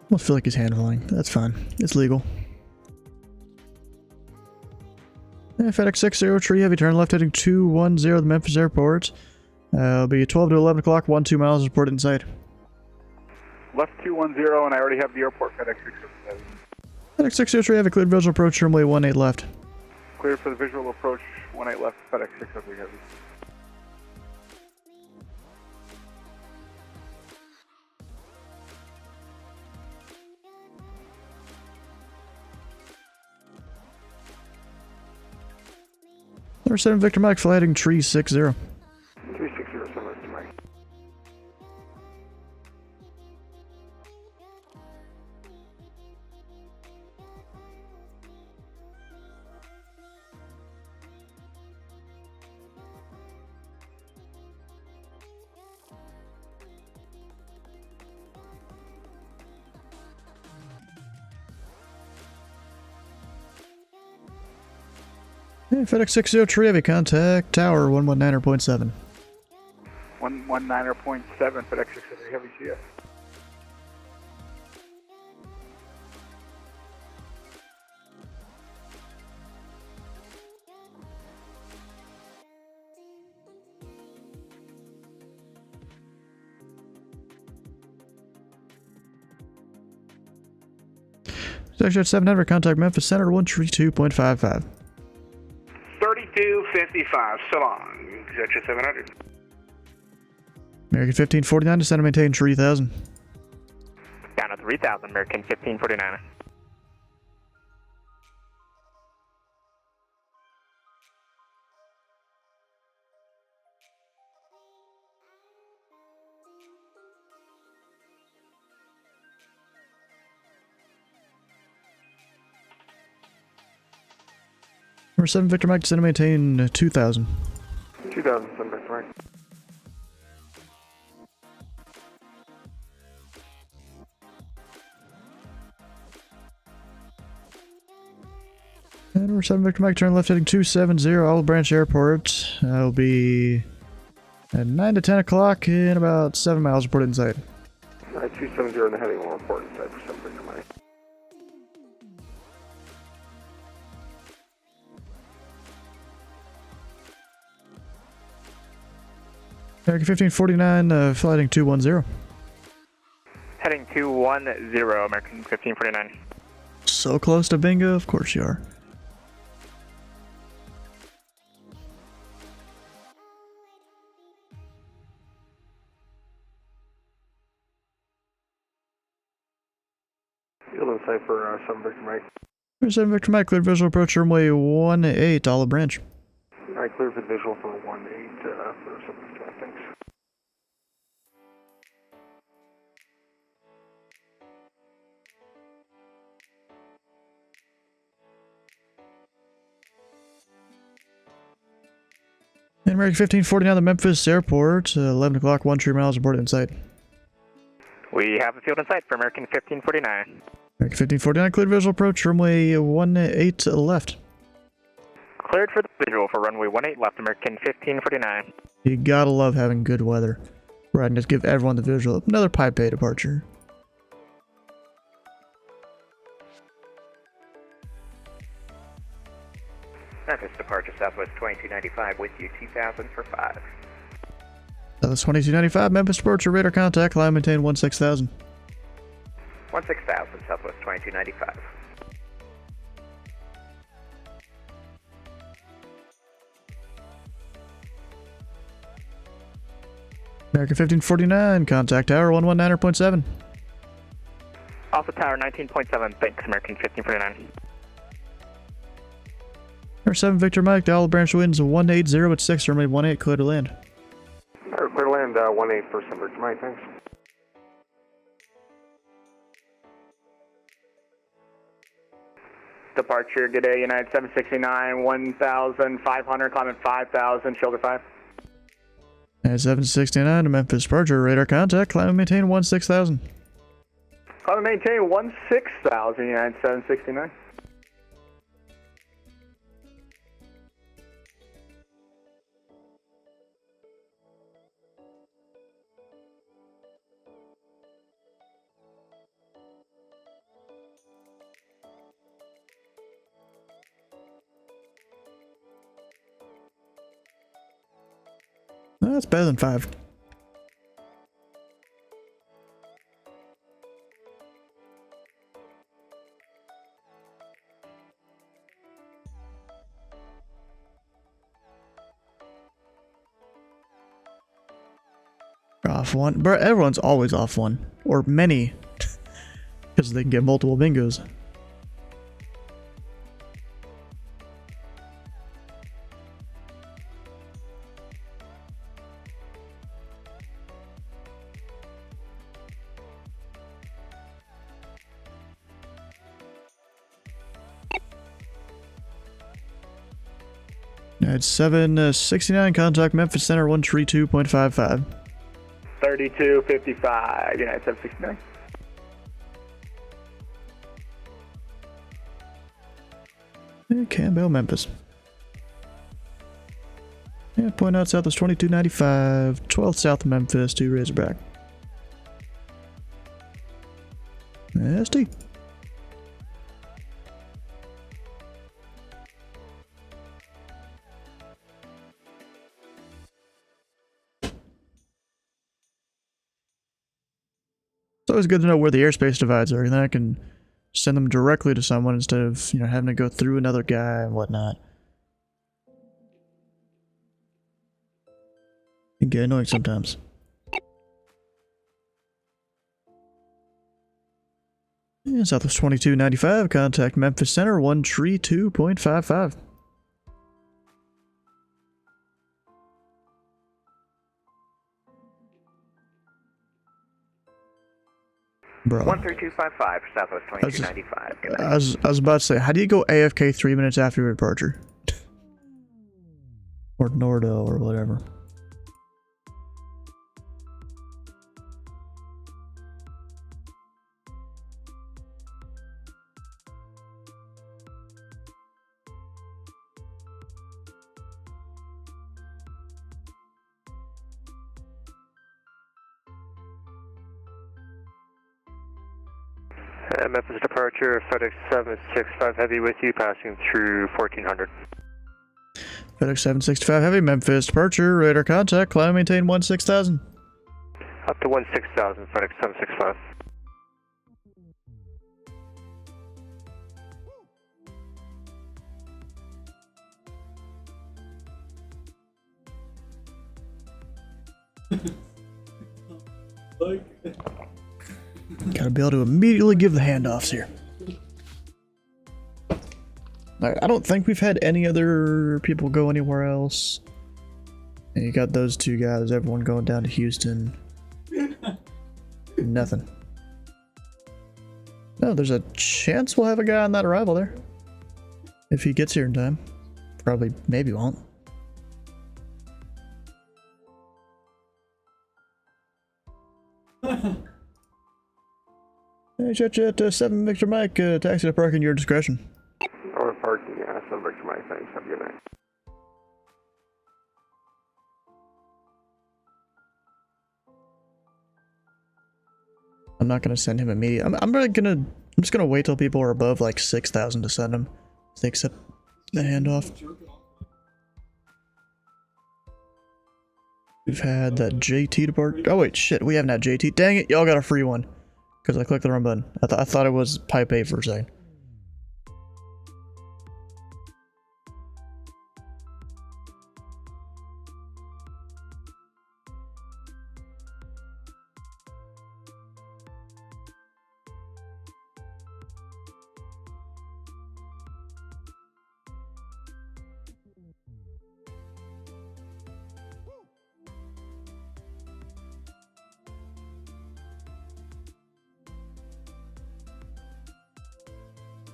I almost feel like he's handling. That's fine. It's legal. Yeah, FedEx 60 tree heavy, turn left heading 210 the Memphis Airport. It'll be 12 to 11 o'clock, 12 miles reported inside. Left 210, and I already have the airport FedEx 607. FedEx 603, have a cleared visual approach, runway 18 left. Cleared for the visual approach, 18 left, FedEx 603 heavy. Number 7 Victor Mike, fly heading 360. 360, summer to Mike. Hey, FedEx 603, heavy contact, tower 119.7. 119.7, FedEx 603 heavy CS. Section 700, contact Memphis Center 132.55. 3255, so long. KZHU 700. American 1549, descend and maintain 3000. Down to 3000, American 1549. Number 7 Victor Mike, descend and maintain 2000. 2000, send Victor Mike. And number 7 Victor Mike, turn left heading 270, Olive Branch Airport. I'll be at 9 to 10 o'clock in about 7 miles, report inside. 270 in the heading, will report inside for 7 Victor Mike. American 1549, flighting 210. Heading 210, American 1549. So close to bingo, of course you are. Field in sight for 7 Victor Mike. 7 Victor Mike, cleared visual approach, runway 18, Olive Branch. Alright, clear for the visual for 18 for 7 Victor Mike, thanks. And American 1549, the Memphis Airport, 11 o'clock, 13 miles, report inside. We have a field in sight for American 1549. American 1549, cleared visual approach, runway 18 left. Cleared for the visual for runway 18 left, American 1549. You gotta love having good weather. Right, and just give everyone the visual. Another Pipe Bay departure. Memphis departure Southwest 2295 with you 2000 for 5. That's 2295, Memphis departure, radar contact, climb maintain 16000. 16000 Southwest 2295. American 1549, contact tower 119.7. Alpha Tower 19.7, thanks, American 1549. Number 7 Victor Mike, the Olive Branch winds 180 at 6, runway 18, clear to land. Alright, clear to land 18 for 7 Victor Mike, thanks. Departure, good day, United 769, 1500, climbing 5000, shoulder 5. At 769 to Memphis departure, radar contact, climb and maintain 16000. Climb and maintain 16000, United 769. That's better than 5. Off one. Bro, everyone's always off one. Or many. Because they can get multiple bingos. At 769, contact Memphis Center 132.55. 3255, United 769. Campbell, Memphis. Yeah, point out south is 2295, 12th south of Memphis to Razorback. ST. It's always good to know where the airspace divides are, and then I can send them directly to someone instead of, you know, having to go through another guy and whatnot. It can get annoying sometimes. Yeah, Southwest 2295, contact Memphis Center 132.55. Bro. 13255 for Southwest 2295. I was about to say, how do you go AFK 3 minutes after your departure? Or Nordo or whatever. Memphis departure, FedEx 765 Heavy with you, passing through 1400. FedEx 765 Heavy, Memphis departure, radar contact, climb maintain 16,000. Up to 16,000, FedEx 765. Gotta be able to immediately give the handoffs here. I don't think we've had any other people go anywhere else. And you got those two guys, everyone going down to Houston. Nothing. No, there's a chance we'll have a guy on that arrival there. If he gets here in time. Probably, maybe won't. Hey, Jet 7 Victor Mike, taxi to parking your discretion. Or parking, yeah, 7 Victor Mike, thanks, have a good night. I'm not gonna send him immediately. I'm just gonna wait till people are above like 6,000 to send him. If they accept the handoff. We've had that JT depart. Oh wait, shit, we haven't had JT. Dang it, y'all got a free one. Because I clicked the wrong button. I thought it was Pipe A for a second.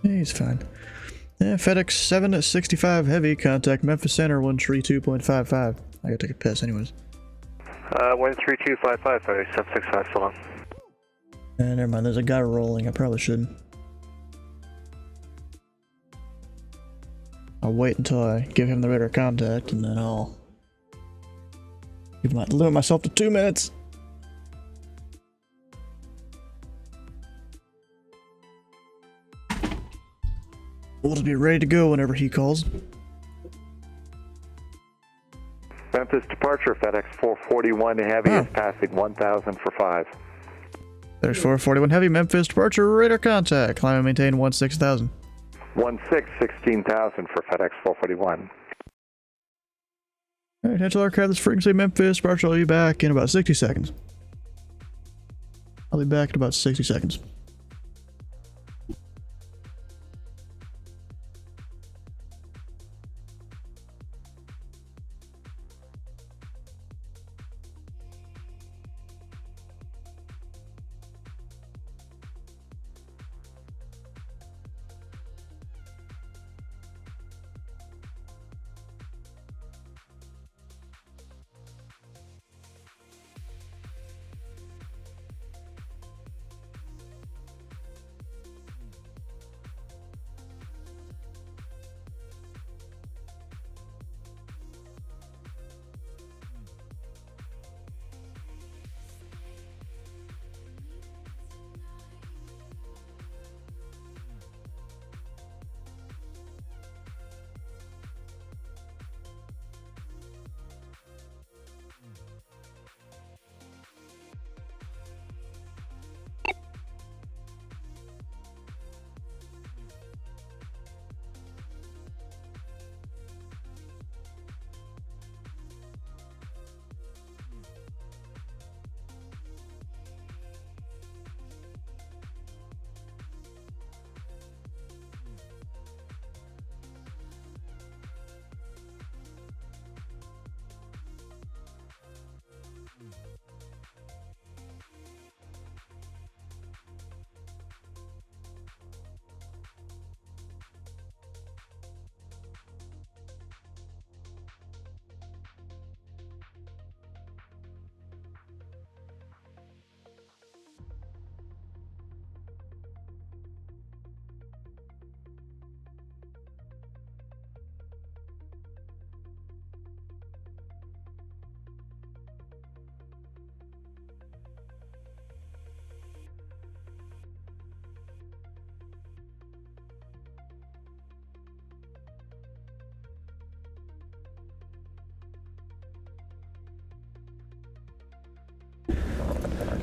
He's fine. Yeah, FedEx 765 Heavy, contact Memphis Center 132.55. I gotta take a piss anyways. 13255, FedEx 765, so long. Never mind, there's a guy rolling, I probably shouldn't. I'll wait until I give him the radar contact and then I'll limit myself to 2 minutes. We'll just be ready to go whenever he calls. Memphis departure, FedEx 441 Heavy is passing 1,000 for 5. There's 441 Heavy, Memphis departure, radar contact, climb and maintain 16,000. 16,000 for FedEx 441. Alright, Angel aircraft, this frequency Memphis departure will be back in about 60 seconds. I'll be back in about 60 seconds.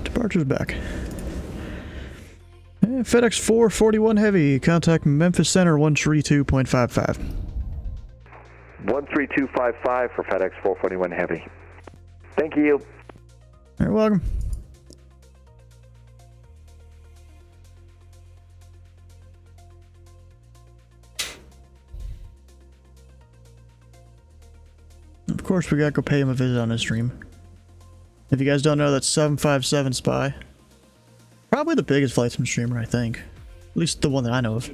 Departure's back. FedEx 441 Heavy, contact Memphis Center 132.55. 13255 for FedEx 441 Heavy. Thank you. You're welcome. Of course, we gotta go pay him a visit on his stream. If you guys don't know, that's 757 Spy. Probably the biggest flight sim streamer, I think. At least the one that I know of.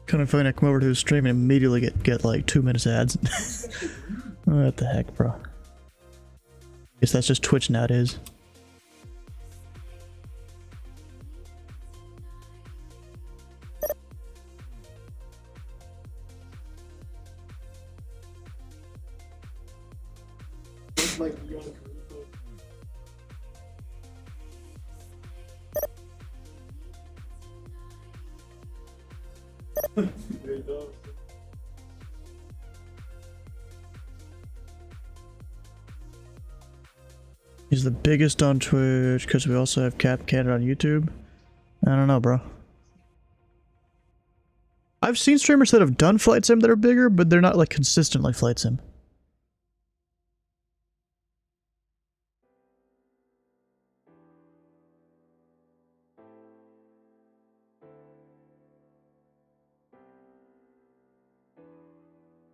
Kind of funny, I come over to his stream and immediately get like 2 minutes ads. What the heck, bro? Guess that's just Twitch nowadays. He's the biggest on Twitch because we also have Cap Canada on YouTube. I don't know, bro. I've seen streamers that have done flight sim that are bigger, but they're not like consistently flight sim.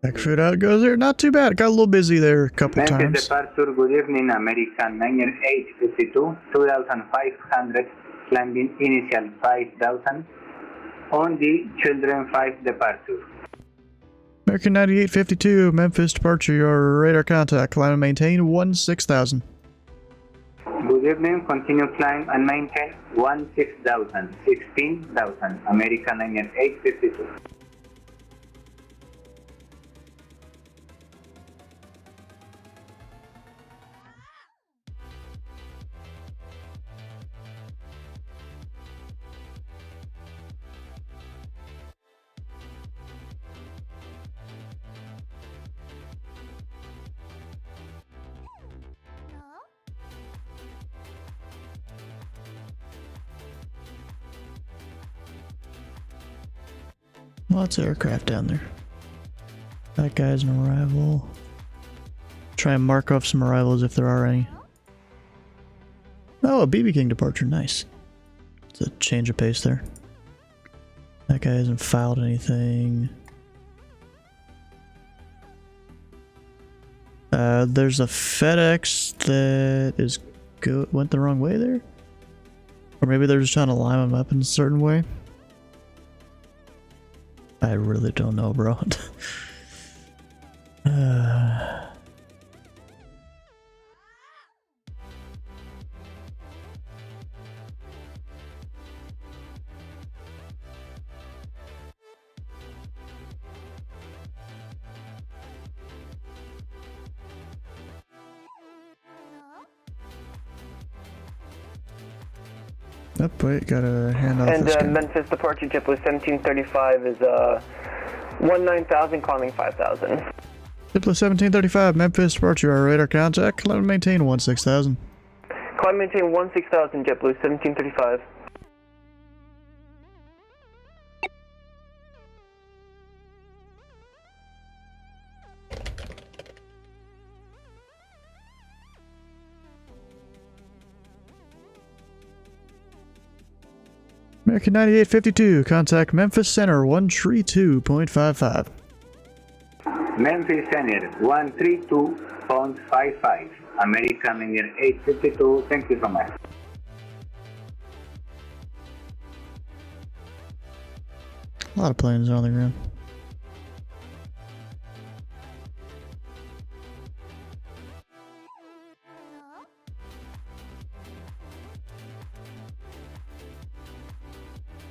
Back food out goes there. Not too bad. Got a little busy there a couple times. Memphis departure, good evening, American 9852, 2500, landing initial 5000 on the Children 5 departure. American 9852, Memphis departure, your radar contact, climb and maintain 16,000. Good evening, continue climb and maintain 16,000, 16,000, American 9852. Lots of aircraft down there. That guy's an arrival. Try and mark off some arrivals if there are any. Oh, a BB King departure, nice. It's a change of pace there. That guy hasn't filed anything. There's a FedEx that is went the wrong way there? Or maybe they're just trying to line them up in a certain way? I really don't know, bro. Oh, wait, got a hand off this guy. Memphis departure JetBlue 1735 is 19,000, climbing 5,000. JetBlue 1735, Memphis departure, our radar contact, climb and maintain 16,000. Climb maintain 16,000, JetBlue 1735. American 9852, contact Memphis Center 132.55. Memphis Center 132.55. American Linear 852, thank you so much. A lot of planes on the ground.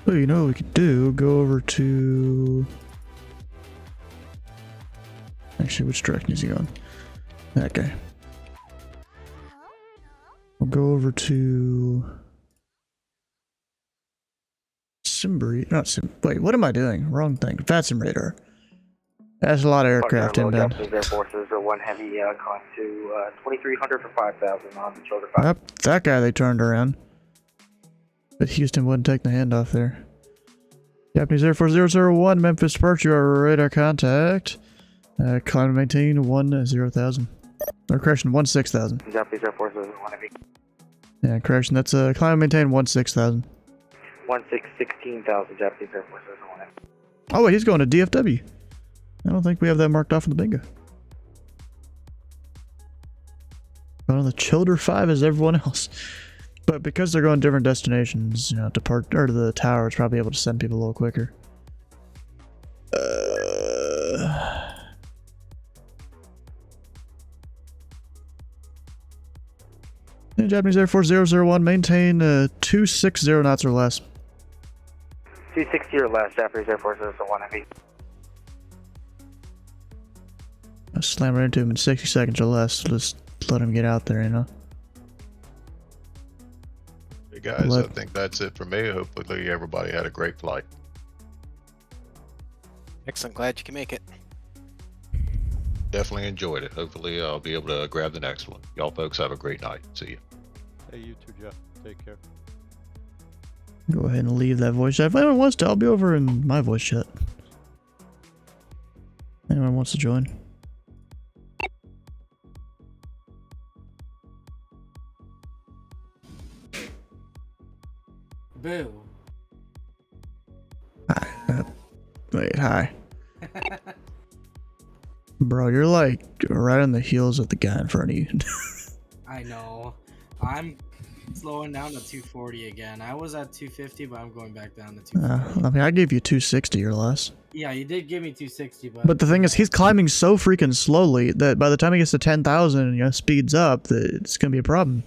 So you know what we could do? Go over to... Actually, which direction is he going? That guy. We'll go over to... Simbri... Not Sim... Wait, what am I doing? Wrong thing. Fatsim radar. That's a lot of aircraft inbound. Air Forces are one heavy calling to 2,300 for 5,000 on the shoulder 5. Yep, that guy they turned around. But Houston wouldn't take the handoff there. Japanese Air Force 001, Memphis departure, our radar contact. Climb and maintain 10,000. Or correction, 16,000. Japanese Air Force is one heavy. Yeah, correction, that's climb and maintain 16,000. 16,000 Japanese Air Force is one heavy. Oh wait, he's going to DFW. I don't think we have that marked off in the bingo. Going on the Childer 5 as everyone else. But because they're going different destinations, you know, or the tower is probably able to send people a little quicker. Japanese Air Force 001, maintain 260 knots or less. 260 or less, Japanese Air Force is one heavy. I'll slam right into him in 60 seconds or less. Just let him get out there, you know. Hey guys, I think that's it for me. Hopefully everybody had a great flight. Excellent, glad you can make it. Definitely enjoyed it. Hopefully I'll be able to grab the next one. Y'all folks have a great night. See you. Hey, you too, Jeff. Take care. Go ahead and leave that voice chat. If anyone wants to, I'll be over in my voice chat. Anyone wants to join? Boo. Hi. Wait, hi. Bro, you're like right on the heels of the guy in front of you. I know. I'm slowing down to 240 again. I was at 250, but I'm going back down to 240. I mean, I gave you 260 or less. Yeah, you did give me 260, but... But the thing is, he's climbing so freaking slowly that by the time he gets to 10,000 and, you know, speeds up, that it's going to be a problem.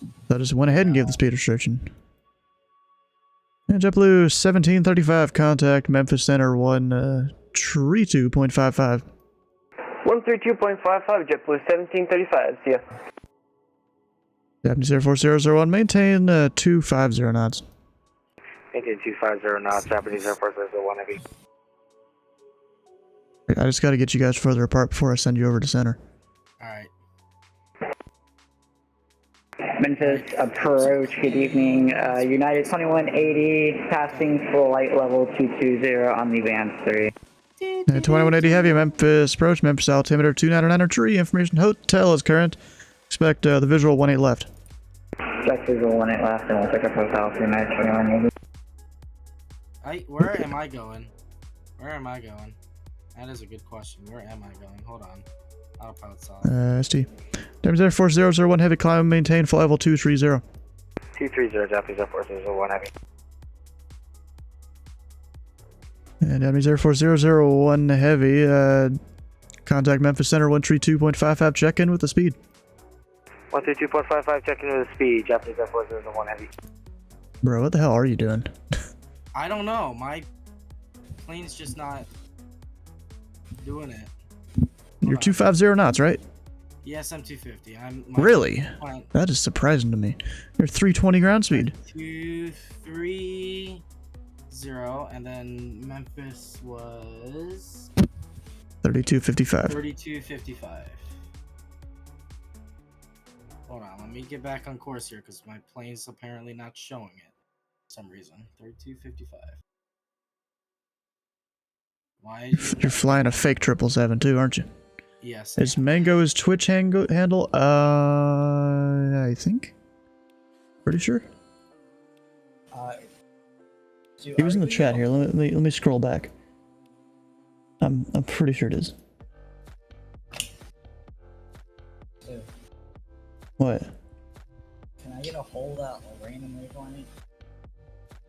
So I just went ahead and gave the speed restriction. And JetBlue 1735, contact Memphis Center 132.55. 132.55, JetBlue 1735, see ya. Japanese Air Force 001, maintain 250 knots. Maintain 250 knots, Japanese Air Force is one heavy. I just got to get you guys further apart before I send you over to center. Alright. Memphis Approach, good evening. United 2180, passing flight level 220 on the Vans 3. 2180 heavy, Memphis Approach, Memphis altimeter 299 tree, information hotel is current. Expect the visual 18 left. Expect visual 18 left, and we'll pick up hotel for United 2180. Where am I going? Where am I going? That is a good question. Where am I going? Hold on. Autopilot solid. ST. Japanese Air Force 001 heavy, climb, maintain flight level 230. 230, Japanese Air Force 001 heavy. And Japanese Air Force 001 heavy, contact Memphis Center 132.55, check in with the speed. 132.55, check in with the speed, Japanese Air Force 001 heavy. Bro, what the hell are you doing? I don't know. My plane's just not doing it. You're 250 knots, right? Yes, I'm 250. Really? That is surprising to me. You're 320 ground speed. 230, and then Memphis was 3255. 3255. Hold on, let me get back on course here because my plane's apparently not showing it for some reason. 3255. Why? You're flying a fake 777 too, aren't you? Yes. Is Mango's Twitch handle? I think. Pretty sure. He was in the chat here. Let me scroll back. I'm pretty sure it is. So, What? can I get a hold at a random waypoint?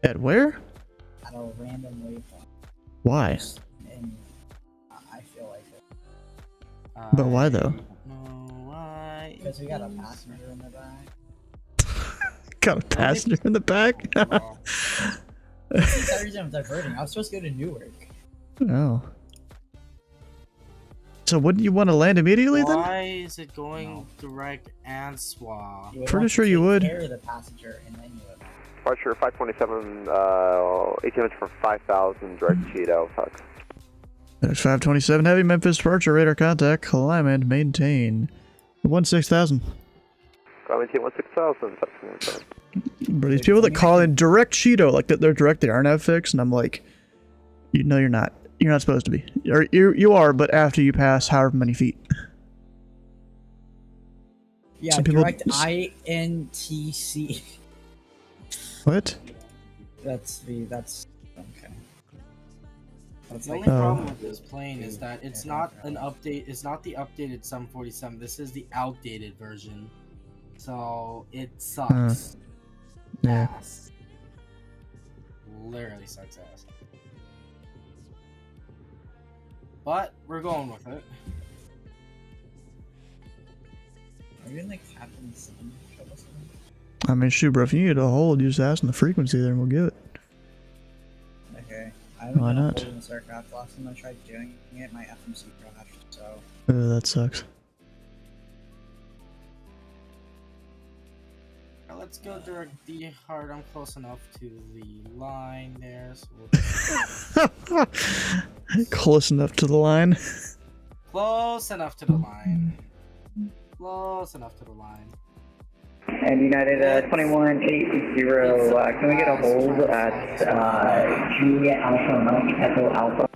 At where? At a random waypoint. Why? And I feel like it. But why though? Why? Because we got a passenger in the back. Got a passenger in the back? That's the entire reason I'm diverting. I was supposed to go to Newark. Oh. So wouldn't you want to land immediately then? Why is it going direct and SWA? Pretty sure you would. Care of the passenger and then you would. Departure 527, 18 for 5,000, direct Cheeto, Fox. There's 527 heavy, Memphis departure, radar contact, climb and maintain 16,000. Climb and maintain 16,000. But these people that call in direct Cheeto, like that they're direct, they aren't FX, and I'm like, you know, you're not supposed to be. Or you are, but after you pass however many feet. Yeah, Some people... direct INTC. What? That's okay. That's The only problem with this plane is that it's not an update. It's not the updated 747. This is the outdated version, so it sucks. Yeah. Ass. Literally sucks ass. But we're going with it. Are you in the captain's trouble? I mean, shoot, bro, if you need a hold, you just ask them the frequency there and we'll give it. Okay. I haven't Why been not? holding this aircraft. Last time I tried doing it, my FMC crashed, so... Oh, that sucks. Let's go direct D hard. I'm close enough to the line there. So we'll Close enough to the line. Close enough to the line. Close enough to the line. And United 2180, can we get a hold at Juliet Alpha Mike Echo Alpha?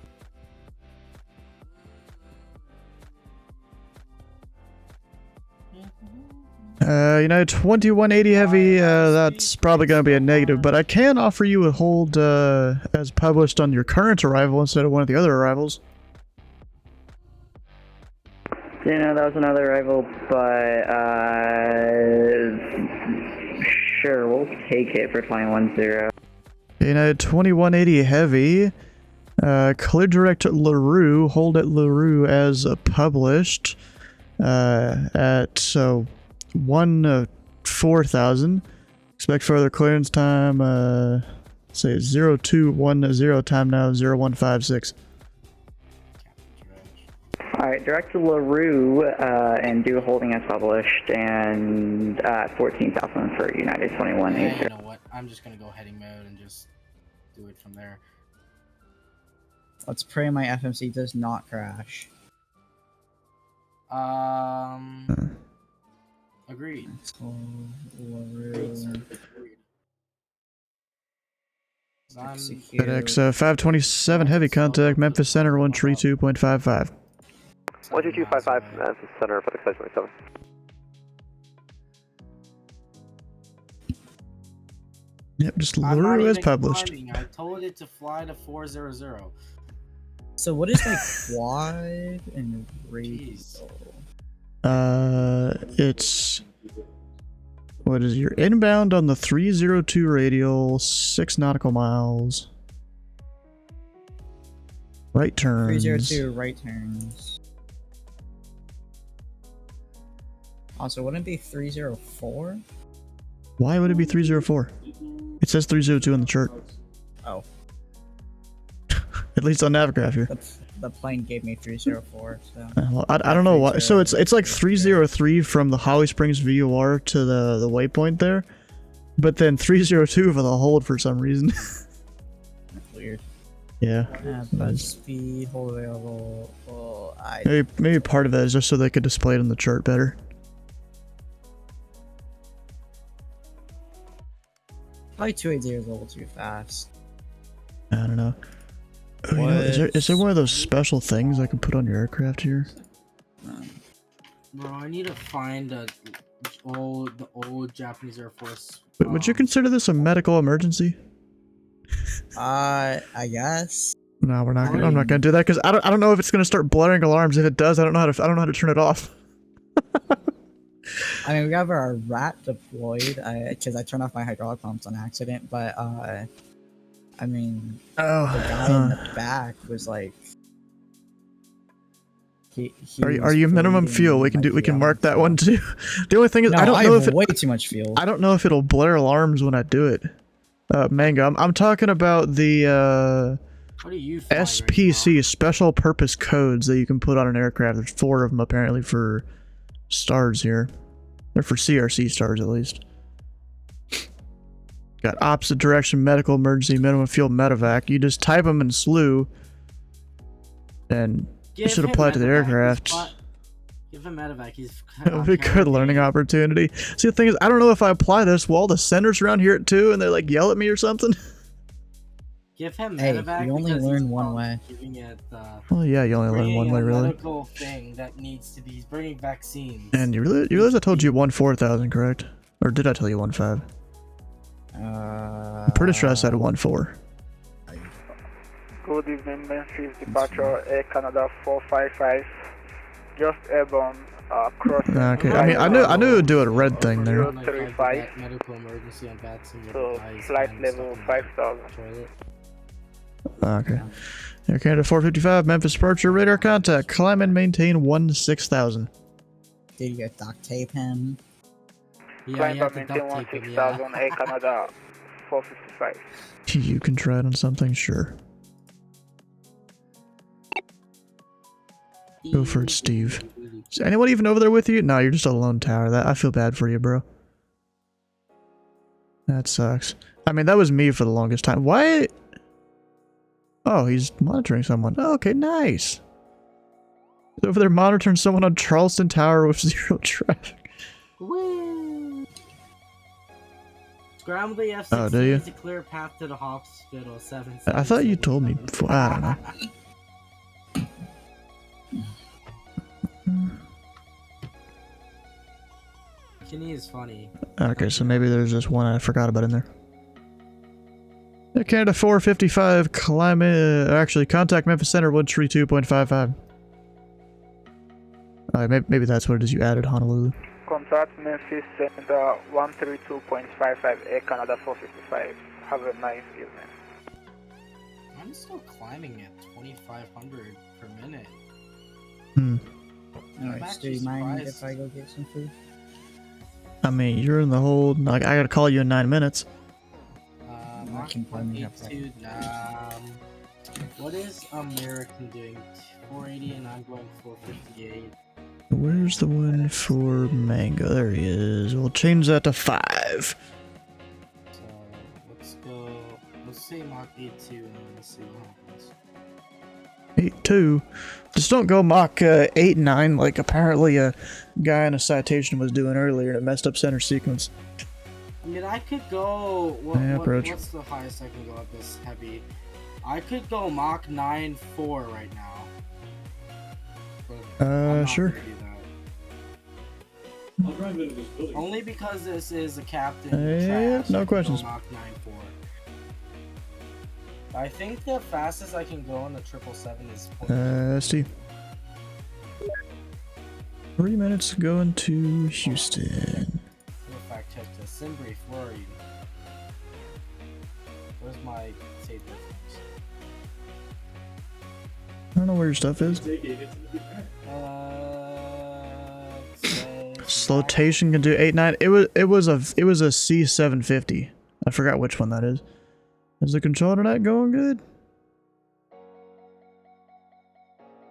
United 2180 heavy, that's probably going to be a negative, but I can offer you a hold as published on your current arrival instead of one of the other arrivals. You know, that was another arrival, but sure, we'll take it for 210. United 2180 heavy, clear direct LaRue, hold at LaRue as published at 4,000. Expect further clearance time, say 0210, time now 0156. Alright, direct to LaRue and do holding as published, and 14,000 for United 2180. Yeah, you know what? I'm just gonna go heading mode and just do it from there. Let's pray my FMC does not crash. Agreed. FedEx 527 heavy contact Memphis Center 132.55. 12255 Memphis Center FedEx 527. Yep, just LaRue as published. I told it to fly to 400. So what is like quad and radial? It's what is your inbound on the 302 radial, 6 nautical miles. Right turns. 302 right turns. Also, wouldn't it be 304? Why would it be 304? It says 302 on the chart. Oh. At least on Navgraph here. The plane gave me 304, so... Well, I don't know why. So it's like 303 from the Holly Springs VOR to the waypoint there, but then 302 for the hold for some reason. Weird. Yeah. Buzz speed, hold available. Well, Maybe part of that is just so they could display it on the chart better. Probably 280 is a little too fast. I don't know. Oh, you know, is there one of those special things I can put on your aircraft here? Bro, I need to find the old Japanese Air Force. Would you consider this a medical emergency? I guess. No, we're not. I'm not gonna do that because I don't know if it's gonna start blaring alarms. If it does, I don't know how to turn it off. I mean, we have our rat deployed because I turned off my hydraulic pumps on accident, but I mean, the guy in the back was like, are you minimum fuel? We can mark that one too. The only thing is, no, I don't know if way too much fuel. I don't know if it'll blare alarms when I do it. Mango, I'm talking about the SPC special purpose codes that you can put on an aircraft. There's 4 of them apparently for stars here. They're for CRC stars at least. Got opposite direction, medical emergency, minimum fuel, medevac. You just type them in SLU, and you should apply to the aircraft. Give him medevac. It'll be a good learning opportunity. See, the thing is, I don't know if I apply this, will all the centers around here at 2 and they like yell at me or something? Give him hey, medevac. You only learn one way. Well, yeah, you only learn one way, really. Medical thing that needs to be. He's bringing vaccines. And you realize I told you 1-4,000, correct? Or did I tell you 1-5? I'm pretty sure I said 1-4. Good evening, Memphis departure Air Canada 455. Just airborne crossing. Okay, I mean, I knew it'd do a red thing there. 035. Medical emergency on vaccine. So flight level 5000. Okay. Air Canada 455, Memphis departure, radar contact, climb and maintain 16,000. Did you get duct tape him? Yeah, Climb and maintain 16,000, Air Canada 455. You can try it on something, sure. Go for it, Steve. Is anyone even over there with you? No, you're just a lone tower. I feel bad for you, bro. That sucks. I mean, that was me for the longest time. Why? Oh, he's monitoring someone. Oh, okay, nice. He's over there monitoring someone on Charleston Tower with 0 traffic. Woo! Scramble the F-16 oh, do you? to clear path to the hospital. 7. I thought you told me before. I don't know. Kenny is funny. Okay, so maybe there's just one I forgot about in there. Air Canada 455, actually, contact Memphis Center 132.55. Alright, maybe that's what it is you added, Honolulu. Contact Memphis Center 132.55, Air Canada 455. Have a nice evening. I'm still climbing at 2,500 per minute. Alright, do you mind if I go get some food? I mean, you're in the hold. Like, I gotta call you in 9 minutes. I can what is American doing? 480 and I'm going 458. Where's the one for Mango? There he is. We'll change that to 5. So let's go. Let's say Mach 82 and then let's see what happens. 8-2. Just don't go Mach 8-9 like apparently a guy in a citation was doing earlier and it messed up center sequence. I mean, I could go. Approach. What's the highest I can go at this heavy? I could go Mach 9.4 right now. But I'm not sure. gonna do that. Only because this is a captain. Trash, no I can questions. go Mach 9.4. I think the fastest I can go on the 777 is. ST. 3 minutes going to Houston. Fact check this. Simbrief, where are you? Where's my save difference? I don't know where your stuff is. Slotation can do 8-9. It was a C750. I forgot which one that is. Is the controller not going good?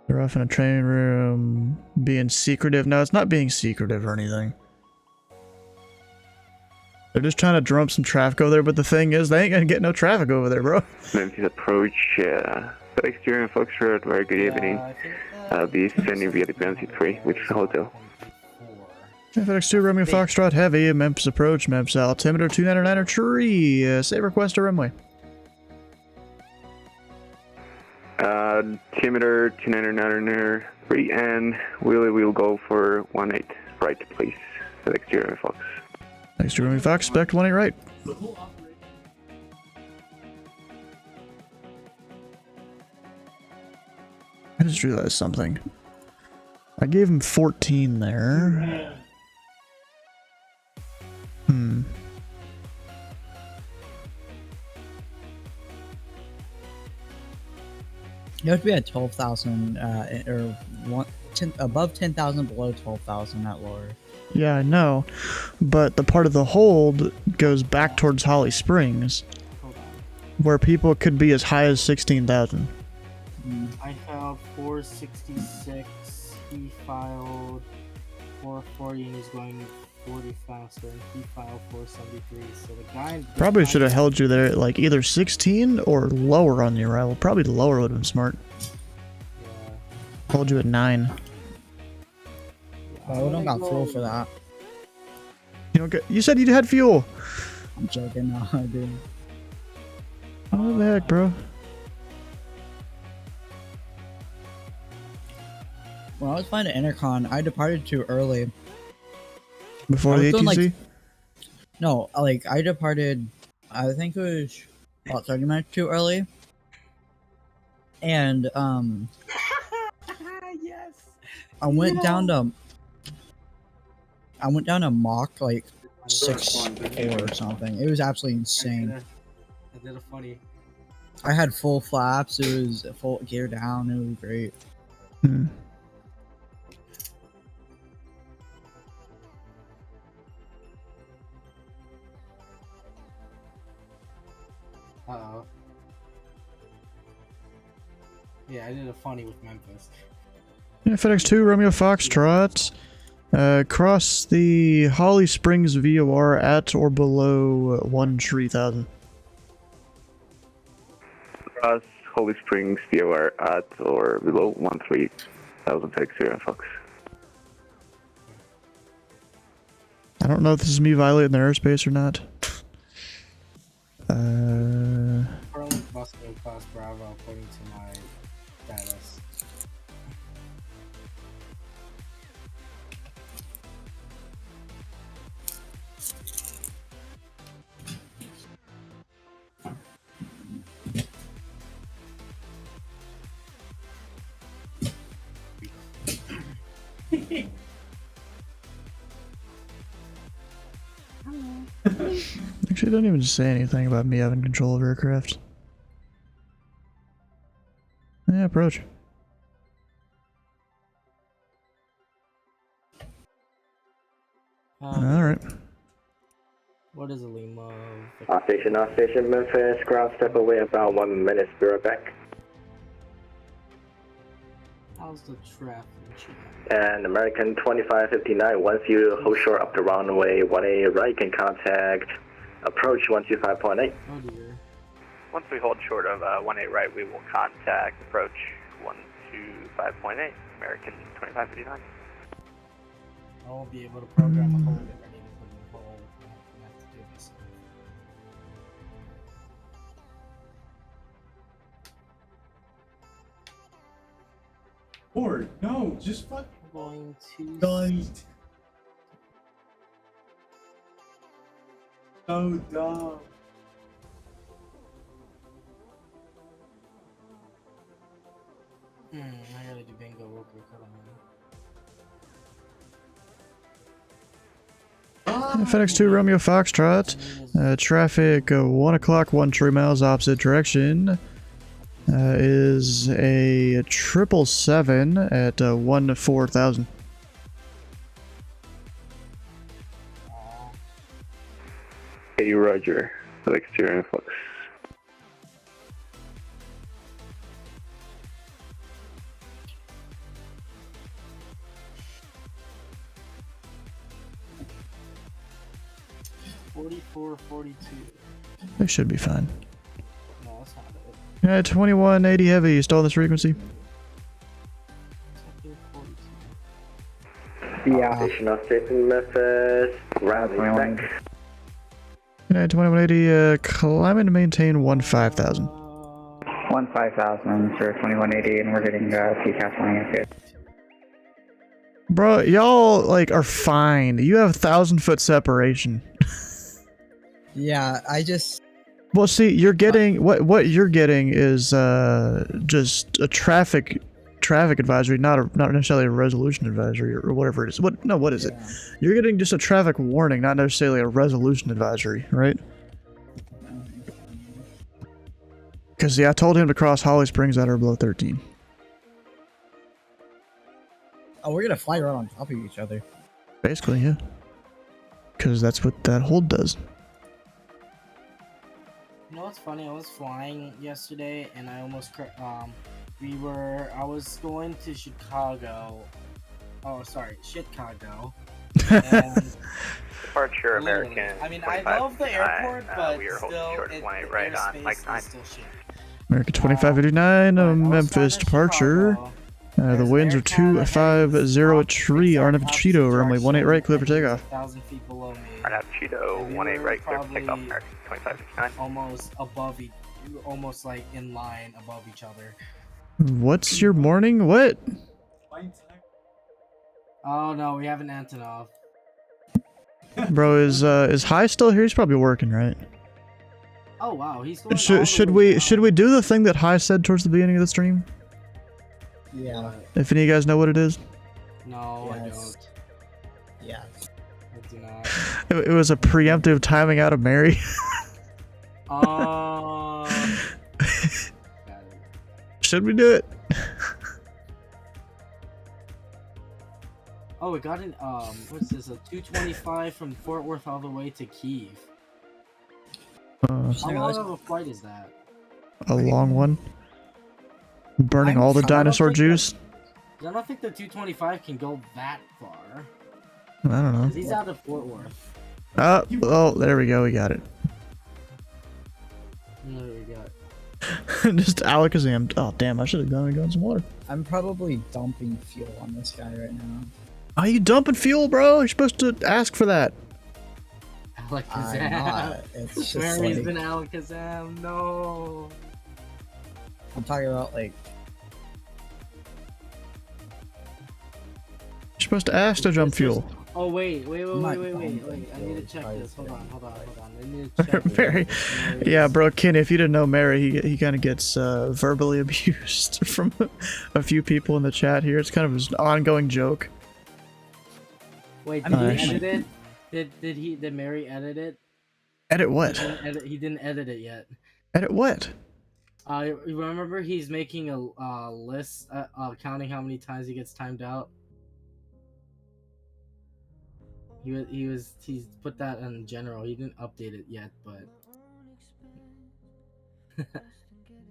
They're off in a training room being secretive. No, it's not being secretive or anything. They're just trying to drum up some traffic over there, but the thing is, they ain't gonna get no traffic over there, bro. Memphis Approach, Exterior and Foxtrot, very good evening. I'll be sending via the ground seat 3, which is the hotel. FedEx2, Romeo Foxtrot, Heavy, Memphis Approach, Memphis Altimeter, 299er tree, save request to runway. Altimeter, 299er 3, and we'll go for 18 right, please. FedEx and Fox. Thanks to Romeo Fox, spec 18 right. I just realized something. I gave him 14 there. You have to be at 12,000, or above 10,000, below 12,000 at lower. Yeah, I know, but the part of the hold goes back towards Holly Springs, where people could be as high as 16,000. I have 466. He filed 440 and he's going 40 faster, and he filed 473. So the guy Probably should have held you there at like either 16 or lower on the arrival. Probably the lower would have been smart. Yeah. Hold you at 9. I don't got fuel for that. You don't get. You said you had fuel. I'm joking. No, I didn't. What the heck, bro? When I was flying to Intercon, I departed too early. Before the ATC? No, like I departed. I think it was about 30 minutes too early. And yes. I went down to Mach like 6.4 or something. It was absolutely insane. I did a funny. I had full flaps. It was full gear down. It was great. Uh-oh. Yeah, I did a funny with Memphis. Yeah, FedEx2, Romeo Foxtrot. Cross the Holly Springs VOR at or below 13,000. Cross Holly Springs VOR at or below 13,000 FedEx Fox. I don't know if this is me violating their airspace or not. Currently busting class Bravo according to my status. Actually, don't even say anything about me having control of aircraft. Yeah, approach. Alright. What is a Lima? Off station, Memphis, ground step away about 1 minute, be right back. How's the traffic? And American 2559, once you hold short up the runway 18 right, can contact approach 125.8. Oh dear. Once we hold short of 18 right, we will contact approach 125.8, American 2559. I won't be able to program a hole if I need to put in a hole. I have to do this. Or no, just fuck. Going to Guys. So dumb. I gotta do bingo real quick. Hold on. FedEx 2 Romeo Foxtrot. Traffic 1 o'clock, 13 miles opposite direction. Is a 777 at 1-4000. Hey, Roger. FedEx 2 and Fox. They should be fine. No, that's not it. 2180 heavy, still on this frequency. Yeah. Station Austin, Memphis, rounding back. 2180, climbing to maintain 15,000. 15,000 for 2180, and we're getting PCAS flying up here. Bro, y'all like are fine. You have 1,000-foot separation. Yeah, I just. Well, see, you're getting what you're getting is just a traffic advisory, not necessarily a resolution advisory or whatever it is. What is it? You're getting just a traffic warning, not necessarily a resolution advisory, right? Because I told him to cross Holly Springs at or below 13. Oh, we're gonna fly right on top of each other. Basically, yeah. Because that's what that hold does. You know what's funny? I was flying yesterday, and I almost I was going to Chicago. Oh, sorry, Chicago. Departure American. I mean, I love the airport, but we are holding still, short of line right on Mike 9. Still shit. American 2589, Memphis departure. The winds are 250 at tree, RNF Cheeto, runway 18 right, clear for takeoff. 1,000 feet below me. RNF Cheeto, 18 right, clear for takeoff, American 2559. Almost above almost like in line above each other. What's your morning? What? Oh no, we have an Antonov. Bro, is High still here? He's probably working, right? Oh wow, he's going Should we do the thing that High said towards the beginning of the stream? Yeah. If any of you guys know what it is? No, I don't. Yeah. I do not. It was a preemptive timing out of Mary. Should we do it? Oh, we got an what's this? A 225 from Fort Worth all the way to Kyiv. How long of a flight is that? A long one. Burning all the dinosaur juice. I don't think the 225 can go that far. I don't know. He's out of Fort Worth. Oh, there we go. We got it. There we go. Just Alakazam. Oh, damn. I should have gone and gotten some water. I'm probably dumping fuel on this guy right now. Are you dumping fuel, bro? You're supposed to ask for that. Alakazam. I'm not. It's just Mary's like... been Alakazam. No. I'm talking about like... You're supposed to ask to jump fuel. Oh wait. I need to check this. Hold on. I need to check Mary. Yeah, bro, Kenny, if you didn't know Mary, he kind of gets verbally abused from a few people in the chat here. It's kind of an ongoing joke. Wait, did he edit it? Did Mary edit it? Edit what? He didn't edit it yet. Edit what? Remember he's making a list, counting how many times he gets timed out. He's put that in general. He didn't update it yet, but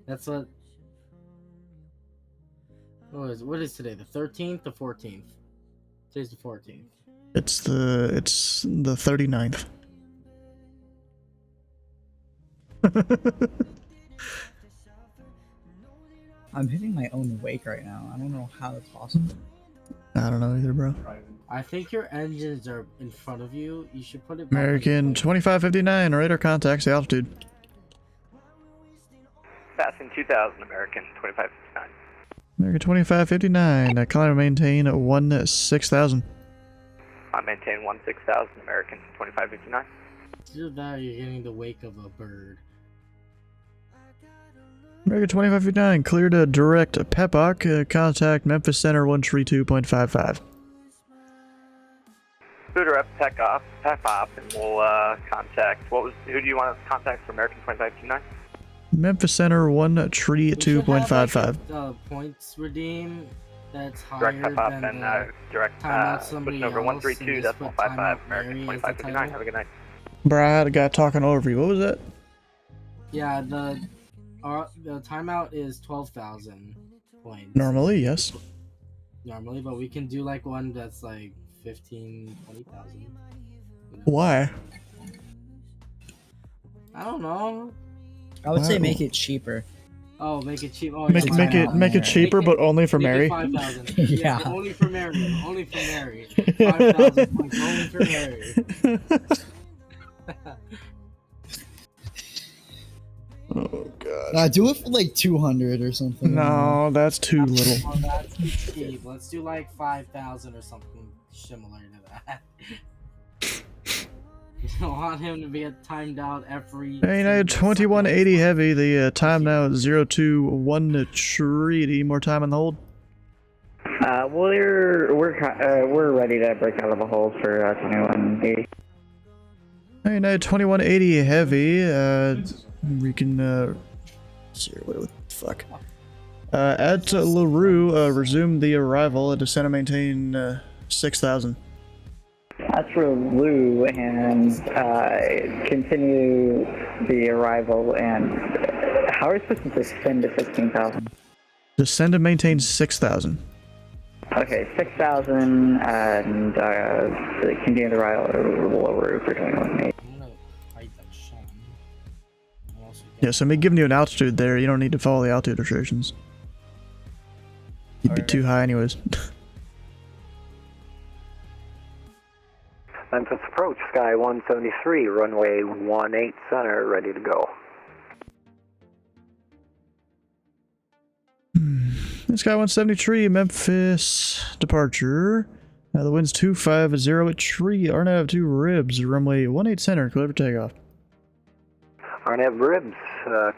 that's what. What is today? The 13th, the 14th. Today's the 14th. It's the 39th. I'm hitting my own wake right now. I don't know how that's possible. I don't know either, bro. I think your engines are in front of you. You should put it back. American 2559, radar contacts the altitude. Passing 2000, American 2559. American 2559, climb and maintain 16,000. I maintain 16,000, American 2559. Either that or you're getting the wake of a bird. American 2559, clear to direct PEPOC, contact Memphis Center 132.55. Booter up, tech off, PEPOP, and we'll contact, who do you want to contact for American 2529? Memphis Center 132.55. Points redeem that's higher Direct PEPOP than and direct somebody switching over else 132, and that's just put 155, timeout American Mary as the 2559. title. Have a good night. Bro, I had a guy talking over you. What was that? Yeah, the timeout is 12,000 points. Normally, yes. Normally, but we can do like one that's like 15, 20,000. Why? I don't know. I would say make it cheaper. Oh, make it cheap. Oh, Make yeah, it cheaper, but only for Mary. 5,000. Yeah. Only for Mary. Only for Mary. 5,000 points only for Mary. Oh god. Do it for like 200 or something. No, that's too little. Oh, that's too cheap. Let's do like 5,000 or something similar to that. You don't want him to be timed out every. Hey, United 2180 heavy. The time now is 021 treaty. More time on the hold. We're ready to break out of the hold for 2180. Hey, United 2180 heavy. We can see what the fuck. At LaRue, resume the arrival. Descend and maintain 6,000. That's for Lou, and continue the arrival. And how are we supposed to descend to 16,000? Descend and maintain 6,000. Okay, 6,000, and continue the arrival over for 2180. Yeah, so me giving you an altitude there, you don't need to follow the altitude restrictions. You'd be too high anyways. Memphis Approach, Sky 173, runway 18 center, ready to go. Sky 173, Memphis departure. The wind's 250 at tree, RNAV 2 ribs, runway 18 center, clear for takeoff. RNAV ribs,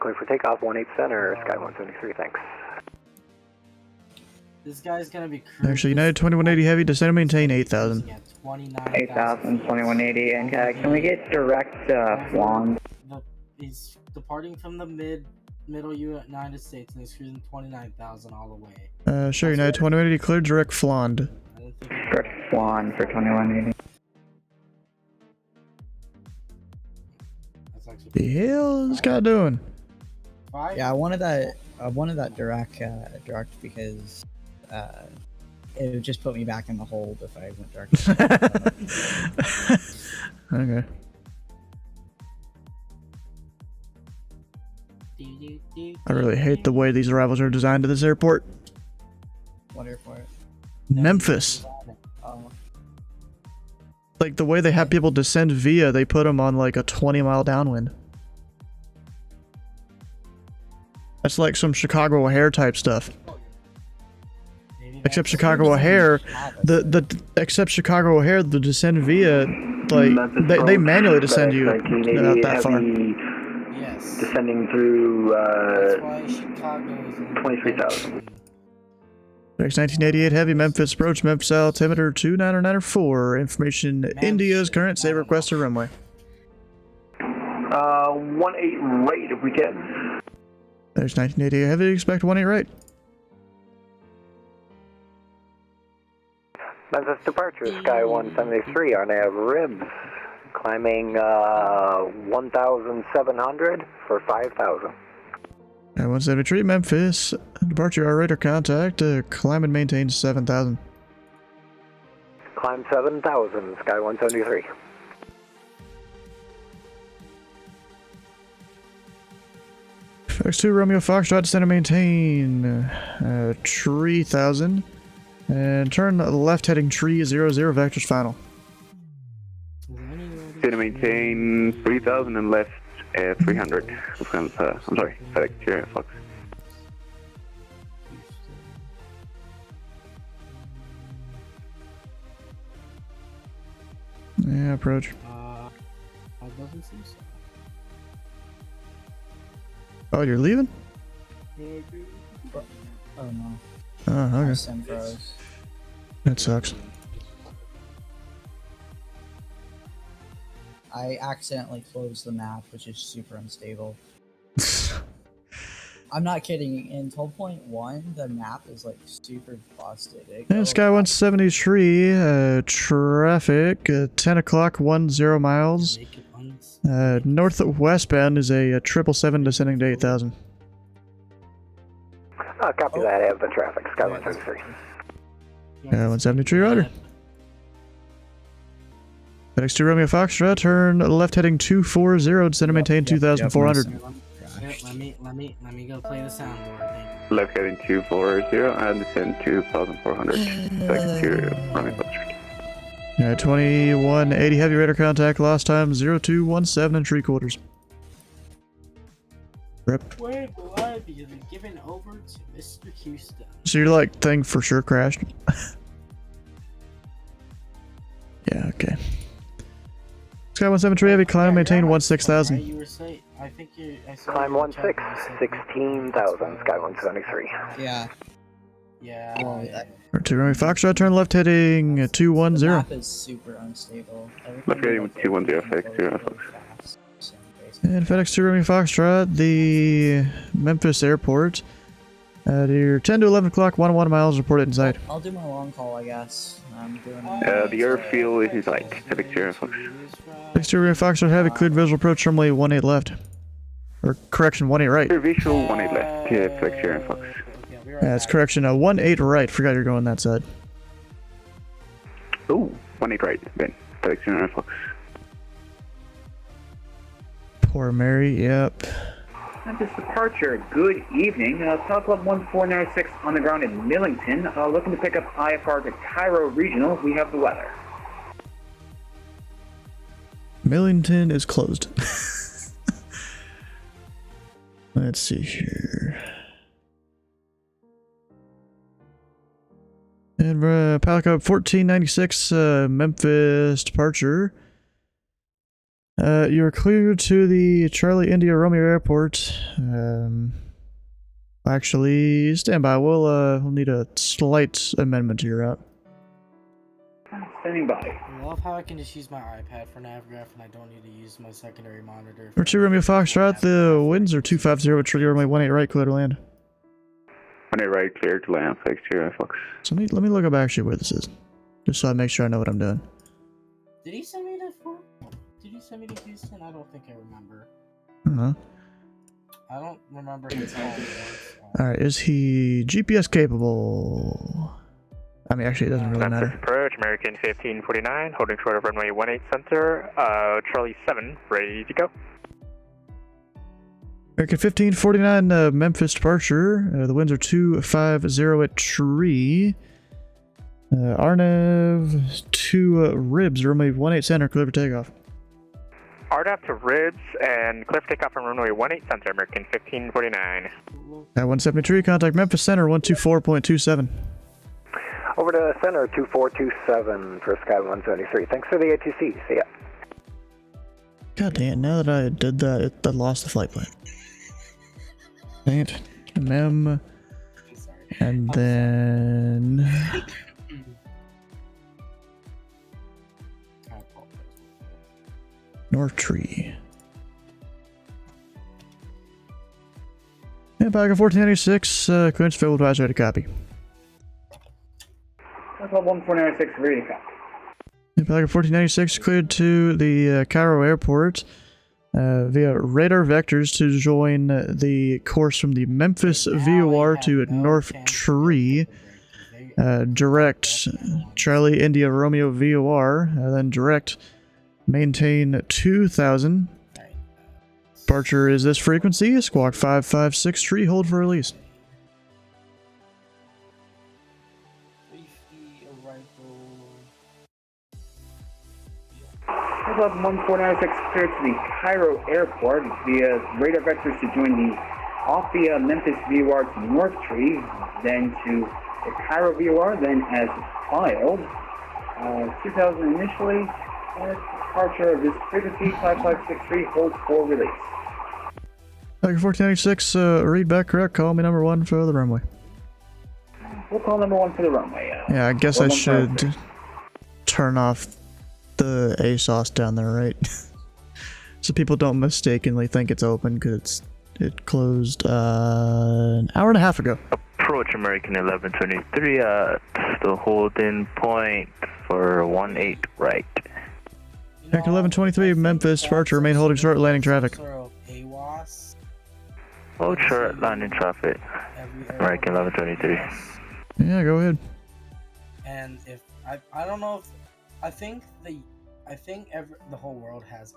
clear for takeoff, 18 center, Sky 173, thanks. This guy's gonna be crazy. Actually, United 2180 heavy, descend and maintain 8,000. 8,000, 2180, and can we get direct flan? He's departing from the middle United States and he's cruising 29,000 all the way. Sure, United 2180 clear, direct flond. Direct flan for 2180. The hell is this guy doing? Yeah, I wanted that direct because it would just put me back in the hold if I went direct. Okay. I really hate the way these arrivals are designed to this airport. What airport? Memphis. Oh. Like the way they have people descend via, they put them on like a 20-mile downwind. That's like some Chicago O'Hare type stuff. Except Chicago O'Hare, except Chicago O'Hare, the descend via, like they manually descend you not that far. Yes. Descending through That's why Chicago is 23,000. Next 1988 heavy Memphis approach, Memphis altimeter 29904. Information India's current save request to runway. 18 right if we can. There's 1988 heavy, expect 18 right. Memphis departure, Sky 173, RNAV ribs. Climbing 1,700 for 5,000. 173 Memphis, departure our radar contact, climb and maintain 7,000. Climb 7,000, Sky 173. FX2 Romeo Foxtrot, descend and maintain 3000. And turn left heading tree 00 vectors final. Descend and maintain 3000 and left 300. I'm sorry, FedEx Sierra Fox. Yeah, approach. That doesn't seem so. Oh, you're leaving? Oh no. Oh, okay. Sim froze. That sucks. I accidentally closed the map, which is super unstable. I'm not kidding. In 12.1, the map is like super busted. Yeah, Sky 173, traffic, 10 o'clock, 10 miles. Northwestbound is a 777 descending to 8000. Copy that. I have the traffic. Sky 173. 173 Roger. FedX2 Romeo Foxtrot, turn left heading 240, descend and maintain 2400. Let me go play the soundboard. Left heading 240 and descend 2400. FedEx Sierra Romeo Foxtrot. 2180 heavy radar contact, lost time 0217 and 3/4. Rip. Where will I be given over to Mr. Houston? So your like thing for sure crashed. Yeah, okay. Sky 173 heavy, climb, maintain 16,000. You were saying, I think you. Climb 16,000. Sky 173. Yeah. Yeah. Or 2 Romeo Foxtrot, turn left heading 210. The map is super unstable. Left heading 210, FedEx Sierra Fox. And FedX 2 Romeo Foxtrot, the Memphis Airport. At your 10 to 11 o'clock, 1 miles, reported in sight. I'll do my long call, I guess. I'm doing the airfield is in sight. FedEx Sierra Fox. FedX 2 Romeo Foxtrot, heavy, cleared visual approach, runway 18 left. Or correction, 18 right. Clear visual 18 left. Yeah, FedEx Sierra Fox. Yeah, it's correction, 18 right. Forgot you're going that side. Ooh, 18 right, then. FedEx Sierra Fox. Poor Mary, yep. Memphis departure, good evening. South Club 1496 on the ground in Millington. Looking to pick up IFR to Cairo Regional. We have the weather. Millington is closed. Let's see here. And Palico 1496, Memphis departure. You are cleared to the Charlie India Romeo Airport. Actually, stand by. We'll need a slight amendment to your route. Standing by. I love how I can just use my iPad for NavGraph and I don't need to use my secondary monitor. For 2 Romeo Foxtrot, the winds are 250 with trigger runway 18 right, clear to land. 18 right, clear to land, FedEx Sierra Fox. So let me look up actually where this is, just so I make sure I know what I'm doing. Did he send me to Fort? Did you send me to Houston? I don't think I remember. I don't remember his call. Alright, is he GPS capable? I mean, actually, it doesn't really matter. Approach, American 1549, holding short of runway 18 center, Charlie 7, ready to go. American 1549, Memphis departure. The winds are 250 at tree. RNAV 2 ribs, runway 18 center, clear for takeoff. RDAF to ribs and clear for takeoff on runway 18 center, American 1549. At 173, contact Memphis Center 124.27. Over to center 2427 for Sky 173. Thanks for the ATC. See ya. God damn, now that I did that, I lost the flight plan. Dang it. KMEM. And then... North Tree. Yeah, back at 1496, clearance field advisory to copy. South Club 1496, ready to copy. Yeah, back at 1496, cleared to the Cairo airport via radar vectors to join the course from the Memphis VOR to North Tree. Direct Charlie India Romeo VOR, then direct maintain 2000. Departure is this frequency, squawk 556 tree, hold for release. Club 1496 cleared to the Cairo Airport via radar vectors to join the off the Memphis VOR to North Tree, then to the Cairo VOR, then as filed. 2000 initially, departure of this frequency 5563, hold for release. 1496, read back correct, call me number 1 for the runway. We'll call number 1 for the runway. Yeah, I guess I should turn off the ASOS down there, right? So people don't mistakenly think it's open because it closed an hour and a half ago. Approach American 1123 still holding point for 18 right. American 1123 Memphis departure, remain holding short, landing traffic. Hold short, landing traffic. American 1123. Yeah, go ahead. And if I don't know if I think the whole world has.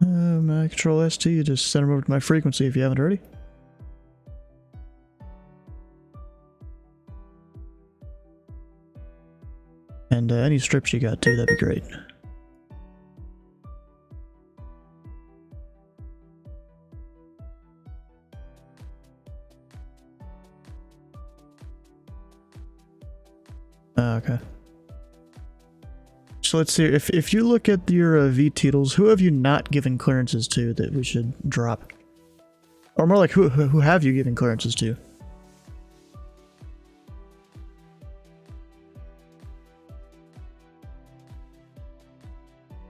My control ST, just send them over to my frequency if you haven't already. And any strips you got too, that'd be great. Okay. So let's see, if you look at your VTOTals, who have you not given clearances to that we should drop? Or more like, who have you given clearances to?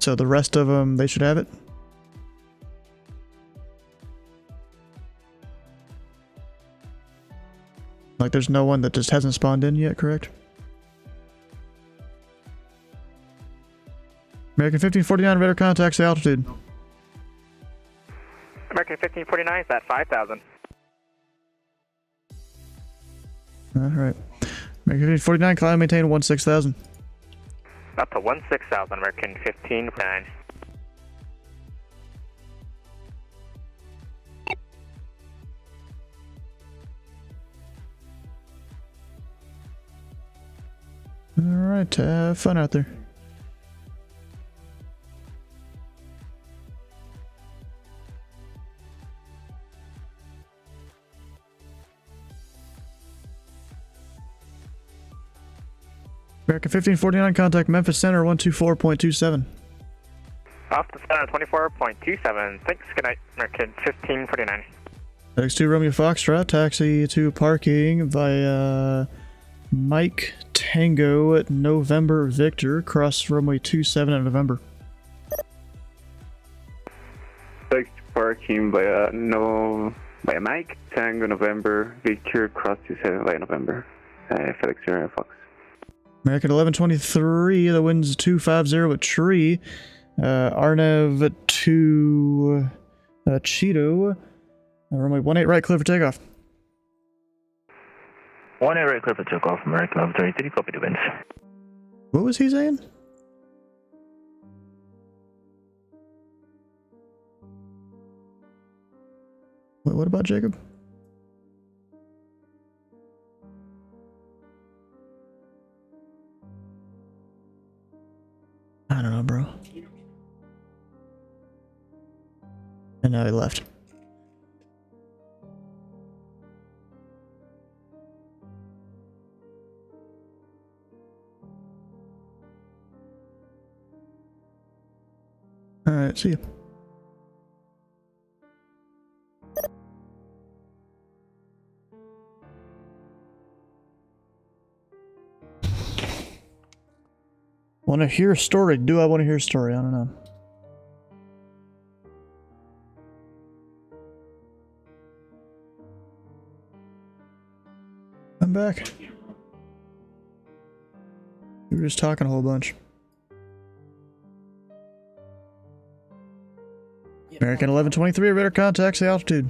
So the rest of them, they should have it? Like there's no one that just hasn't spawned in yet, correct? American 1549, radar contacts the altitude. American 1549 is at 5,000. Alright. American 1549, climb, maintain 16,000. Up to 16,000, American 1549. Alright, have fun out there. American 1549, contact Memphis Center 124.27. Off the center 24.27. Thanks, good night, American 1549. X2 Romeo Foxtrot, taxi to parking via Mike Tango at November Victor, cross runway 27 at November. Thanks to parking via Mike Tango November Victor, cross 27 via November. FedEx Air Fox. American 1123, the wind's 250 at Tree. Arnev to Cheeto. Runway 18 right, clear for takeoff. 18 right, clear for takeoff. American 1123, copy the winds. What was he saying? Wait, what about Jacob? I don't know, bro. And now he left. Alright, see you. Want to hear a story? Do I want to hear a story? I don't know. I'm back. We were just talking a whole bunch. American 1123, radar contacts the altitude.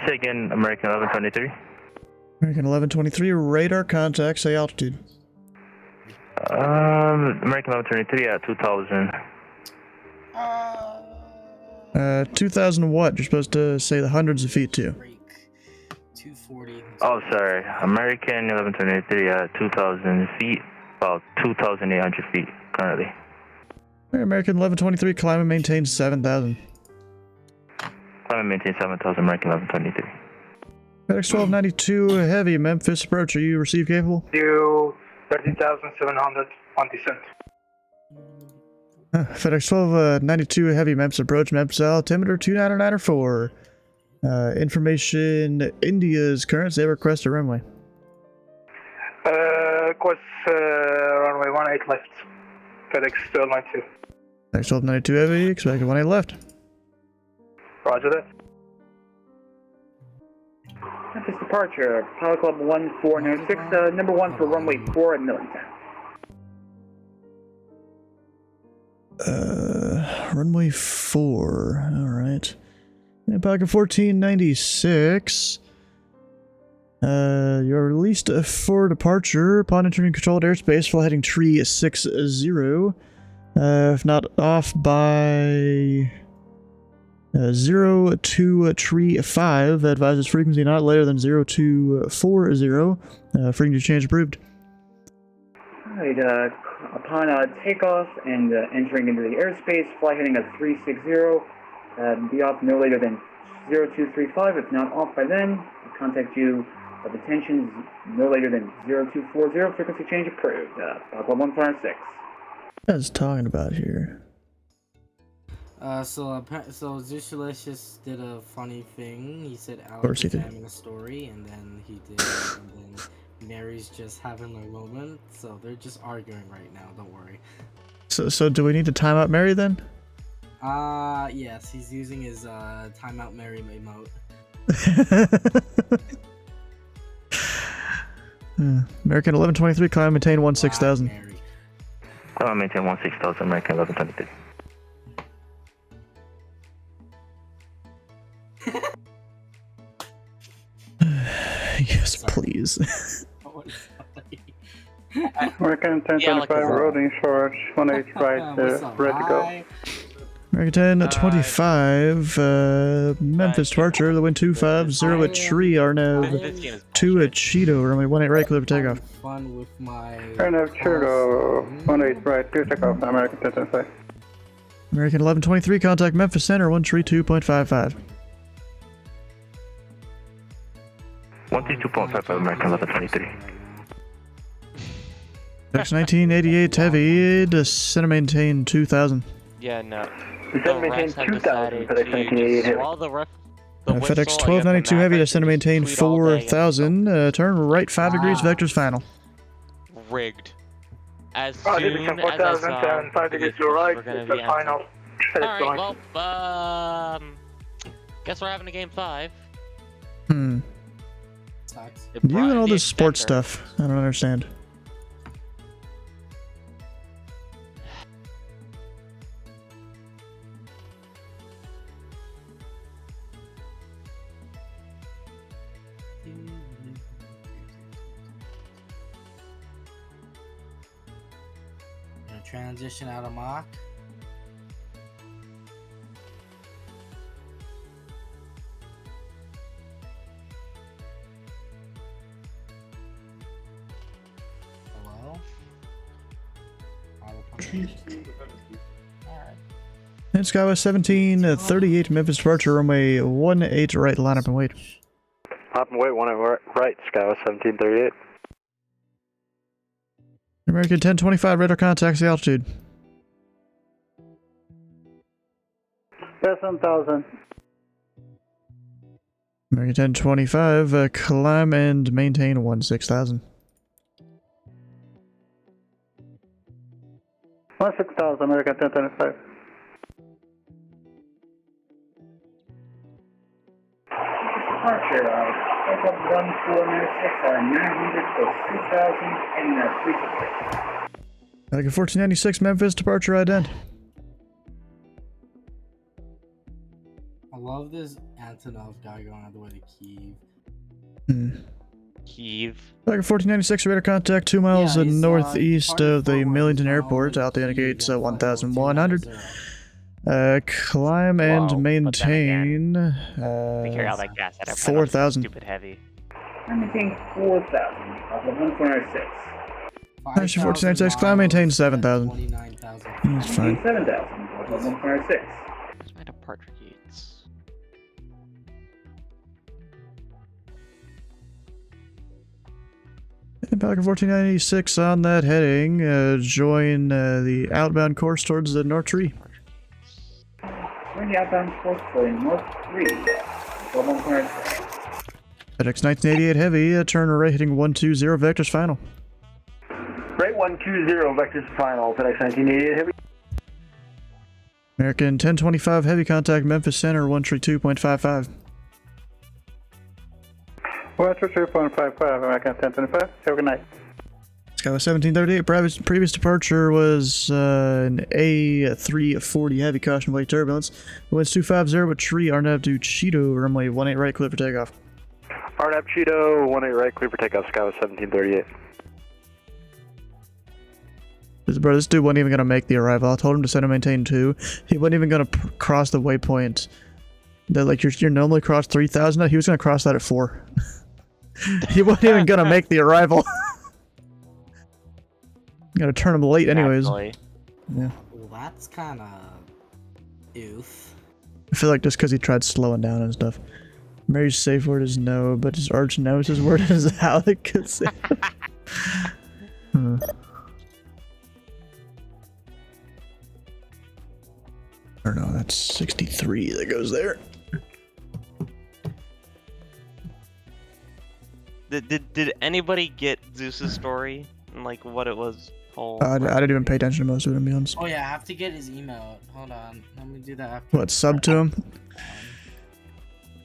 Say again, American 1123. American 1123, radar contact, say altitude. American 1123 at 2000. 2,000 what? You're supposed to say the hundreds of feet too. 240. Oh, sorry. American 1123 at 2,000 feet, about 2,800 feet currently. American 1123, climb and maintain 7,000. Climb and maintain 7,000, American 1123. FedEx 1292 Heavy, Memphis Approach, are you receive capable? You 30,700 on descent. FedEx 1292 Heavy, Memphis Approach, Memphis altimeter 29904. Information, India's current, they request a runway. Request runway 18 left. FedEx 1292. FedEx 1292 Heavy, expected 18 left. Roger that. Memphis departure, Pilot Club 1406, number 1 for runway 4 at Millington. Runway 4, alright. Pilot 1496. You're released for departure upon entering controlled airspace, flight heading tree 60. If not off by 02 tree 5, advises frequency not later than 0240. Frequency change approved. Alright, upon takeoff and entering into the airspace, flight heading at 360, be off no later than 0235. If not off by then, contact you of attention no later than 0240. Frequency change approved. Pilot 156. What is talking about here? So Zushilicious did a funny thing. He said Alex course he was did. having a story, and then he did, and then Mary's just having a moment. So they're just arguing right now. Don't worry. So do we need to time out Mary then? Yes, he's using his timeout Mary emote. American 1123, climb maintain 16,000. Climb maintain 16,000, American 1123. Yes, please. American 1025, rolling short, 18 right, ready to go. American 1025, Memphis departure, the wind 250 at tree, Arnav 2 at Cheeto, runway 18 right, clear for takeoff. Fun with my. Arnav Cheeto, 18 right, clear takeoff, American 1025. American 1123, contact Memphis Center, 132.55. 132.55, American 1123. FedEx 1988 Heavy, descend and maintain 2,000. Yeah, no. Descend and maintain 2,000, FedEx 1988 Heavy. FedEx 1292 Heavy, descend and maintain 4,000. Turn right 5 degrees, vectors final. Rigged. As Roger, soon descend as I 4,000, saw turn 5 degrees to the right, we're gonna it's the be final. Alright, well, guess we're having a game 5. You and all this sports stuff, I don't understand. Transition out of Mach. Hello? And Skywest 1738 Memphis departure, runway 18 right, line up and wait. Hop and wait, 18 right, Skywest 1738. American 1025, radar contacts the altitude. 7,000. American 1025, climb and maintain 16,000. 16,000, American 1025. Departure, Airport 1496, 900 for 2,000 and 3. American 1496, Memphis departure ident. I love this Antonov guy going all the way to Kiev. Kiev. Like 1496 radar contact 2 miles northeast of the Millington Airport. Out indicates 1,100. Climb and maintain They carry all that gas at 4,000. Stupid heavy. I'm maintaining 4,000 off of 1.06. Actually, 1496, climb maintain 7,000. 29,000. That's fine. 7,000 off of 1.06. Where's my departure gates? Pelican 1496 on that heading. Join the outbound course towards the North Tree. Join the outbound course for North 3. 1.06. FedEx 1988 Heavy, turn right heading 120, vectors final. Right 120, vectors final, FedEx 1988 Heavy. American 1025 Heavy, contact Memphis Center 132.55. 132.55, American 1025, have a good night. Skyline 1738, previous departure was an A340 Heavy, caution blade turbulence. Winds 250 with tree, RNAV to Cheeto, runway 18 right, clear for takeoff. RNAV Cheeto, 18 right, clear for takeoff, Skyline 1738. Bro, this dude wasn't even going to make the arrival. I told him to send and maintain 2. He wasn't even going to cross the waypoint. That, like, you're normally cross 3,000. He was going to cross that at 4. He wasn't even going to make the arrival. Gotta turn him late anyways. Actually. Yeah. Well, that's kind of oof. I feel like just because he tried slowing down and stuff. Mary's safe word is no, but his arch nemesis word is Alec. Or no, that's 63 that goes there. Did anybody get Zeus's story and like what it was told? I didn't even pay attention to most of it, to be honest. Oh yeah, I have to get his email. Hold on, let me do that after. What, sub to him?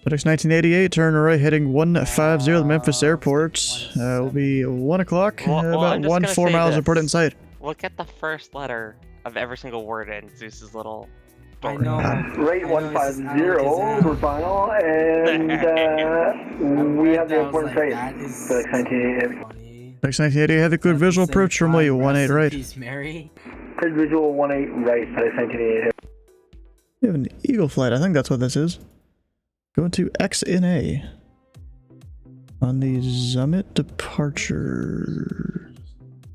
FedEx 1988, turn right heading 150 the Memphis Airport. Will be 1 o'clock, about 4 miles report in sight. Look at the first letter of every single word in Zeus's little I know. Rate 150 for final, and we have the airport in sight. FedEx 1988 Heavy. FedEx 1988 Heavy, clear visual approach runway 18 right. Peace, Mary. Clear visual 18 right, FedEx 1988 Heavy. We have an Eagle flight, I think that's what this is. Going to XNA. On the Summit departure.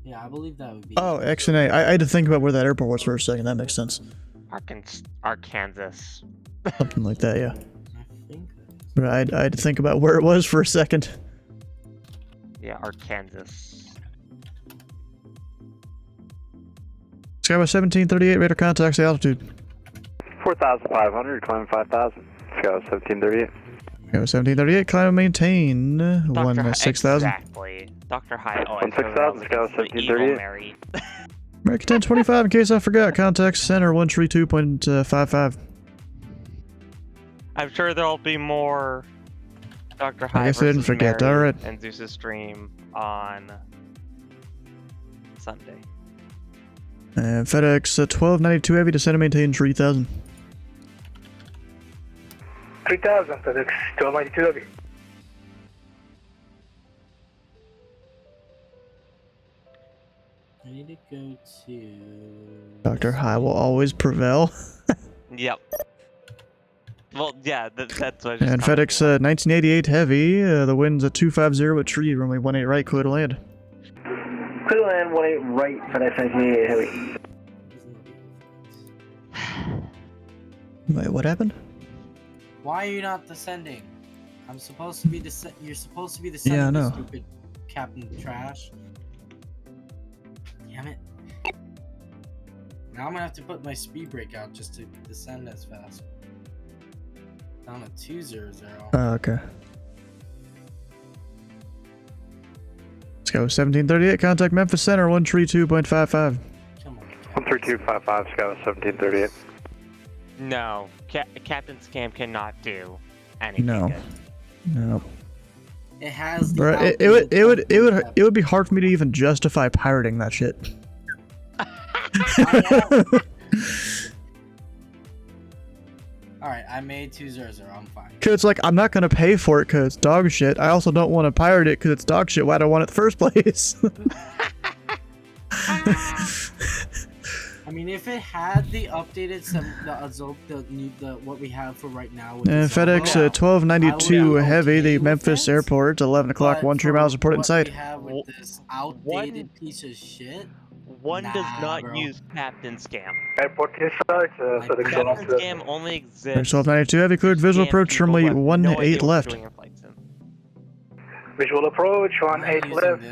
Yeah, I believe that would be. Oh, XNA. I had to think about where that airport was for a second, that makes sense. Arkansas. Something like that, yeah. I had to think about where it was for a second. Yeah, Arkansas. Skyway 1738, radar contacts the altitude. 4,500, climbing 5,000. Skyway 1738. Skyway 1738, climb and maintain 16,000. Exactly. Dr. High. Oh, 16,000, Skyway 1738. American 1025, in case I forgot, contact center 132.55. I'm sure there'll be more Dr. High I guess I didn't forget, Mary alright. and Zeus's stream on Sunday. And FedEx 1292 Heavy, descend and maintain 3,000. 3,000, FedEx 1292 Heavy. I need to go to. Dr. High will always prevail. Yep. Well, yeah, that's what I just And FedEx 1988 Heavy, the wind's at 250 at tree, runway 18 right, clear to land. Clear to land 18 right, FedEx 1988 Heavy. Wait, what happened? Why are you not descending? I'm supposed to be You're supposed to be descending. Yeah, I know. Stupid Captain Trash. Damn it. Now I'm gonna have to put my speed brake out just to descend as fast. Down to 200. Oh, okay. Let's go 1738, contact Memphis Center 132.55. 13255, Skyway 1738. No, Captain Scam cannot do anything. No. Good. No. It has the Bro, it would be hard for me to even justify pirating that shit. Alright, I made 200. I'm fine. Cause it's like, I'm not gonna pay for it because it's dog shit. I also don't want to pirate it because it's dog shit. Why do I want it in the first place? I mean, if it had the updated what we have for right now. With FedEx 1292 heavy, the Memphis airport, 11 o'clock, 13 miles reported in sight. We have with this outdated piece of shit. One does not use Captain Scam. Airport inside, Captain Scam only exists. 1292 heavy, cleared visual approach, runway 18 left. Visual approach, 18 left.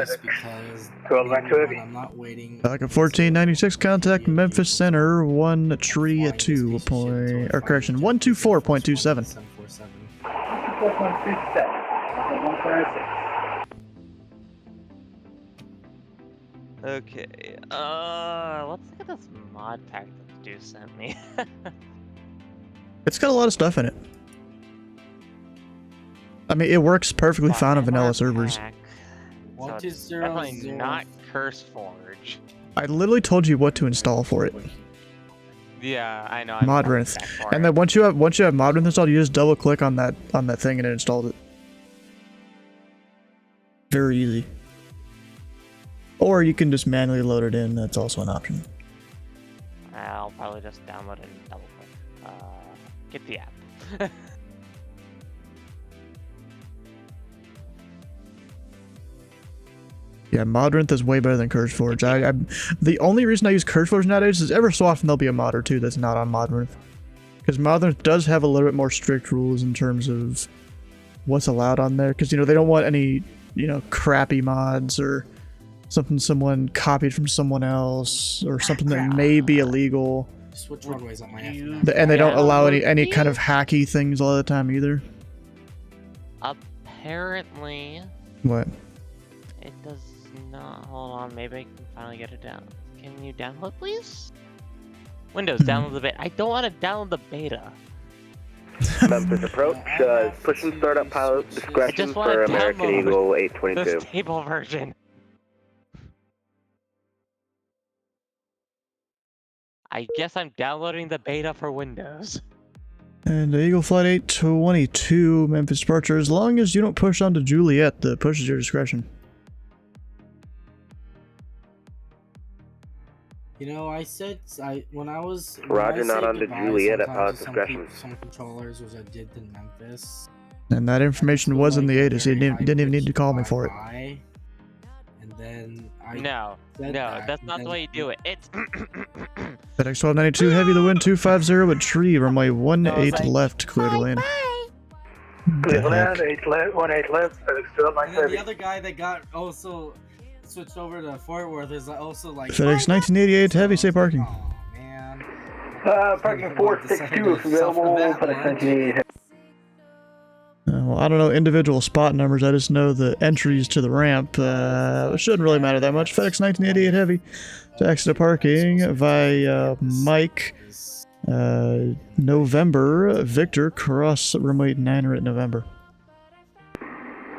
1292 heavy. I'm not waiting. Falcon 1496, contact Memphis Center 132 point, or correction, 124.27. 124.27. Okay, let's look at this mod pack that Stu sent me. It's got a lot of stuff in it. I mean, it works perfectly fine on vanilla servers. So it's definitely not CurseForge. I literally told you what to install for it. Yeah, I know. Modrinth, and then once you have Modrinth installed, you just double click on that thing and it installs it. Very easy. Or you can just manually load it in. That's also an option. I'll probably just download it and double click. Get the app. Yeah, Modrinth is way better than CurseForge. The only reason I use CurseForge nowadays is every so often there'll be a mod or two that's not on Modrinth. Because Modrinth does have a little bit more strict rules in terms of what's allowed on there. Because, you know, they don't want any, you know, crappy mods or something someone copied from someone else or something that may be illegal. Switch runways on my And they don't allow any kind of hacky things all the time either. Apparently. What? It does not. Hold on, maybe I can finally get it down. Can you download, please? Windows, download the beta. I don't want to download the beta. Memphis Approach, push and start up pilot discretion for American Eagle 822. The stable version. I guess I'm downloading the beta for Windows. And Eagle Flight 822, Memphis departure. As long as you don't push onto Juliet, the push is your discretion. You know, when I was Roger, not on the Juliet at pilot discretion. Some controllers, which I did in Memphis. And that information was in the ATIS. You didn't even need to call me for it. And then no, that's not the way you do it. It's FedEx 1292 heavy, the wind 250 at tree, runway 18 left, clear to land. Clear to land, 18 left, FedEx 1292. The other guy that got also switched over to Fort Worth is also like FedEx 1988 heavy, say parking. Oh man. Parking 462 if available, FedEx 1988. Well, I don't know individual spot numbers, I just know the entries to the ramp. It shouldn't really matter that much. FedEx 1988 heavy, taxi to parking via Mike, November, Victor, cross runway 9er at November.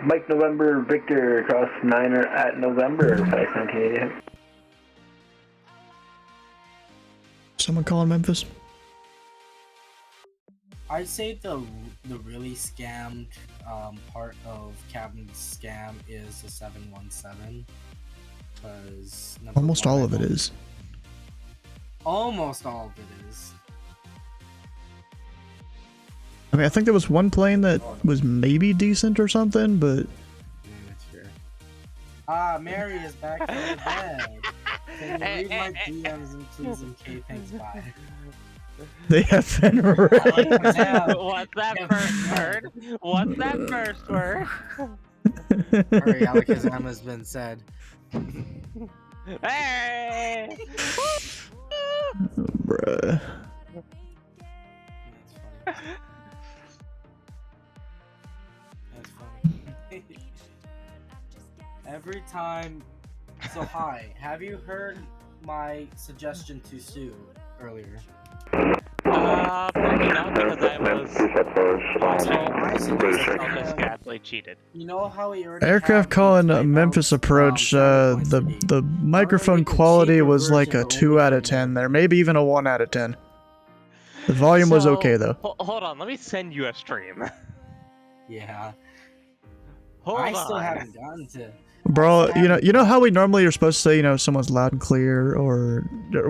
Mike November, Victor, cross 9er at November, FedEx 1988. Someone calling Memphis? I'd say the really scammed part of Captain's scam is the 717, because almost all of it is. Almost all of it is. I mean, I think there was one plane that was maybe decent or something, but... Mary is back from the bed. Can you read my DMs and please and K thanks, bye. They have been read. What's that first word? What's that first word? Hurry, Alakazam has been said. Hey! Bruh. That's funny. Every time. So hi, have you heard my suggestion to Sue earlier? Probably not, because I was cheated. You know how he already Aircraft calling Memphis Approach, the microphone quality was like a 2 out of 10 there, maybe even a 1 out of 10. The volume was okay though. Hold on, let me send you a stream. Yeah. Hold I on. still haven't gotten to. Bro, you know how we normally are supposed to say, you know, someone's loud and clear or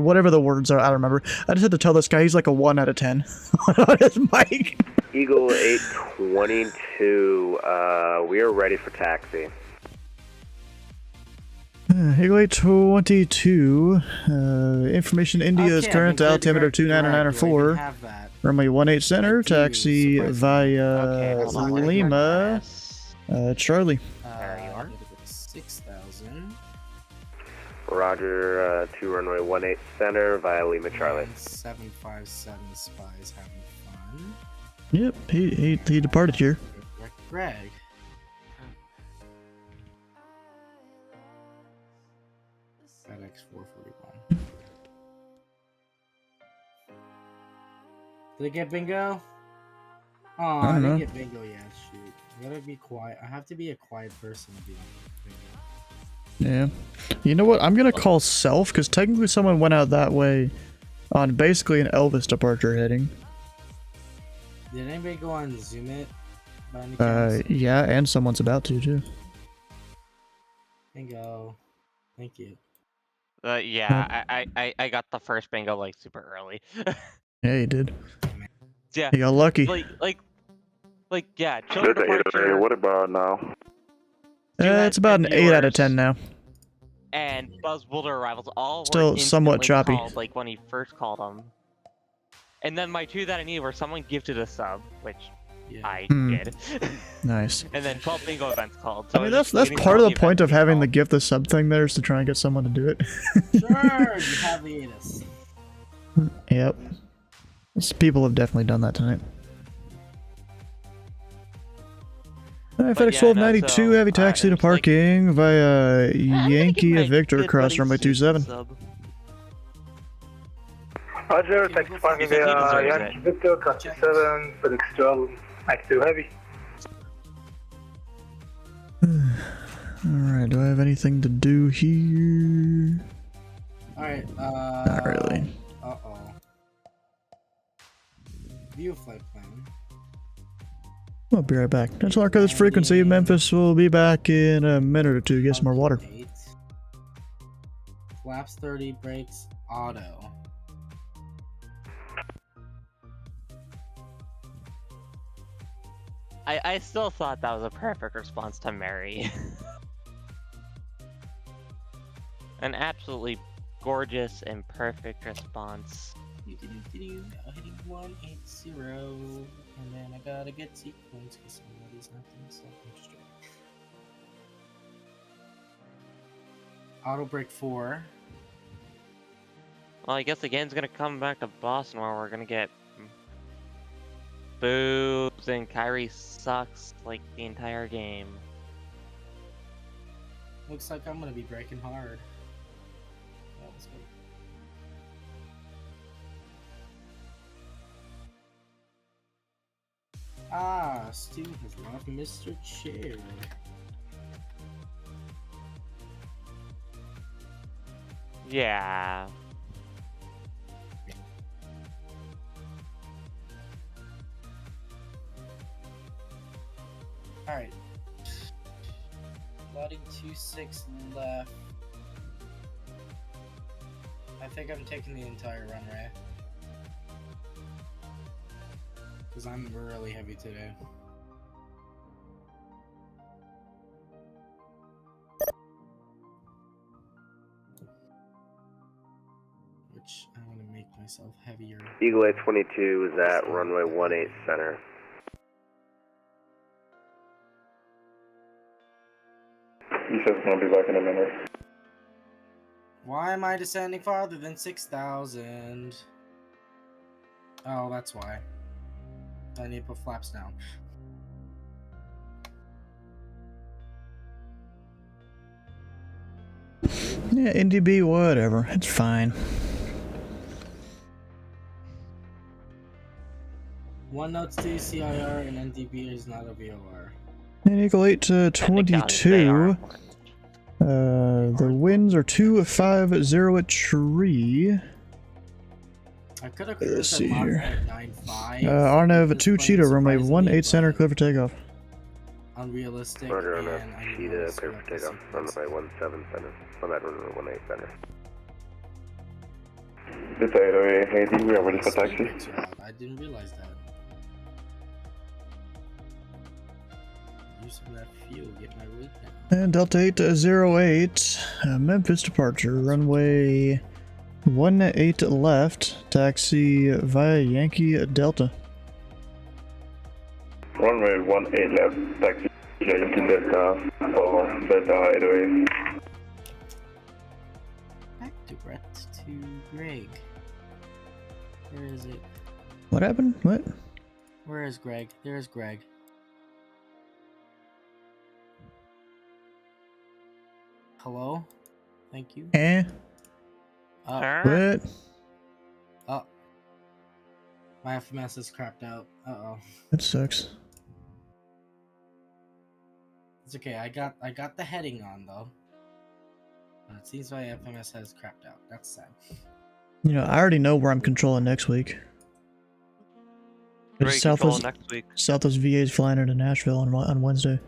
whatever the words are, I don't remember. I just had to tell this guy he's like a 1 out of 10 on his mic. Eagle 822, we are ready for taxi. Eagle 822, information India's Okay, current I'm altimeter good, 2994. have that. Runway 18 center, taxi via hold on, Lima, Charlie. There you are. 6,000. Roger, 2 runway 18 center via Lima Charlie. 757 spies having fun. Yep, he departed here. Greg. FedEx 441. Did I get bingo? Oh, I don't didn't know. get bingo yet. Shoot. I gotta be quiet. I have to be a quiet person to be bingo. Yeah. You know what? I'm gonna call self, because technically someone went out that way on basically an Elvis departure heading. Did anybody go on Zoom it? By any chance? Yeah, and someone's about to, too. Bingo. Thank you. Yeah, I got the first bingo like super early. Yeah, he did. Yeah. He got lucky. Like yeah. Children departure What about now? It's about an 8 out of 10 now. and Buzz Boulder arrivals all Still were somewhat instantly choppy. called, like when he first called them. And then my 2 that I needed were someone gifted a sub, which I did. Nice. And then 12 bingo events called. I mean, that's part of the point of having the gift the sub thing there is to try and get someone to do it. Sure, you have the anus. Yep. People have definitely done that tonight. Alright, FedEx 1292, heavy taxi to parking via Yankee Victor across runway 27. Roger, taxi parking via Yankee Victor, cross 27, FedEx 1292 heavy. Alright, do I have anything to do here? Alright, Not really. Uh-oh. View flight plan. I'll be right back. That's our this frequency. Memphis will be back in a minute or two. Get some more water. Flaps 30, brakes, auto. I still thought that was a perfect response to Mary. An absolutely gorgeous and perfect response. Hitting 180, and then I gotta get sequence because somebody's not doing something straight. Auto brake 4. Well, I guess the game's gonna come back to Boston where we're gonna get boobs and Kyrie sucks like the entire game. Looks like I'm gonna be braking hard. That was good. Ah, Stu has left Mr. Chair. Yeah. Alright. Loading 26 left. I think I'm taking the entire runway. Because I'm really heavy today. Which I'm going to make myself heavier. Eagle 822 is at runway 18 center. Yosef's gonna be back in a minute. Why am I descending farther than 6,000? Oh, that's why. I need to put flaps down. Yeah, NDB, whatever. It's fine. One notes to CIR and NDB is not a VOR. And Eagle 8 to 22. The winds are 250 at tree. I could have Let's see cruised here. at 9.5. Arnav, This 2 plane Cheetah, runway surprised 18 me, center, but clear for takeoff. Unrealistic. Roger, and Arnav, I didn't Cheetah, want to clear screw for up the takeoff. sequence. Runway 17 center. I'm at runway 18 center. This is 808 Haiti, we are ready for taxi. Speed brakes are out. I didn't realize that. Use some of that fuel, get my weight down. And Delta 808, Memphis departure, runway 18 left, taxi via Yankee Delta. Runway 18 left, taxi Yankee Delta for Delta 808. Back direct to Greg. Where is it? What happened? What? Where is Greg? There's Greg. Hello? Thank you. What? Oh. My FMS is crapped out. Uh-oh. That sucks. It's okay. I got the heading on though. But it seems my FMS has crapped out. That's sad. You know, I already know where I'm controlling next week. Where are you controlling next week? Southwest VA's flying into Nashville on Wednesday.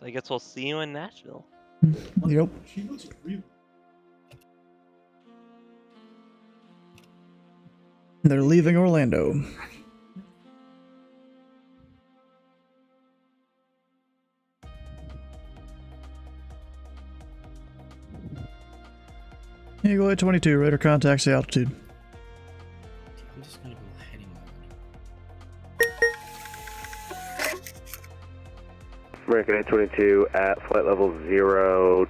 I guess we'll see you in Nashville. Yep. She looks real. They're leaving Orlando. Eagle 822, radar contacts the altitude. I'm just gonna go heading mode. American 822 at flight level 020.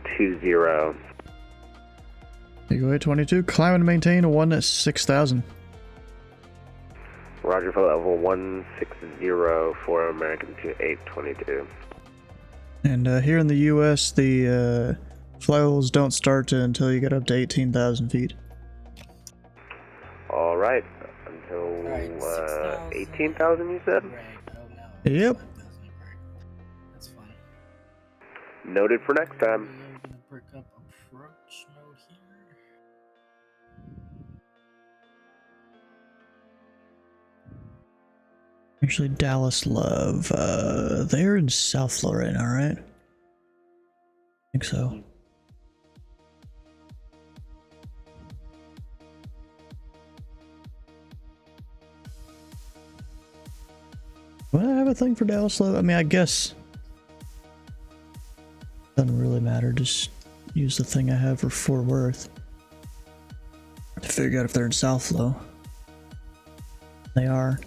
Eagle 822, climb and maintain 16,000. Roger, flight level 160 for American 822. And here in the U.S., the flight levels don't start until you get up to 18,000 feet. All right, until 18,000, you said? Yep. That's fine. Noted for next time. I'm gonna break up approach mode here. Actually, Dallas Love, they're in South Florida right now, right? I think so. Well, I have a thing for Dallas Love. I mean, I guess doesn't really matter. Just use the thing I have for Fort Worth to figure out if they're in South Flo. They are.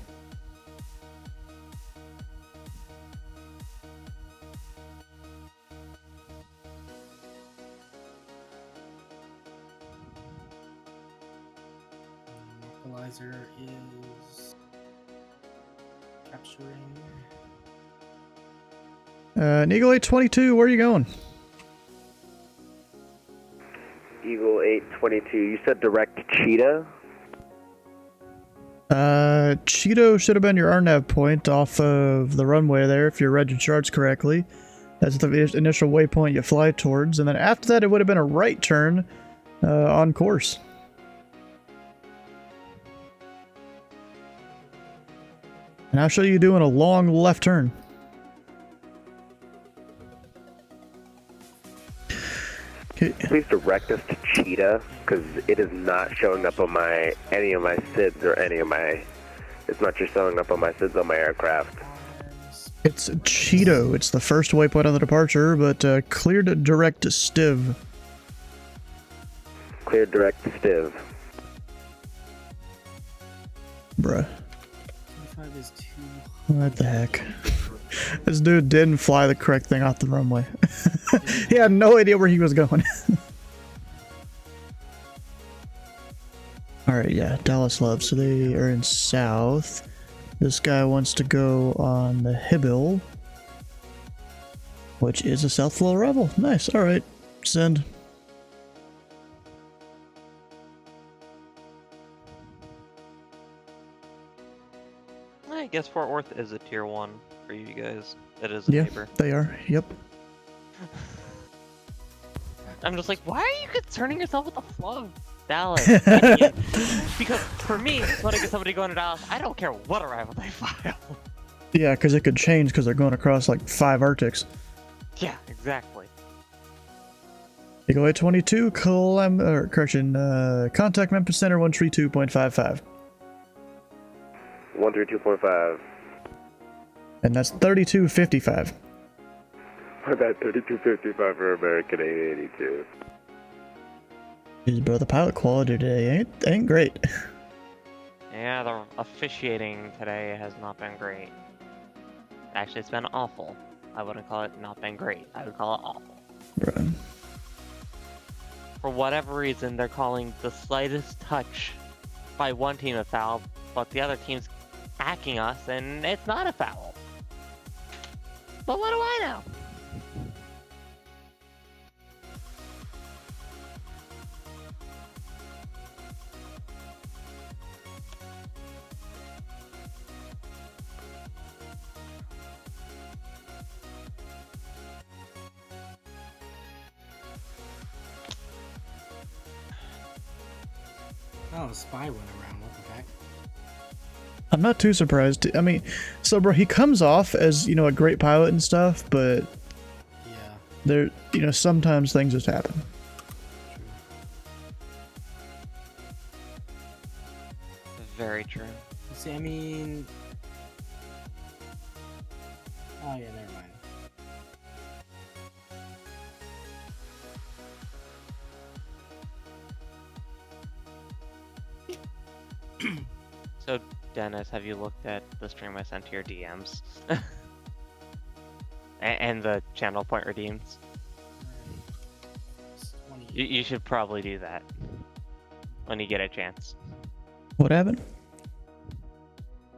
Equalizer is capturing. Eagle 822, where are you going? Eagle 822, you said direct Cheetah? Cheeto should have been your RNAV point off of the runway there if you read your charts correctly. That's the initial waypoint you fly towards, and then after that it would have been a right turn on course. And I'll show you doing a long left turn. Okay. Please direct us to Cheetah, because it is not showing up on any of my SIDs or any of my... It's not just showing up on my SIDs on my aircraft. It's Cheeto. It's the first waypoint on the departure, but cleared direct to Stiv. Cleared direct to Stiv. Bruh. 25 is too. What the heck? This dude didn't fly the correct thing off the runway. He had no idea where he was going. Alright, yeah, Dallas Love. So they are in south. This guy wants to go on the Hibble, which is a South Flow arrival. Nice, alright. Send. I guess Fort Worth is a tier 1 for you guys. That is a Yeah, neighbor. they are. Yep. I'm just like, why are you concerning yourself with the flow of Dallas? Idiot. Because for me, when I get somebody going to Dallas, I don't care what arrival they file. Yeah, because it could change because they're going across like 5 Arctics. Yeah, exactly. Eagle 822, contact Memphis Center 132.55. 132.5. And that's 3255. About 3255 for American 882. Jeez, bro, the pilot quality today ain't great. Yeah, the officiating today has not been great. Actually, it's been awful. I wouldn't call it not been great. I would call it awful. Bro. For whatever reason, they're calling the slightest touch by one team a foul, but the other team's hacking us, and it's not a foul. But what do I know? Oh, a spy went around. What the heck? I'm not too surprised. I mean, so bro, he comes off as, you know, a great pilot and stuff, but yeah, there, you know, sometimes things just happen. Very true. See, I mean, oh yeah, never mind. So, Dennis, have you looked at the stream I sent to your DMs? and the channel point redeems? You should probably do that when you get a chance. What happened?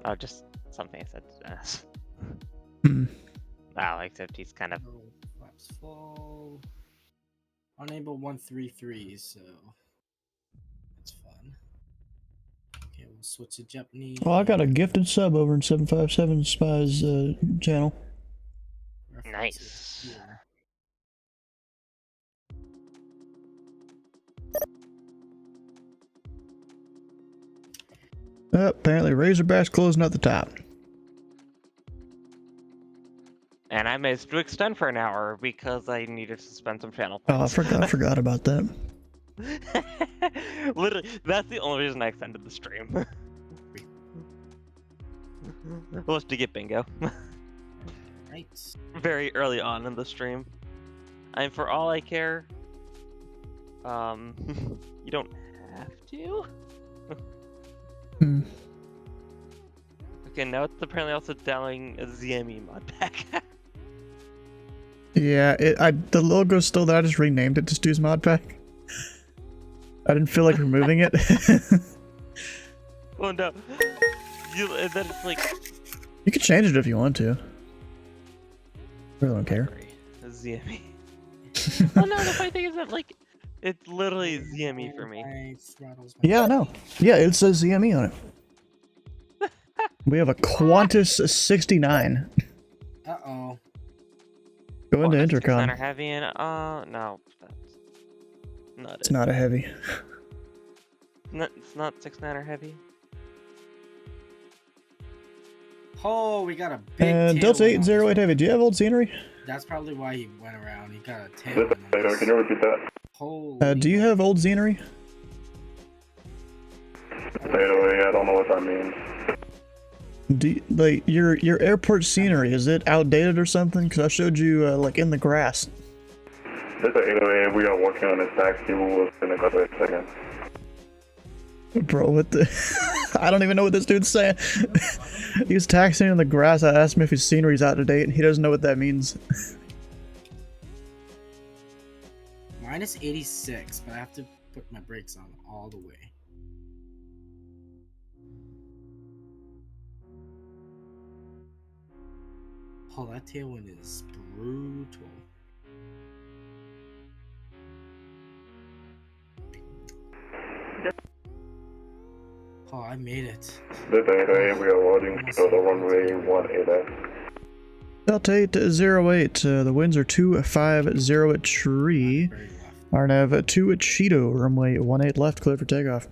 Oh, just something I said to Dennis. Hmm. Wow, except he's kind of... Flaps full. Unable 133, so that's fun. Okay, we'll switch to Japanese. Well, I got a gifted sub over in 757 Spy's channel. Nice. Apparently Razorback's closing at the top. And I managed to extend for an hour because I needed to spend some channel Oh, points. I forgot about that. Literally, that's the only reason I extended the stream. Was to get bingo. Right. Very early on in the stream. And for all I care, you don't have to. Okay, now it's apparently also downloading a ZME mod pack. Yeah, the logo's still there. I just renamed it to Stu's Mod Pack. I didn't feel like removing it. Well, no. And then it's like... You can change it if you want to. I really don't care. ZME. Oh no, the funny thing is that, like, it's literally ZME for me. Yeah, I know. Yeah, it says ZME on it. We have a Qantas 69. Uh-oh. Go into intercon. Center heavy and no, that's not It's not a heavy. It's not 6-9er heavy. Oh, we got a big Delta 808 heavy. Do you have old scenery? That's probably why he went around. He got a tail. Can you repeat that? Holy. Do you have old scenery? I don't know what that means. Do you, like your airport scenery, is it outdated or something? Because I showed you like in the grass. This is 808. We are working on a taxi. We'll spin a couple of seconds. Bro, what the? I don't even know what this dude's saying. He was taxiing in the grass. I asked him if his scenery's out of date, and he doesn't know what that means. Minus 86, but I have to put my brakes on all the way. Oh, that tailwind is brutal. Oh, I made it. This is 808. We are loading to the runway 18F. Delta 808, the winds are 250 at tree. RNAV 2 at Cheeto, runway 18 left, clear for takeoff.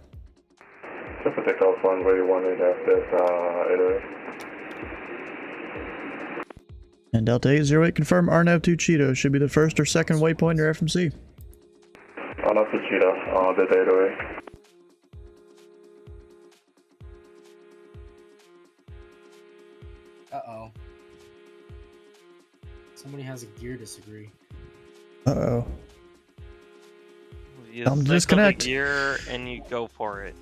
Clear for takeoff, runway 18 left at 808. And Delta 808, confirm RNAV 2 Cheeto should be the first or second waypoint near FMC. RNAV 2 Cheeto, Delta 808. Uh-oh. Somebody has a gear disagree. Uh-oh. You I'm cycle disconnect. the gear and you go for it.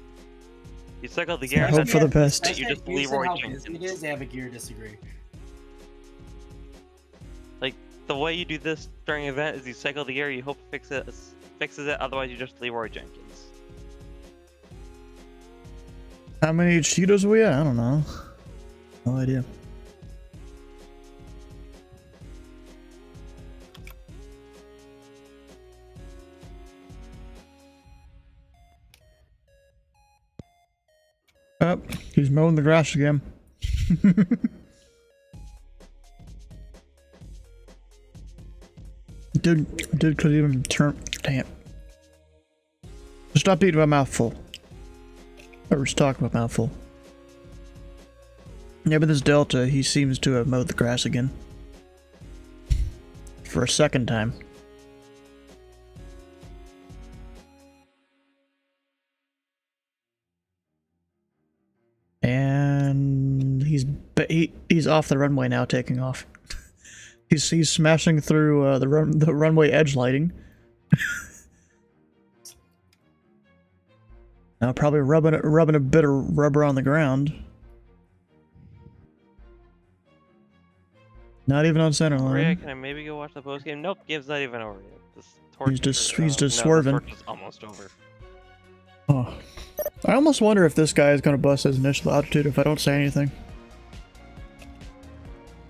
You cycle the gear. I hope for the best. You just Leroy Jenkins. It is, they have a gear disagree. Like the way you do this during an event is you cycle the gear, you hope it fixes it. Otherwise, you just Leroy Jenkins. How many Cheetos are we at? I don't know. No idea. Oh, he's mowing the grass again. Did could even turn. Damn. Stop eating my mouthful. Or was talking about mouthful. Yeah, but this Delta, he seems to have mowed the grass again. For a second time. And he's off the runway now, taking off. he's smashing through the runway edge lighting. Now probably rubbing a bit of rubber on the ground. Not even on center line. Maria, can I maybe go watch the post game? Nope, game's not even over yet. He's just swerving. The torch is almost over. Oh. I almost wonder if this guy is going to bust his initial altitude if I don't say anything.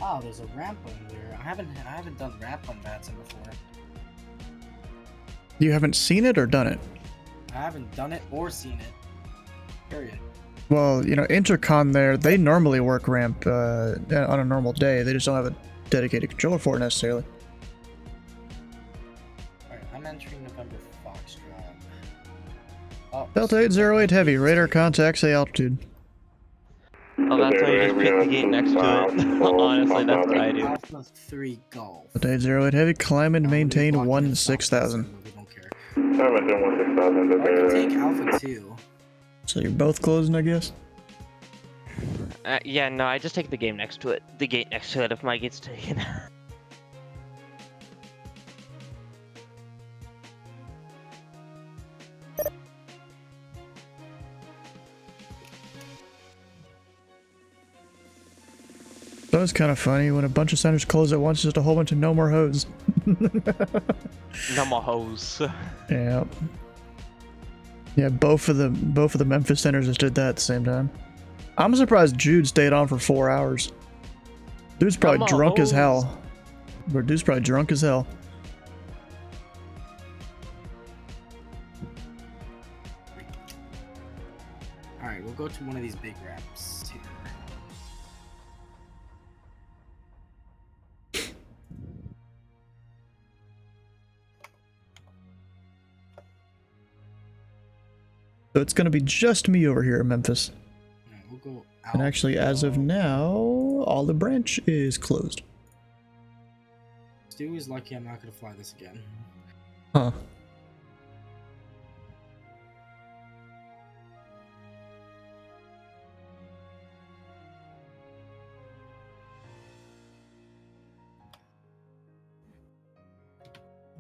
Oh, there's a ramp on there. I haven't done ramp on Madsen before. You haven't seen it or done it? I haven't done it or seen it. Period. Well, you know, Intercon there, they normally work ramp on a normal day. They just don't have a dedicated controller for it necessarily. Alright, I'm entering November Foxtrot. Oh, Delta 808 heavy, radar contacts, say altitude. Oh, that's why you just pick the gate next to it. Honestly, that's what I do. Alpha 3 Golf. Delta 808 heavy, climb and maintain 16,000. I can take Alpha 2. So you're both closing, I guess? Yeah, no, I just take the game next to it. The gate next to it if my gate's taken. That was kind of funny when a bunch of centers close at once, just a whole bunch of no more hose. No more hose. Yeah. Yeah, both of the Memphis centers just did that at the same time. I'm surprised Jude stayed on for 4 hours. Dude's probably drunk as hell. But dude's probably drunk as hell. Alright, we'll go to one of these big ramps here. So it's gonna be just me over here in Memphis. Alright, we'll go out. And actually, as of now, all the branch is closed. Stu is lucky I'm not going to fly this again. Huh.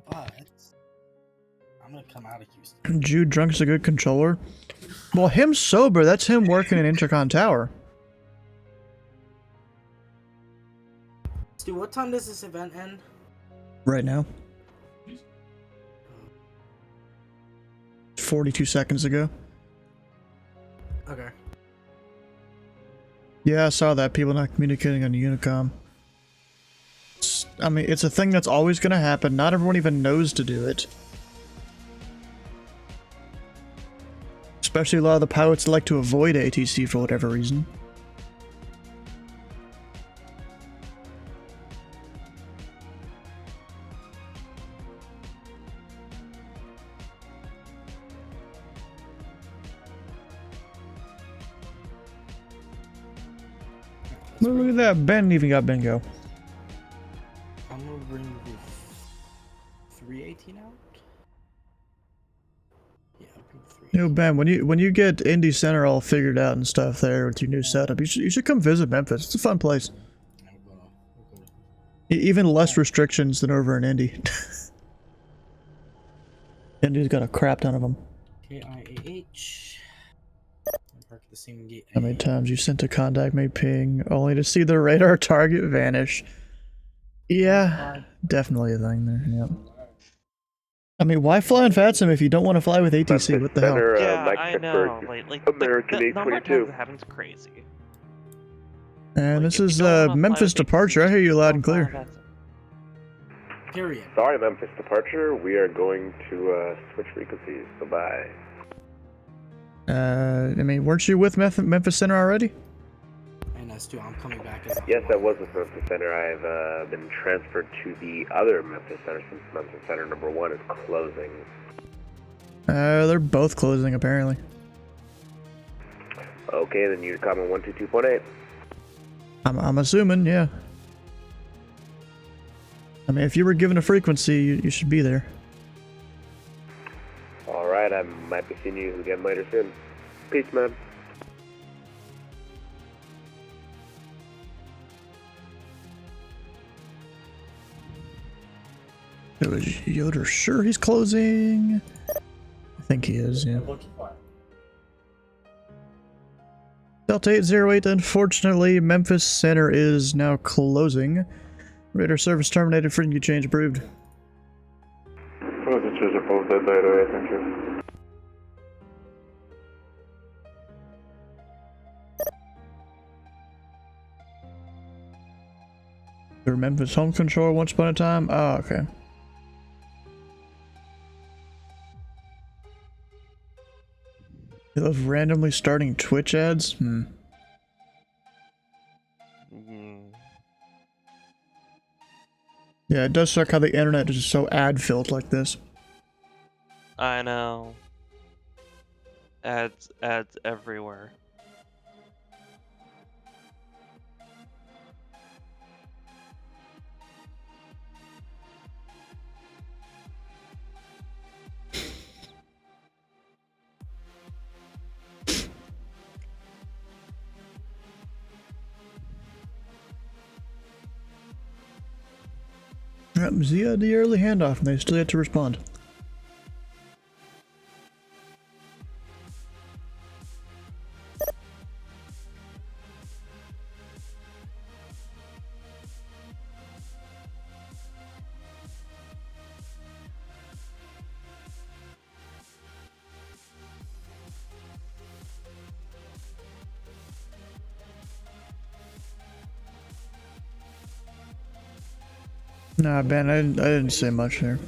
But I'm going to come out of Houston. Jude drunk's a good controller. Well, him sober, that's him working in Intercon Tower. Stu, what time does this event end? Right now. 42 seconds ago. Okay. Yeah, I saw that. People not communicating on the Unicom. I mean, it's a thing that's always going to happen. Not everyone even knows to do it. Especially a lot of the pilots like to avoid ATC for whatever reason. Look at that, Ben even got bingo. I'm gonna bring the 318 out. Yeah, I'll bring the 318. Yo, Ben, when you get Indy Center all figured out and stuff there with your new setup, you should come visit Memphis. It's a fun place. Even less restrictions than over in Indy. Indy's got a crap ton of them. KIAH. Park at the same gate. How many times you sent a contact me ping only to see the radar target vanish? Yeah, definitely a thing there. Yep. I mean, why fly in FATSIM if you don't want to fly with ATC? What the hell? Yeah, I know. Like American the number of times 822. it happens crazy. And this is Memphis departure. I hear you loud and clear. Period. Sorry, Memphis departure. We are going to switch frequencies. Bye-bye. I mean, weren't you with Memphis Center already? And S2, I'm coming back as Yes, I was with Memphis Center. I've been transferred to the other Memphis Center since Memphis Center number 1 is closing. They're both closing apparently. Okay, then you come on 122.8. I'm assuming, yeah. I mean, if you were given a frequency, you should be there. Alright, I might be seeing you again later soon. Peace, man. It was Yoder sure he's closing? I think he is, yeah. Delta 808, unfortunately, Memphis Center is now closing. Radar service terminated, frequency change approved. Above that data, thank you. They were Memphis home control once upon a time? Oh, okay. They love randomly starting Twitch ads? Yeah, it does suck how the internet is just so ad-filled like this. I know. Ads everywhere. Yep, Zia the early handoff, and they still yet to respond. Nah, Ben, I didn't say much there.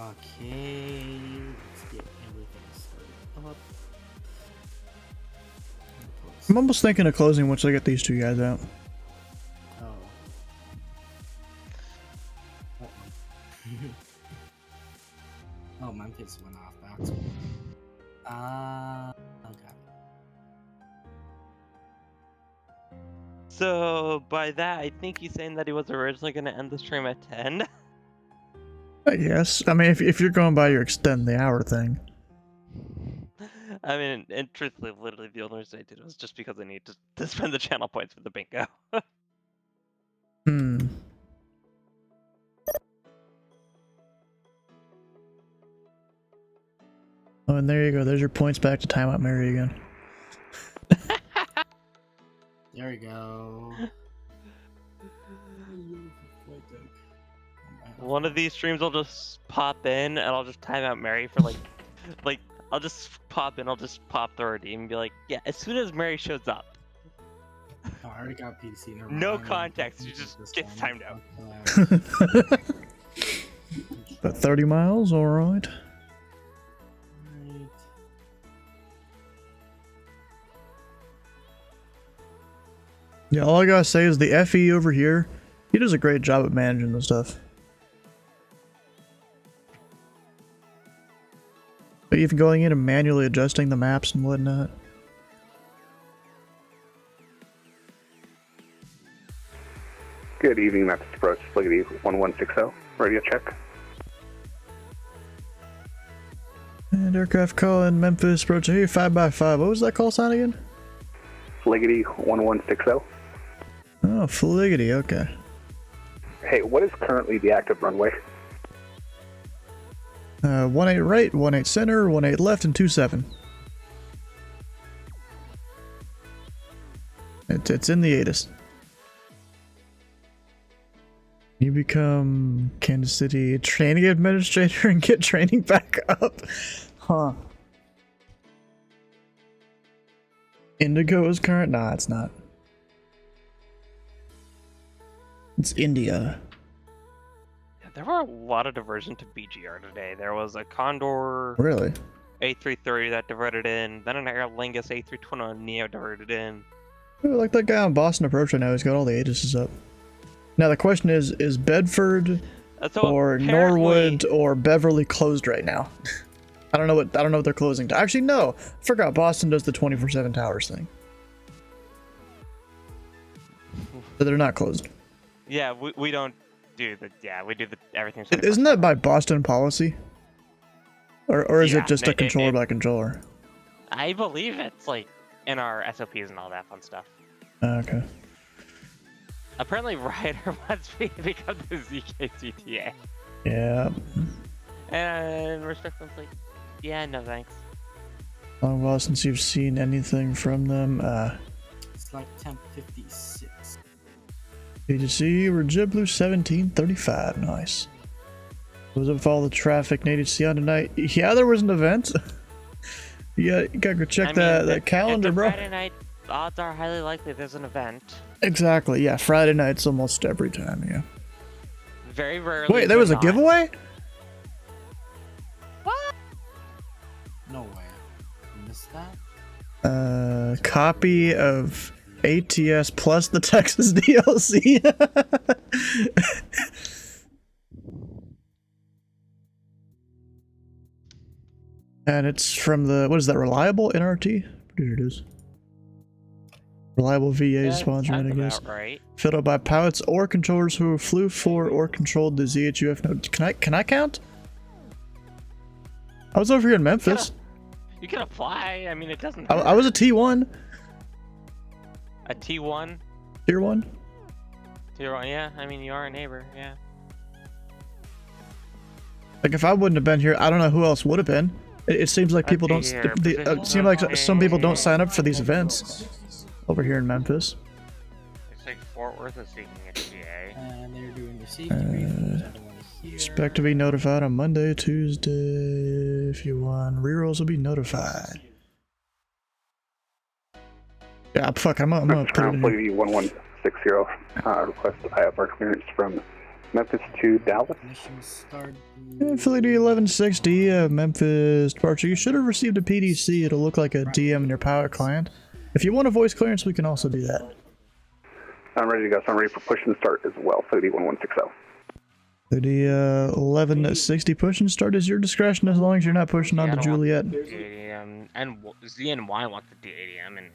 Okay, let's get everything started up. I'm almost thinking of closing once I get these two guys out. Oh. Oh, Memphis went off back. Okay. So by that, I think he's saying that he was originally going to end the stream at 10. Yes, I mean if you're going by your extend the hour thing. I mean, and truthfully, literally the only reason I did it was just because I need to spend the channel points for the bingo. Oh, and there you go. There's your points back to timeout Mary again. There we go. One of these streams I'll just pop in and I'll just time out Mary for like I'll just pop in, I'll just pop the redeem and be like, yeah, as soon as Mary shows up. Oh, I already got PDC. No context, you just get timed out. About 30 miles, alright. Yeah, all I gotta say is the FE over here, he does a great job at managing the stuff. But even going in and manually adjusting the maps and whatnot. Good evening, Memphis Approach, Fliggity 1160, radio check. And aircraft calling Memphis Approach, hey, 5x5, what was that call sign again? Fliggity 1160. Oh, Fliggity, okay. Hey, what is currently the active runway? 18 right, 18 center, 18 left, and 27. It's in the ATIS. You become Kansas City training administrator and get training back up. Huh. Indigo is current? Nah, it's not. It's India. Yeah, there were a lot of diversion to BGR today. There was a Condor. Really? A330 that diverted in, then an Aer Lingus A321 Neo diverted in. Ooh, like that guy on Boston Approach right now, he's got all the ATIS's up. Now the question is Bedford or Norwood or Beverly closed right now? I don't know what they're closing to. Actually, no, I forgot Boston does the 24/7 towers thing. So they're not closed. Yeah, we don't do the we do the everything. Isn't that by Boston policy? Or is it just a controller by controller? I believe it's like in our SOPs and all that fun stuff. Okay. Apparently Ryder wants me to become the ZKCTA. Yeah. And Restriction's like, yeah, no thanks. How long while since you've seen anything from them? It's like 10:56. Did you see we're JetBlue 1735? Nice. Was it for all the traffic needed to see on tonight? Yeah, there was an event. You gotta go check that calendar, bro. Friday night, odds are highly likely there's an event. Exactly, yeah. Friday nights almost every time, yeah. Very rarely. Wait, there was a giveaway? What? No way. You missed that? Copy of ATS plus the Texas DLC. And it's from the, what is that, Reliable NRT? Pretty sure it is. Reliable VA sponsoring, I guess. Right. Filled out by pilots or controllers who flew for or controlled the KZHU FNO. Can I count? I was over here in Memphis. You can apply. I mean, it doesn't. I was a T1. A T1. Tier 1. Tier 1. Yeah. I mean, you are a neighbor. Yeah. Like if I wouldn't have been here, I don't know who else would have been. It seems like people don't. It seems like some people don't sign up for these events over here in Memphis. It's like Fort Worth is seeking a TA. And they're doing the safety briefings. Expect to be notified on Monday, Tuesday. If you want, rerolls will be notified. Yeah, fuck. I'm gonna put it in here. 1160. Request IFR clearance from Memphis to Dallas. Affiliate 1160, Memphis departure. You should have received a PDC. It'll look like a DM in your pilot client. If you want a voice clearance, we can also do that. I'm ready to go, so I'm ready for push and start as well. 1160. The 1160 push and start is your discretion as long as you're not pushing on to Juliet. And Z and Y want the DADM, and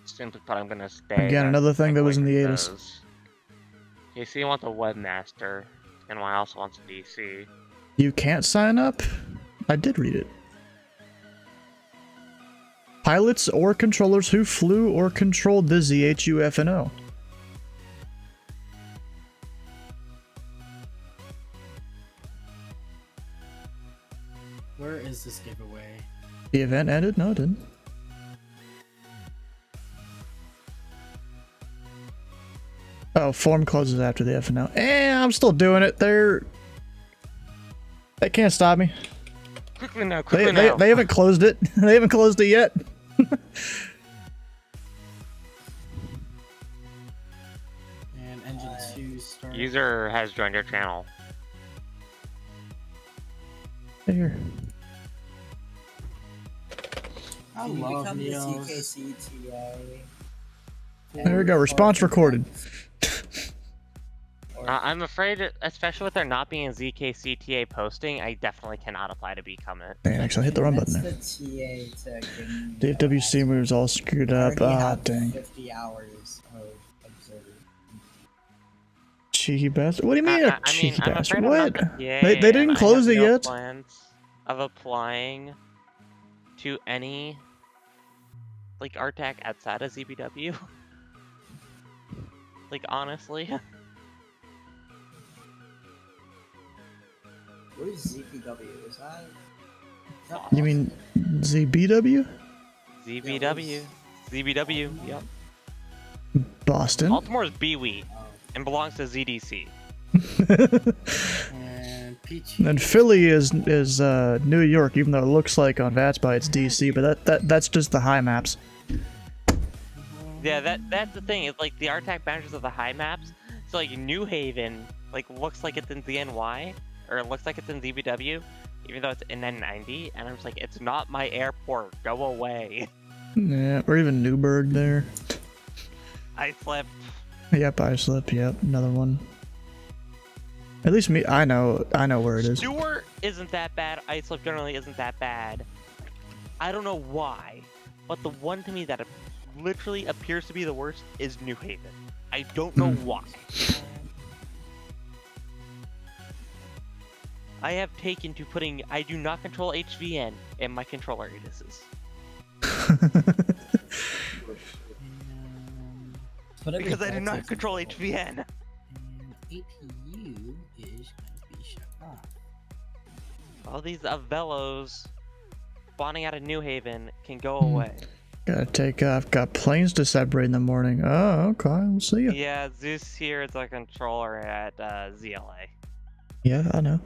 simply put, I'm gonna stay. Again, another thing that was in the ATIS. KC wants a webmaster, and Y also wants a DC. You can't sign up? I did read it. Pilots or controllers who flew or controlled the KZHU FNO. Where is this giveaway? The event ended? No, it didn't. Oh, form closes after the FNO. I'm still doing it. They can't stop me. Quickly now, quickly now. They haven't closed it. They haven't closed it yet. And engine 2 start. User has joined your channel. Here. I Can you love become the Neos. CKCTA? There we go. Response recorded. I'm afraid, especially with there not being a ZKCTA posting, I definitely cannot apply to become it. Dang, actually, I hit the run button there. That's the TA to give The FWC moves all screwed up. Ah, dang. 50 hours of observing. cheeky bastard. What do you mean a cheeky I'm bastard? afraid What? I'm not the PA, They didn't and close I it have no yet? plans of applying to any like RTAC outside of ZBW. Like honestly. What is ZPW? Is that? You mean ZBW? ZBW. ZBW, yep. Boston? Baltimore is BWE and belongs to ZDC. And PT. And Philly is New York, even though it looks like on VATSPY it's DC, but that's just the high maps. Yeah, that's the thing. It's like the RTAC boundaries of the high maps. So like New Haven, like looks like it's in ZNY, or it looks like it's in ZBW, even though it's in N90. And I'm just like, it's not my airport. Go away. Yeah, or even Newburgh there. I slipped. Yep, I slipped. Yep, another one. At least me, I know where it is. Stewart isn't that bad. Islip generally isn't that bad. I don't know why, but the one to me that literally appears to be the worst is New Haven. I don't know why. I have taken to putting I do not control HVN in my controller radiuses. Because I do not control HVN. APU is going to be shut off. All these Velos spawning out of New Haven can go away. Gotta take off. Got planes to separate in the morning. Oh, okay. We'll see you. Yeah, Zeus here is a controller at ZLA. Yeah, I know.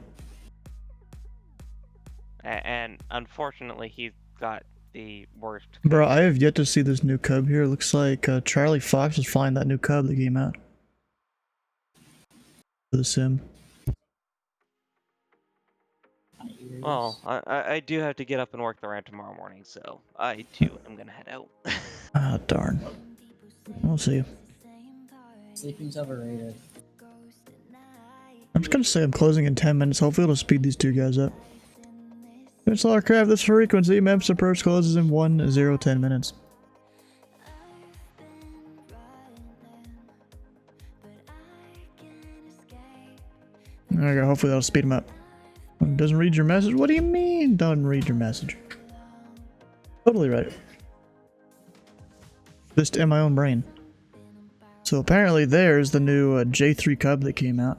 And unfortunately, he's got the worst. Bro, I have yet to see this new Cub here. It looks like Charlie Fox is flying that new Cub that came out. For the sim. Well, I do have to get up and work the ramp tomorrow morning, so I too am gonna head out. Ah, darn. We'll see you. Sleeping's overrated. I'm just gonna say I'm closing in 10 minutes. Hopefully it'll speed these two guys up. It's Larcraft, this frequency. Memphis Approach closes in 10 minutes. There we go. Hopefully that'll speed him up. Doesn't read your message? What do you mean, doesn't read your message? Totally read it. Just in my own brain. So apparently there's the new J3 Cub that came out.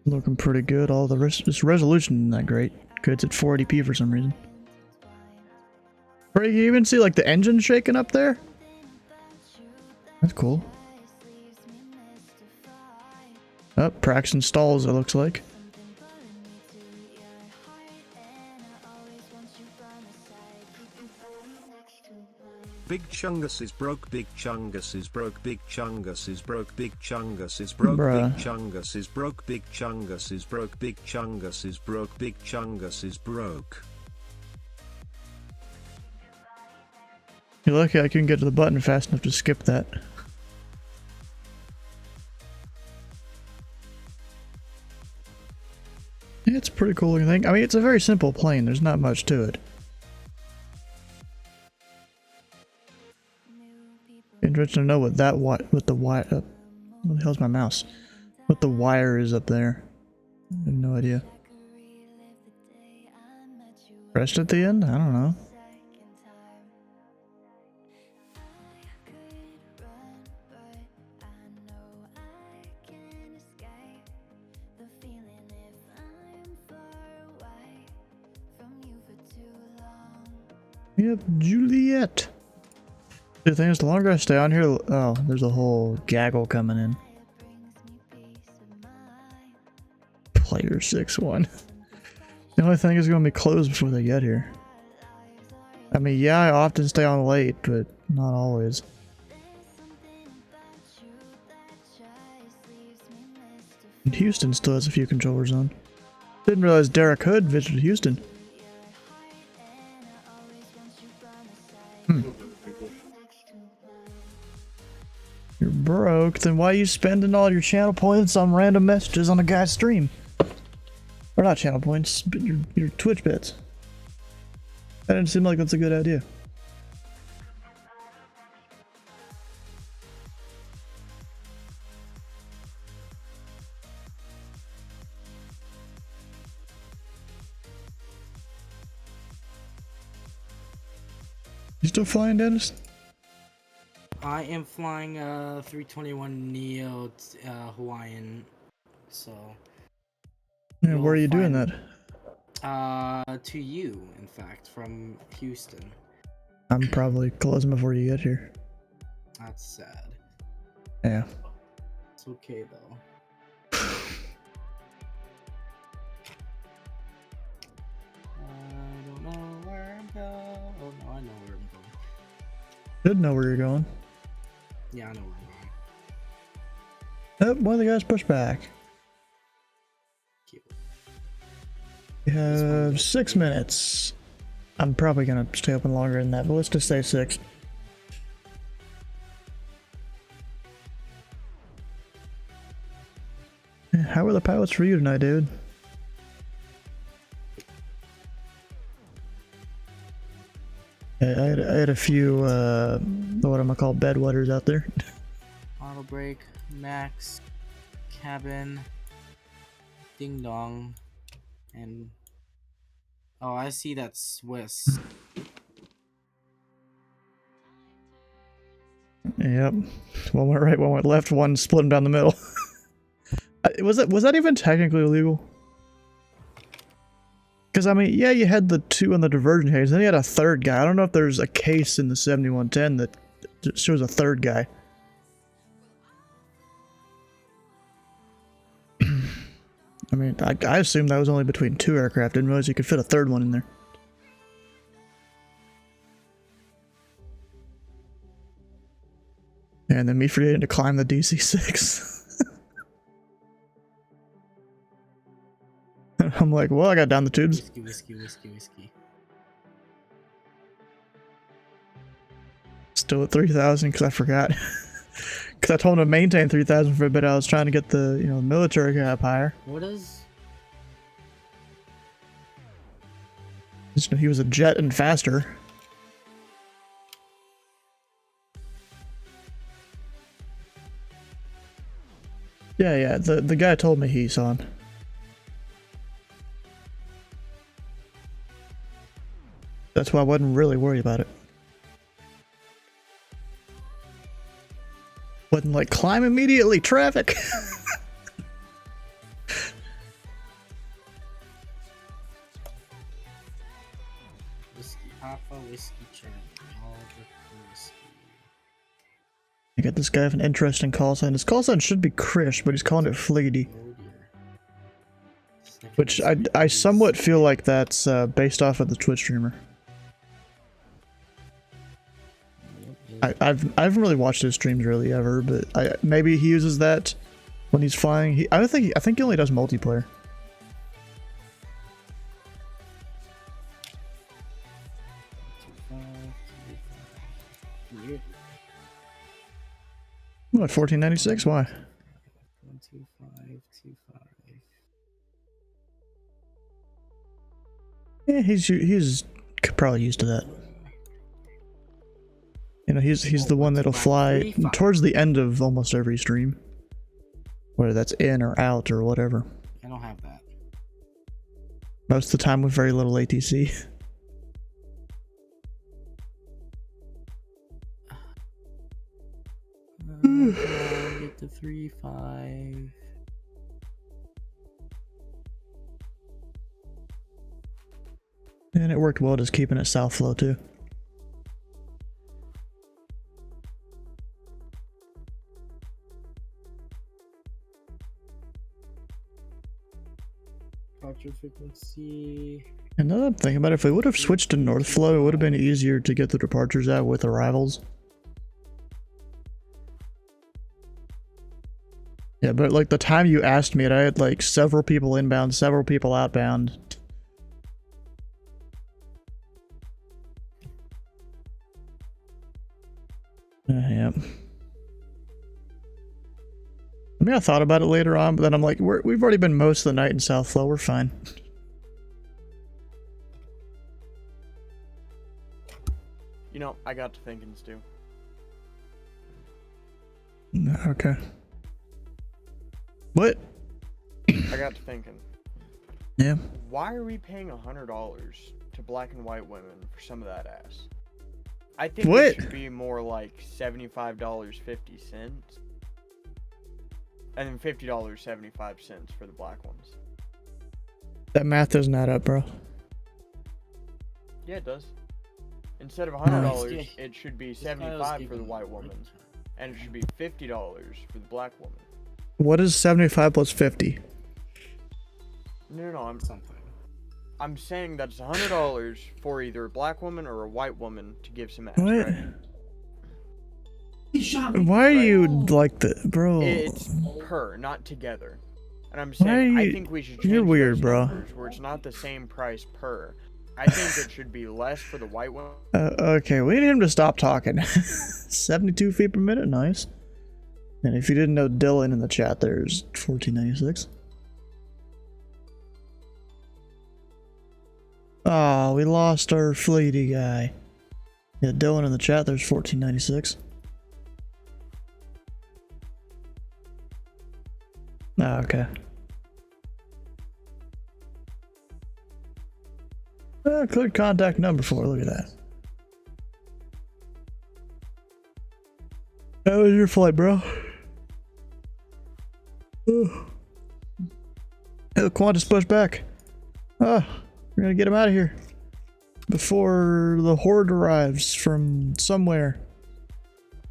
Looking pretty good. All the this resolution isn't that great. It's at 480p for some reason. Right, you even see like the engine shaking up there? That's cool. Oh, Prax installs, it looks like. Big Chungus is broke, Big Chungus is broke, Big Chungus is broke, Big Chungus is broke, Bruh. Big Chungus is broke, Big Chungus is broke, Big Chungus is broke, Big Chungus is broke. You're lucky I couldn't get to the button fast enough to skip that. Yeah, it's a pretty cool looking thing. I mean, it's a very simple plane. There's not much to it. Interesting to know what that what the wire. What the hell's my mouse? What the wire is up there? I have no idea. Pressed at the end? I don't know. Yep, Juliet. The thing is, the longer I stay on here, oh, there's a whole gaggle coming in. Player 6-1. The only thing is going to be closed before they get here. I mean, yeah, I often stay on late, but not always. And Houston still has a few controllers on. Didn't realize Derek Hood visited Houston. You're broke, then why are you spending all your channel points on random messages on a guy's stream? Or not channel points, but your Twitch bits. That didn't seem like that's a good idea. You still flying, Dennis? I am flying 321 Neo Hawaiian, so. Yeah, where are you doing that? To you, in fact, from Houston. I'm probably closing before you get here. That's sad. Yeah. It's okay though. I don't know where I'm going. Oh no, I know where I'm going. Should know where you're going. Yeah, I know where I'm going. Oh, one of the guys pushed back. You have 6 minutes. I'm probably gonna stay open longer than that, but let's just say 6. How are the pilots for you tonight, dude? I had a few, what am I called, bedwetters out there. Auto brake, max, cabin, ding dong, and oh, I see that Swiss. Yep. One went right, one went left, one split them down the middle. Was that even technically illegal? Because, I mean, yeah, you had the 2 on the diversion case, then you had a third guy. I don't know if there's a case in the 7110 that shows a third guy. I mean, I assumed that was only between 2 aircraft. Didn't realize you could fit a third one in there. And then me forgetting to climb the DC-6. I'm like, well, I got down the tubes. Whiskey. Still at 3,000 because I forgot. Because I told him to maintain 3,000 for a bit. I was trying to get the, you know, military guy up higher. What is? Just know he was a jet and faster. Yeah, the guy told me he saw him. That's why I wasn't really worried about it. Wasn't like, climb immediately, traffic! Whiskey Papa, Whiskey Charlie, all the whiskey. I got this guy with an interesting call sign. His call sign should be Krish, but he's calling it Fliggity. Which I somewhat feel like that's based off of the Twitch streamer. I haven't really watched his streams really ever, but maybe he uses that when he's flying. I think he only does multiplayer. What, 1496? Why? 12525. Yeah, he's probably used to that. You know, he's the one that'll fly towards the end of almost every stream. Whether that's in or out or whatever. I don't have that. Most of the time with very little ATC. Get the 3.5. And it worked well just keeping it south flow too. Departure frequency. And now that I'm thinking about it, if we would have switched to north flow, it would have been easier to get the departures out with arrivals. Yeah, but like the time you asked me it, I had like several people inbound, several people outbound. Yeah. I mean, I thought about it later on, but then I'm like, we've already been most of the night in South Flow, we're fine. You know, I got to thinking, Stu. Okay. What? I got to thinking. Yeah. Why are we paying $100 to black and white women for some of that ass? I think What? it should be more like $75.50. And then $50.75 for the black ones. That math doesn't add up, bro. Yeah, it does. Instead of $100, No. it should be This guy was $75 for the giving white woman. And it should be $50 for the black woman. What is 75 plus 50? No, I'm saying that it's $100 for either a black woman or a white woman to give some extra. What? Right? Why are you like that, bro? It's per, not together. And I'm Why are saying I you- think we should you're change weird, those bro. numbers where it's not the same price per. I think it should be less for the white woman. Okay, we need him to stop talking. 72 feet per minute, nice. And if you didn't know Dylan in the chat, there's 1496. Oh, we lost our fleety guy. Yeah, Dylan in the chat, there's 1496. Oh, okay. Cleared contact number 4, look at that. How was your flight, bro? Oh. Hey, the Qantas pushed back. Ah, we're gonna get him out of here before the horde arrives from somewhere.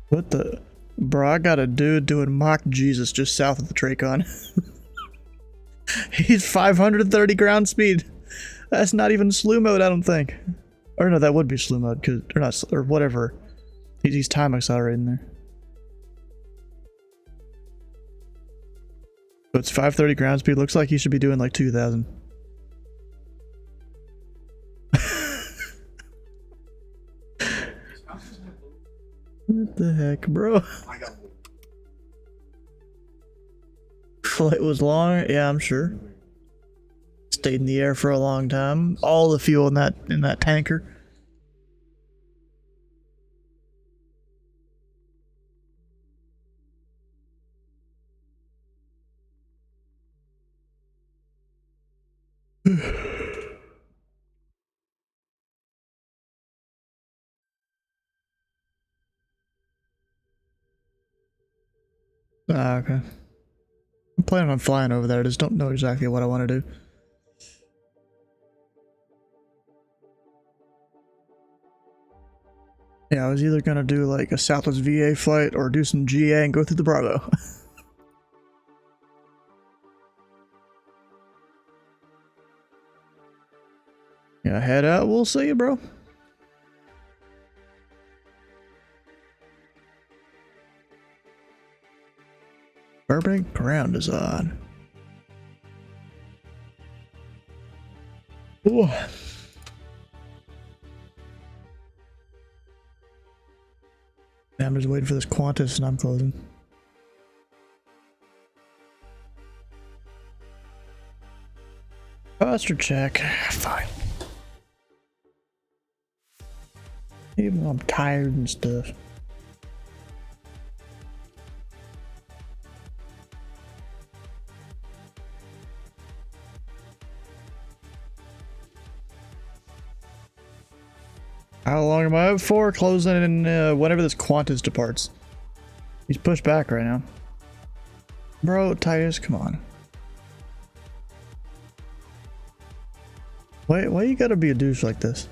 What the? Bro, I got a dude doing mock Jesus just south of the Tracon. He's 530 ground speed. That's not even slew mode, I don't think. Or no, that would be slew mode, cause or not, or whatever. He's time accelerating there. So it's 530 ground speed. Looks like he should be doing like 2,000. What the heck, bro? Flight was long. Yeah, I'm sure. Stayed in the air for a long time. All the fuel in that tanker. Ah, okay. I'm planning on flying over there. I just don't know exactly what I want to do. Yeah, I was either gonna do like a Southwest VA flight or do some GA and go through the Bravo. Yeah, head out. We'll see you, bro. Burbank ground is on. Ooh. I'm just waiting for this Qantas and I'm closing. Posture check. Fine. Even though I'm tired and stuff. How long am I up for? Closing in whenever this Qantas departs. He's pushed back right now. Bro, Titus, come on. Why you gotta be a douche like this?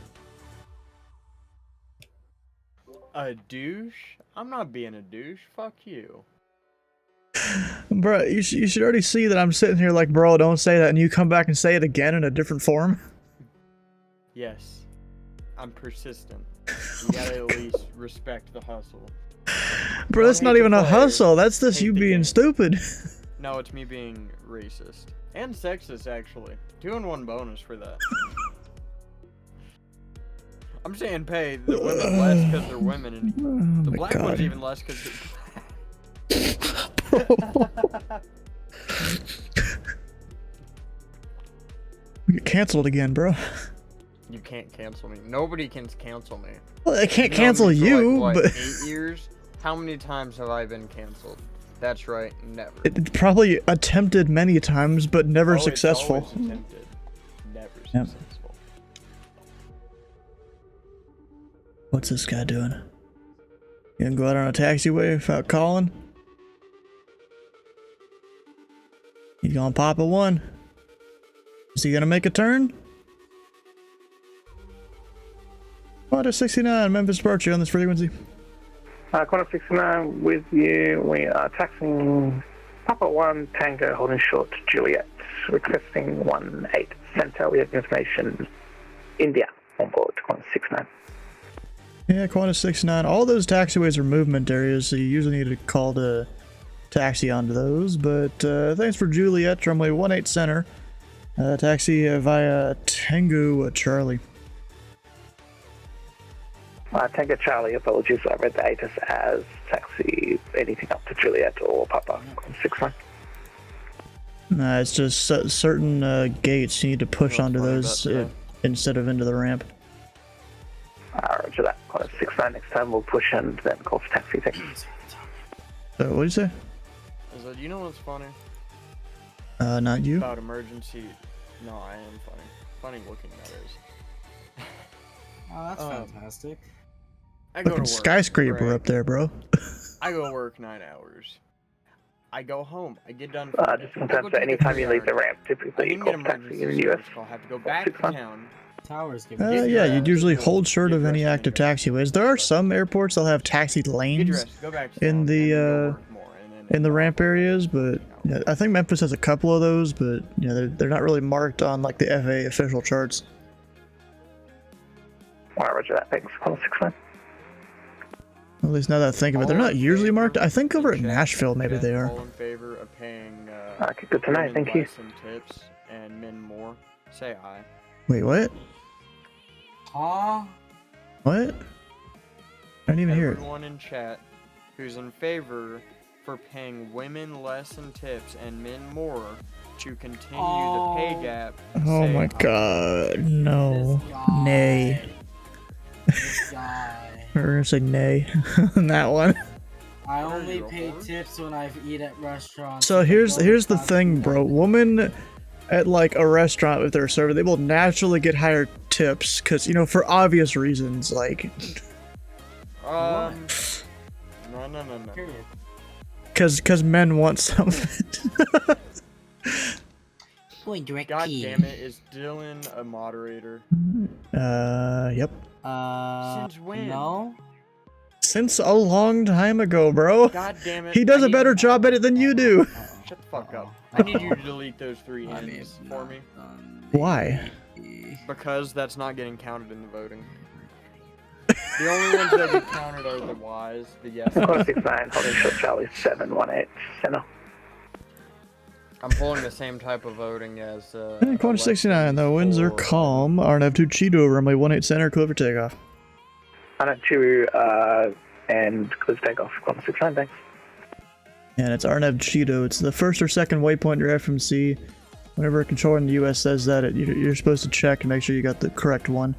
A douche? I'm not being a douche. Fuck you. Bro, you should already see that I'm sitting here like, bro, don't say that, and you come back and say it again in a different form. Yes. I'm persistent. You gotta at least respect the hustle. Bro, that's not even a hustle. That's just you being stupid. No, it's me being racist. And sexist, actually. 2-in-1 bonus for that. I'm saying pay the women less because they're women, and the black ones even less because they're black. We get canceled again, bro. You can't cancel me. Nobody can cancel me. Well, I can't You've known cancel me for, you, like, what, but 8 years? How many times have I been canceled? That's right, never. it probably attempted many times, but never successful. It's always attempted. Never Yep. successful. What's this guy doing? You gonna go out on a taxiway without calling? He's gonna pop a 1. Is he gonna make a turn? Quarter 69, Memphis Approach on this frequency. Quarter 69 with you. We are taxiing Papa 1 Tango holding short Juliet, requesting 18 Center. We have information India on board quarter 69. Yeah, Qantas 69. All those taxiways are movement areas, so you usually need to call to taxi onto those. But thanks for Juliet, runway 18 Center. Taxi via Tango Charlie. Tango Charlie, apologies. I read the ATIS as taxi anything up to Juliet or Papa 69. Nah, it's just certain gates you need to push onto those instead of into the ramp. Roger that. Quarter 69 next time we'll push and then call for taxi. Thanks. What did you say? Is that, you know what's funny? Not you. About emergency. No, I am funny. Funny looking, that is. Oh, that's fantastic. I go to Fucking work. skyscraper right? up there, bro. I go to work 9 hours. I go home. I get done. Just sometimes anytime you leave the ramp, typically you call for taxi in the US. I'll have to go back to town. Towers give Yeah, you'd usually hold short of any active taxiways. There are some airports that'll have taxi lanes in the ramp areas, but yeah, I think Memphis has a couple of those, but yeah, they're not really marked on like the FAA official charts. Roger that. Thanks. Quarter 69. At least now that I think of it, they're not usually marked. I think over at Nashville maybe they are. All in favor of paying Okay, good to know. Thank you. Some tips and men more. Say aye. Wait, what? Huh? What? I didn't even hear it. Everyone in chat who's in favor for paying women less in tips and men more to continue the pay gap. Oh say my aye. god, no. Nay. We're gonna say nay on that one. I only pay tips when I eat at restaurants. So here's the thing, bro. Women at like a restaurant with their server, they will naturally get higher tips because, you know, for obvious reasons, like No. because men want some of it. God damn it, is Dylan a moderator? Yep. Since when? No. Since a long time ago, bro. God damn it. He does a better job at it than you do. Shut the fuck up. I need you to delete those 3 N's for me. Why? Because that's not getting counted in the voting. The only ones that get counted are the Y's, the yes. Quarter 69, holding short Charlie 718 Center. I'm pulling the same type of voting as Quarter 69, the winds are calm. RNF 2 Cheeto, runway 18 Center, clear for takeoff. RNF 2 and clear for takeoff. Quarter 69, thanks. And it's RNF Cheeto. It's the first or second waypoint in your FMC. Whenever a controller in the US says that, you're supposed to check and make sure you got the correct one.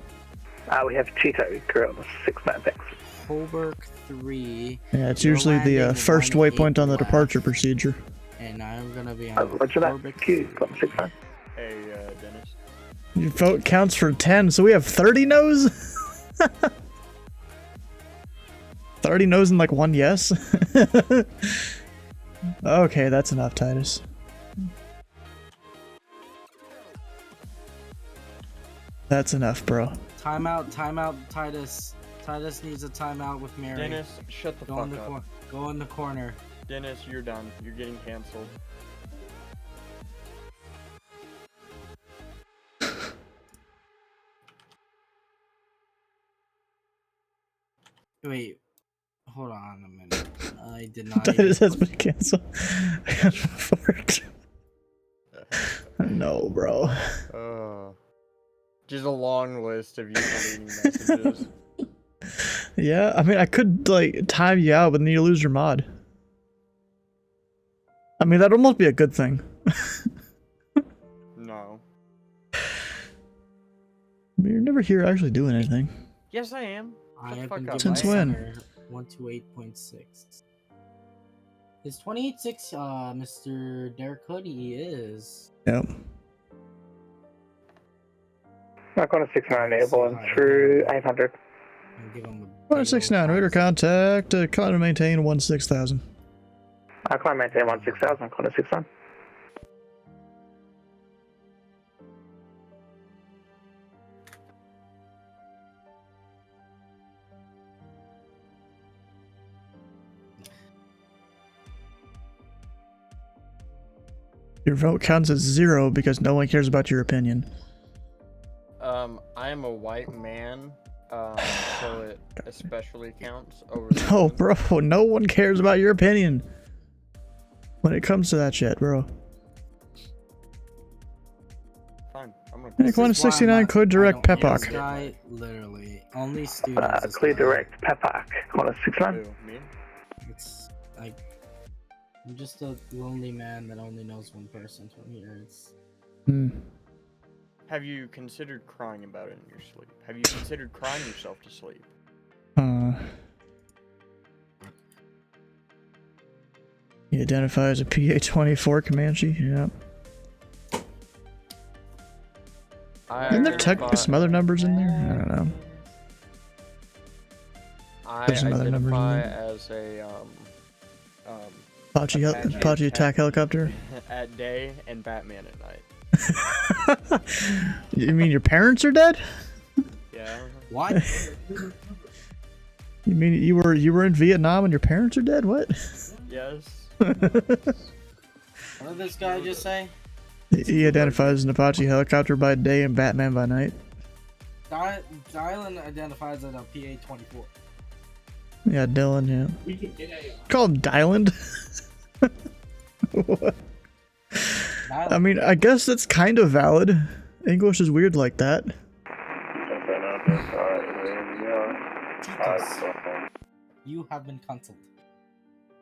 We have Cheeto, correct, 69, thanks. Holberg 3. Yeah, it's usually the first waypoint on the departure procedure. And I'm gonna be on Roger that. Holberg Q, quarter 69. Hey, Dennis. Your vote counts for 10, so we have 30 no's? 30 no's and like 1 yes? Okay, that's enough, Titus. That's enough, bro. Timeout, Titus. Titus needs a timeout with Mary. Dennis, shut the fuck up. Go in the corner. Dennis, you're done. You're getting canceled. Wait. Hold on a minute. I did not. Titus has been canceled. I got report. No, bro. Just a long list of you deleting messages. Yeah, I mean, I could, like, time you out, but then you lose your mod. I mean, that'd almost be a good thing. No. I mean, you're never here actually doing anything. Yes, I am. I have been up. Since when? 128.6. It's 28.6, Mr. Derek Hoodie is. Yep. Quarter 69, airborne through 800. And give him a 169, radar contact, climb and maintain 16,000. Climb maintain 16,000, Connor 69. Your vote counts as 0 because no one cares about your opinion. I am a white man, so it especially counts over. No, bro, no one cares about your opinion when it comes to that shit, bro. Fine, I'm gonna. Nick 169, clear direct This Pepoc. guy, literally, only students. this Clear guy. direct Pepoc, Connor 69. It's like I'm just a lonely man that only knows one person from here. It's Have you considered crying about it in your sleep? Have you considered crying yourself to sleep? He identifies a PA-24 Comanche, yeah. Isn't there technically some other numbers in there? I don't know. I There's some other numbers in identify there. as a Apache attack helicopter? at day and Batman at night. You mean your parents are dead? Yeah. What? You mean you were in Vietnam and your parents are dead? What? Yes. What did this guy just say? He identifies an Apache helicopter by day and Batman by night. Dylan identifies as a PA-24. Yeah, Dylan, yeah. Call him Dylan? What? I mean, I guess that's kind of valid. English is weird like that. You have been cancelled.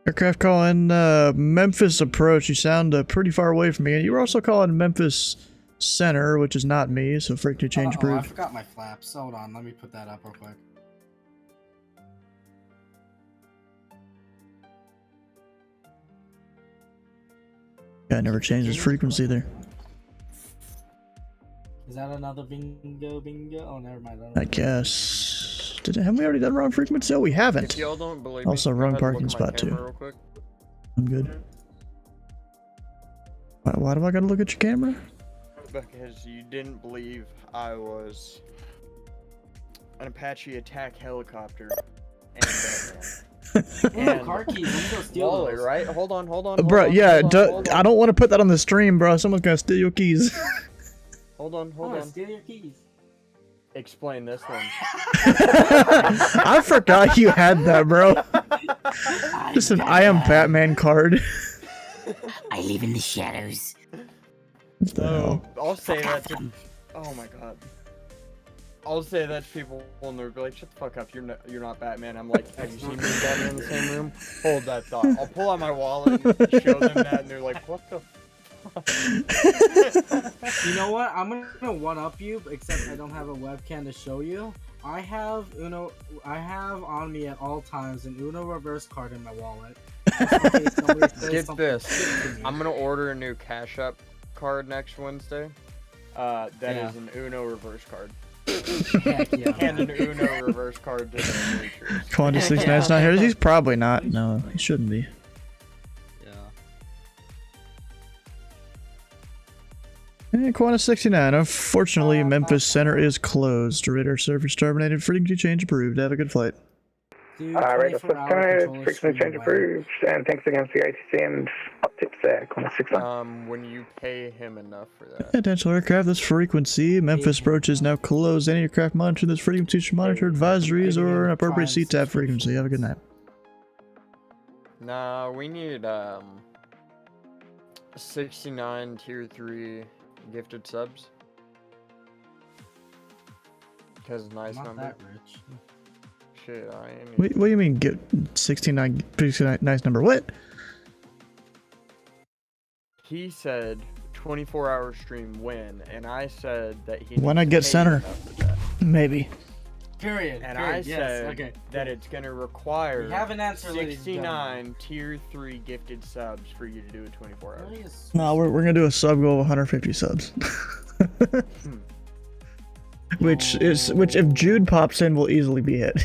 Aircraft calling Memphis Approach. You sound pretty far away from me. And you were also calling Memphis Center, which is not me, so frequency change I approved. forgot my flaps. Hold on, let me put that up real quick. Yeah, I never changed his frequency there. Is that another bingo? Oh, never mind. I guess. Haven't we already done wrong frequency? Oh, we haven't. If y'all don't believe Also, me, go wrong ahead and parking look at my spot too. camera real quick. I'm good. Why do I gotta look at your camera? Because you didn't believe I was an Apache attack helicopter and Batman. Car keys. Let me go steal Wally, those. right? Hold on. Bro, yeah, I don't want to put that on the stream, bro. Someone's gonna steal your keys. Hold on. Steal your keys. Explain this one. I forgot you had that, bro. Just an I am Batman card. I live in the shadows. Oh, I'll say that to. Oh my god. I'll say that to people and they'll be like, "Shut the fuck up! You're not Batman." I'm like, "Have you seen me and Batman in the same room?" Hold that thought. I'll pull out my wallet and show them that, and they're like, "What the?" You know what? I'm gonna one up you, except I don't have a webcam to show you. I have on me at all times an Uno reverse card in my wallet. Get this. I'm gonna order a new Cash App card next Wednesday. That is an Uno reverse card. Heck yeah. And an Uno reverse card to the creatures. Quanta 69's not here. He's probably not. No, he shouldn't be. And Quanta 69. Unfortunately, Memphis Center is closed. Radar service terminated. Frequency change approved. Have a good flight. Radar service terminated. Frequency change approved. And thanks again for your ATC and up tips there. Quanta 69. When you pay him enough for that. Potential aircraft, this frequency. Memphis Approach is now closed. Any aircraft monitoring this frequency should monitor advisories or an appropriate CTAP frequency. Have a good night. Nah, we need 69 tier 3 gifted subs. Because nice I'm not number. that rich. Shit, I ain't. Wait, what do you mean get 69? Nice number. What? He said 24-hour stream when, and I said that he. When I get center. Maybe. Period. And period. I Yes. said Okay. that it's gonna require We have an answer, ladies and 69 tier 3 gifted subs for you to do a 24 hours. No, we're gonna do a sub goal of 150 subs. which if Jude pops in will easily be hit.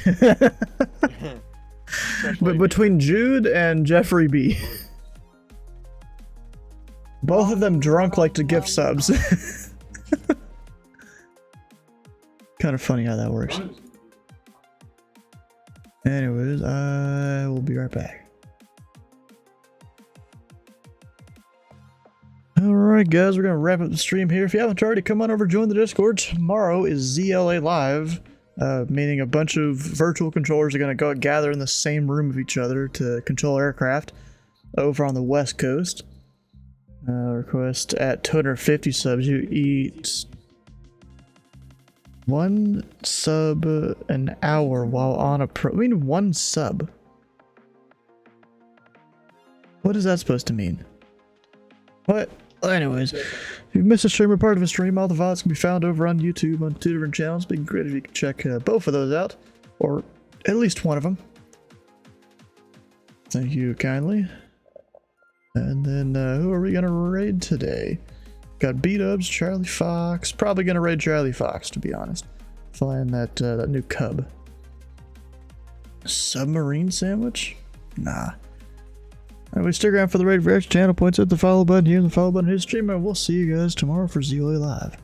But between Jude and Jeffrey B. Both of them drunk like to gift subs. Kind of funny how that works. Anyways, I will be right back. Alright guys, we're gonna wrap up the stream here. If you haven't already, come on over, join the Discord. Tomorrow is ZLA Live, meaning a bunch of virtual controllers are gonna go gather in the same room of each other to control aircraft over on the West Coast. Request at 250 subs, you eat 1 sub an hour while on a pro. I mean, 1 sub. What is that supposed to mean? What? Anyways, if you missed a stream or part of a stream, all the VODs can be found over on YouTube on 2 different channels. It'd be great if you could check both of those out, or at least one of them. Thank you kindly. And then, who are we gonna raid today? Got B-Dubs, Charlie Fox. Probably gonna raid Charlie Fox, to be honest. Flying that new Cub. Submarine sandwich? Nah. Anyway, stick around for the raid reaction channel. Points at the follow button here and the follow button here. Streamer. We'll see you guys tomorrow for ZLA Live.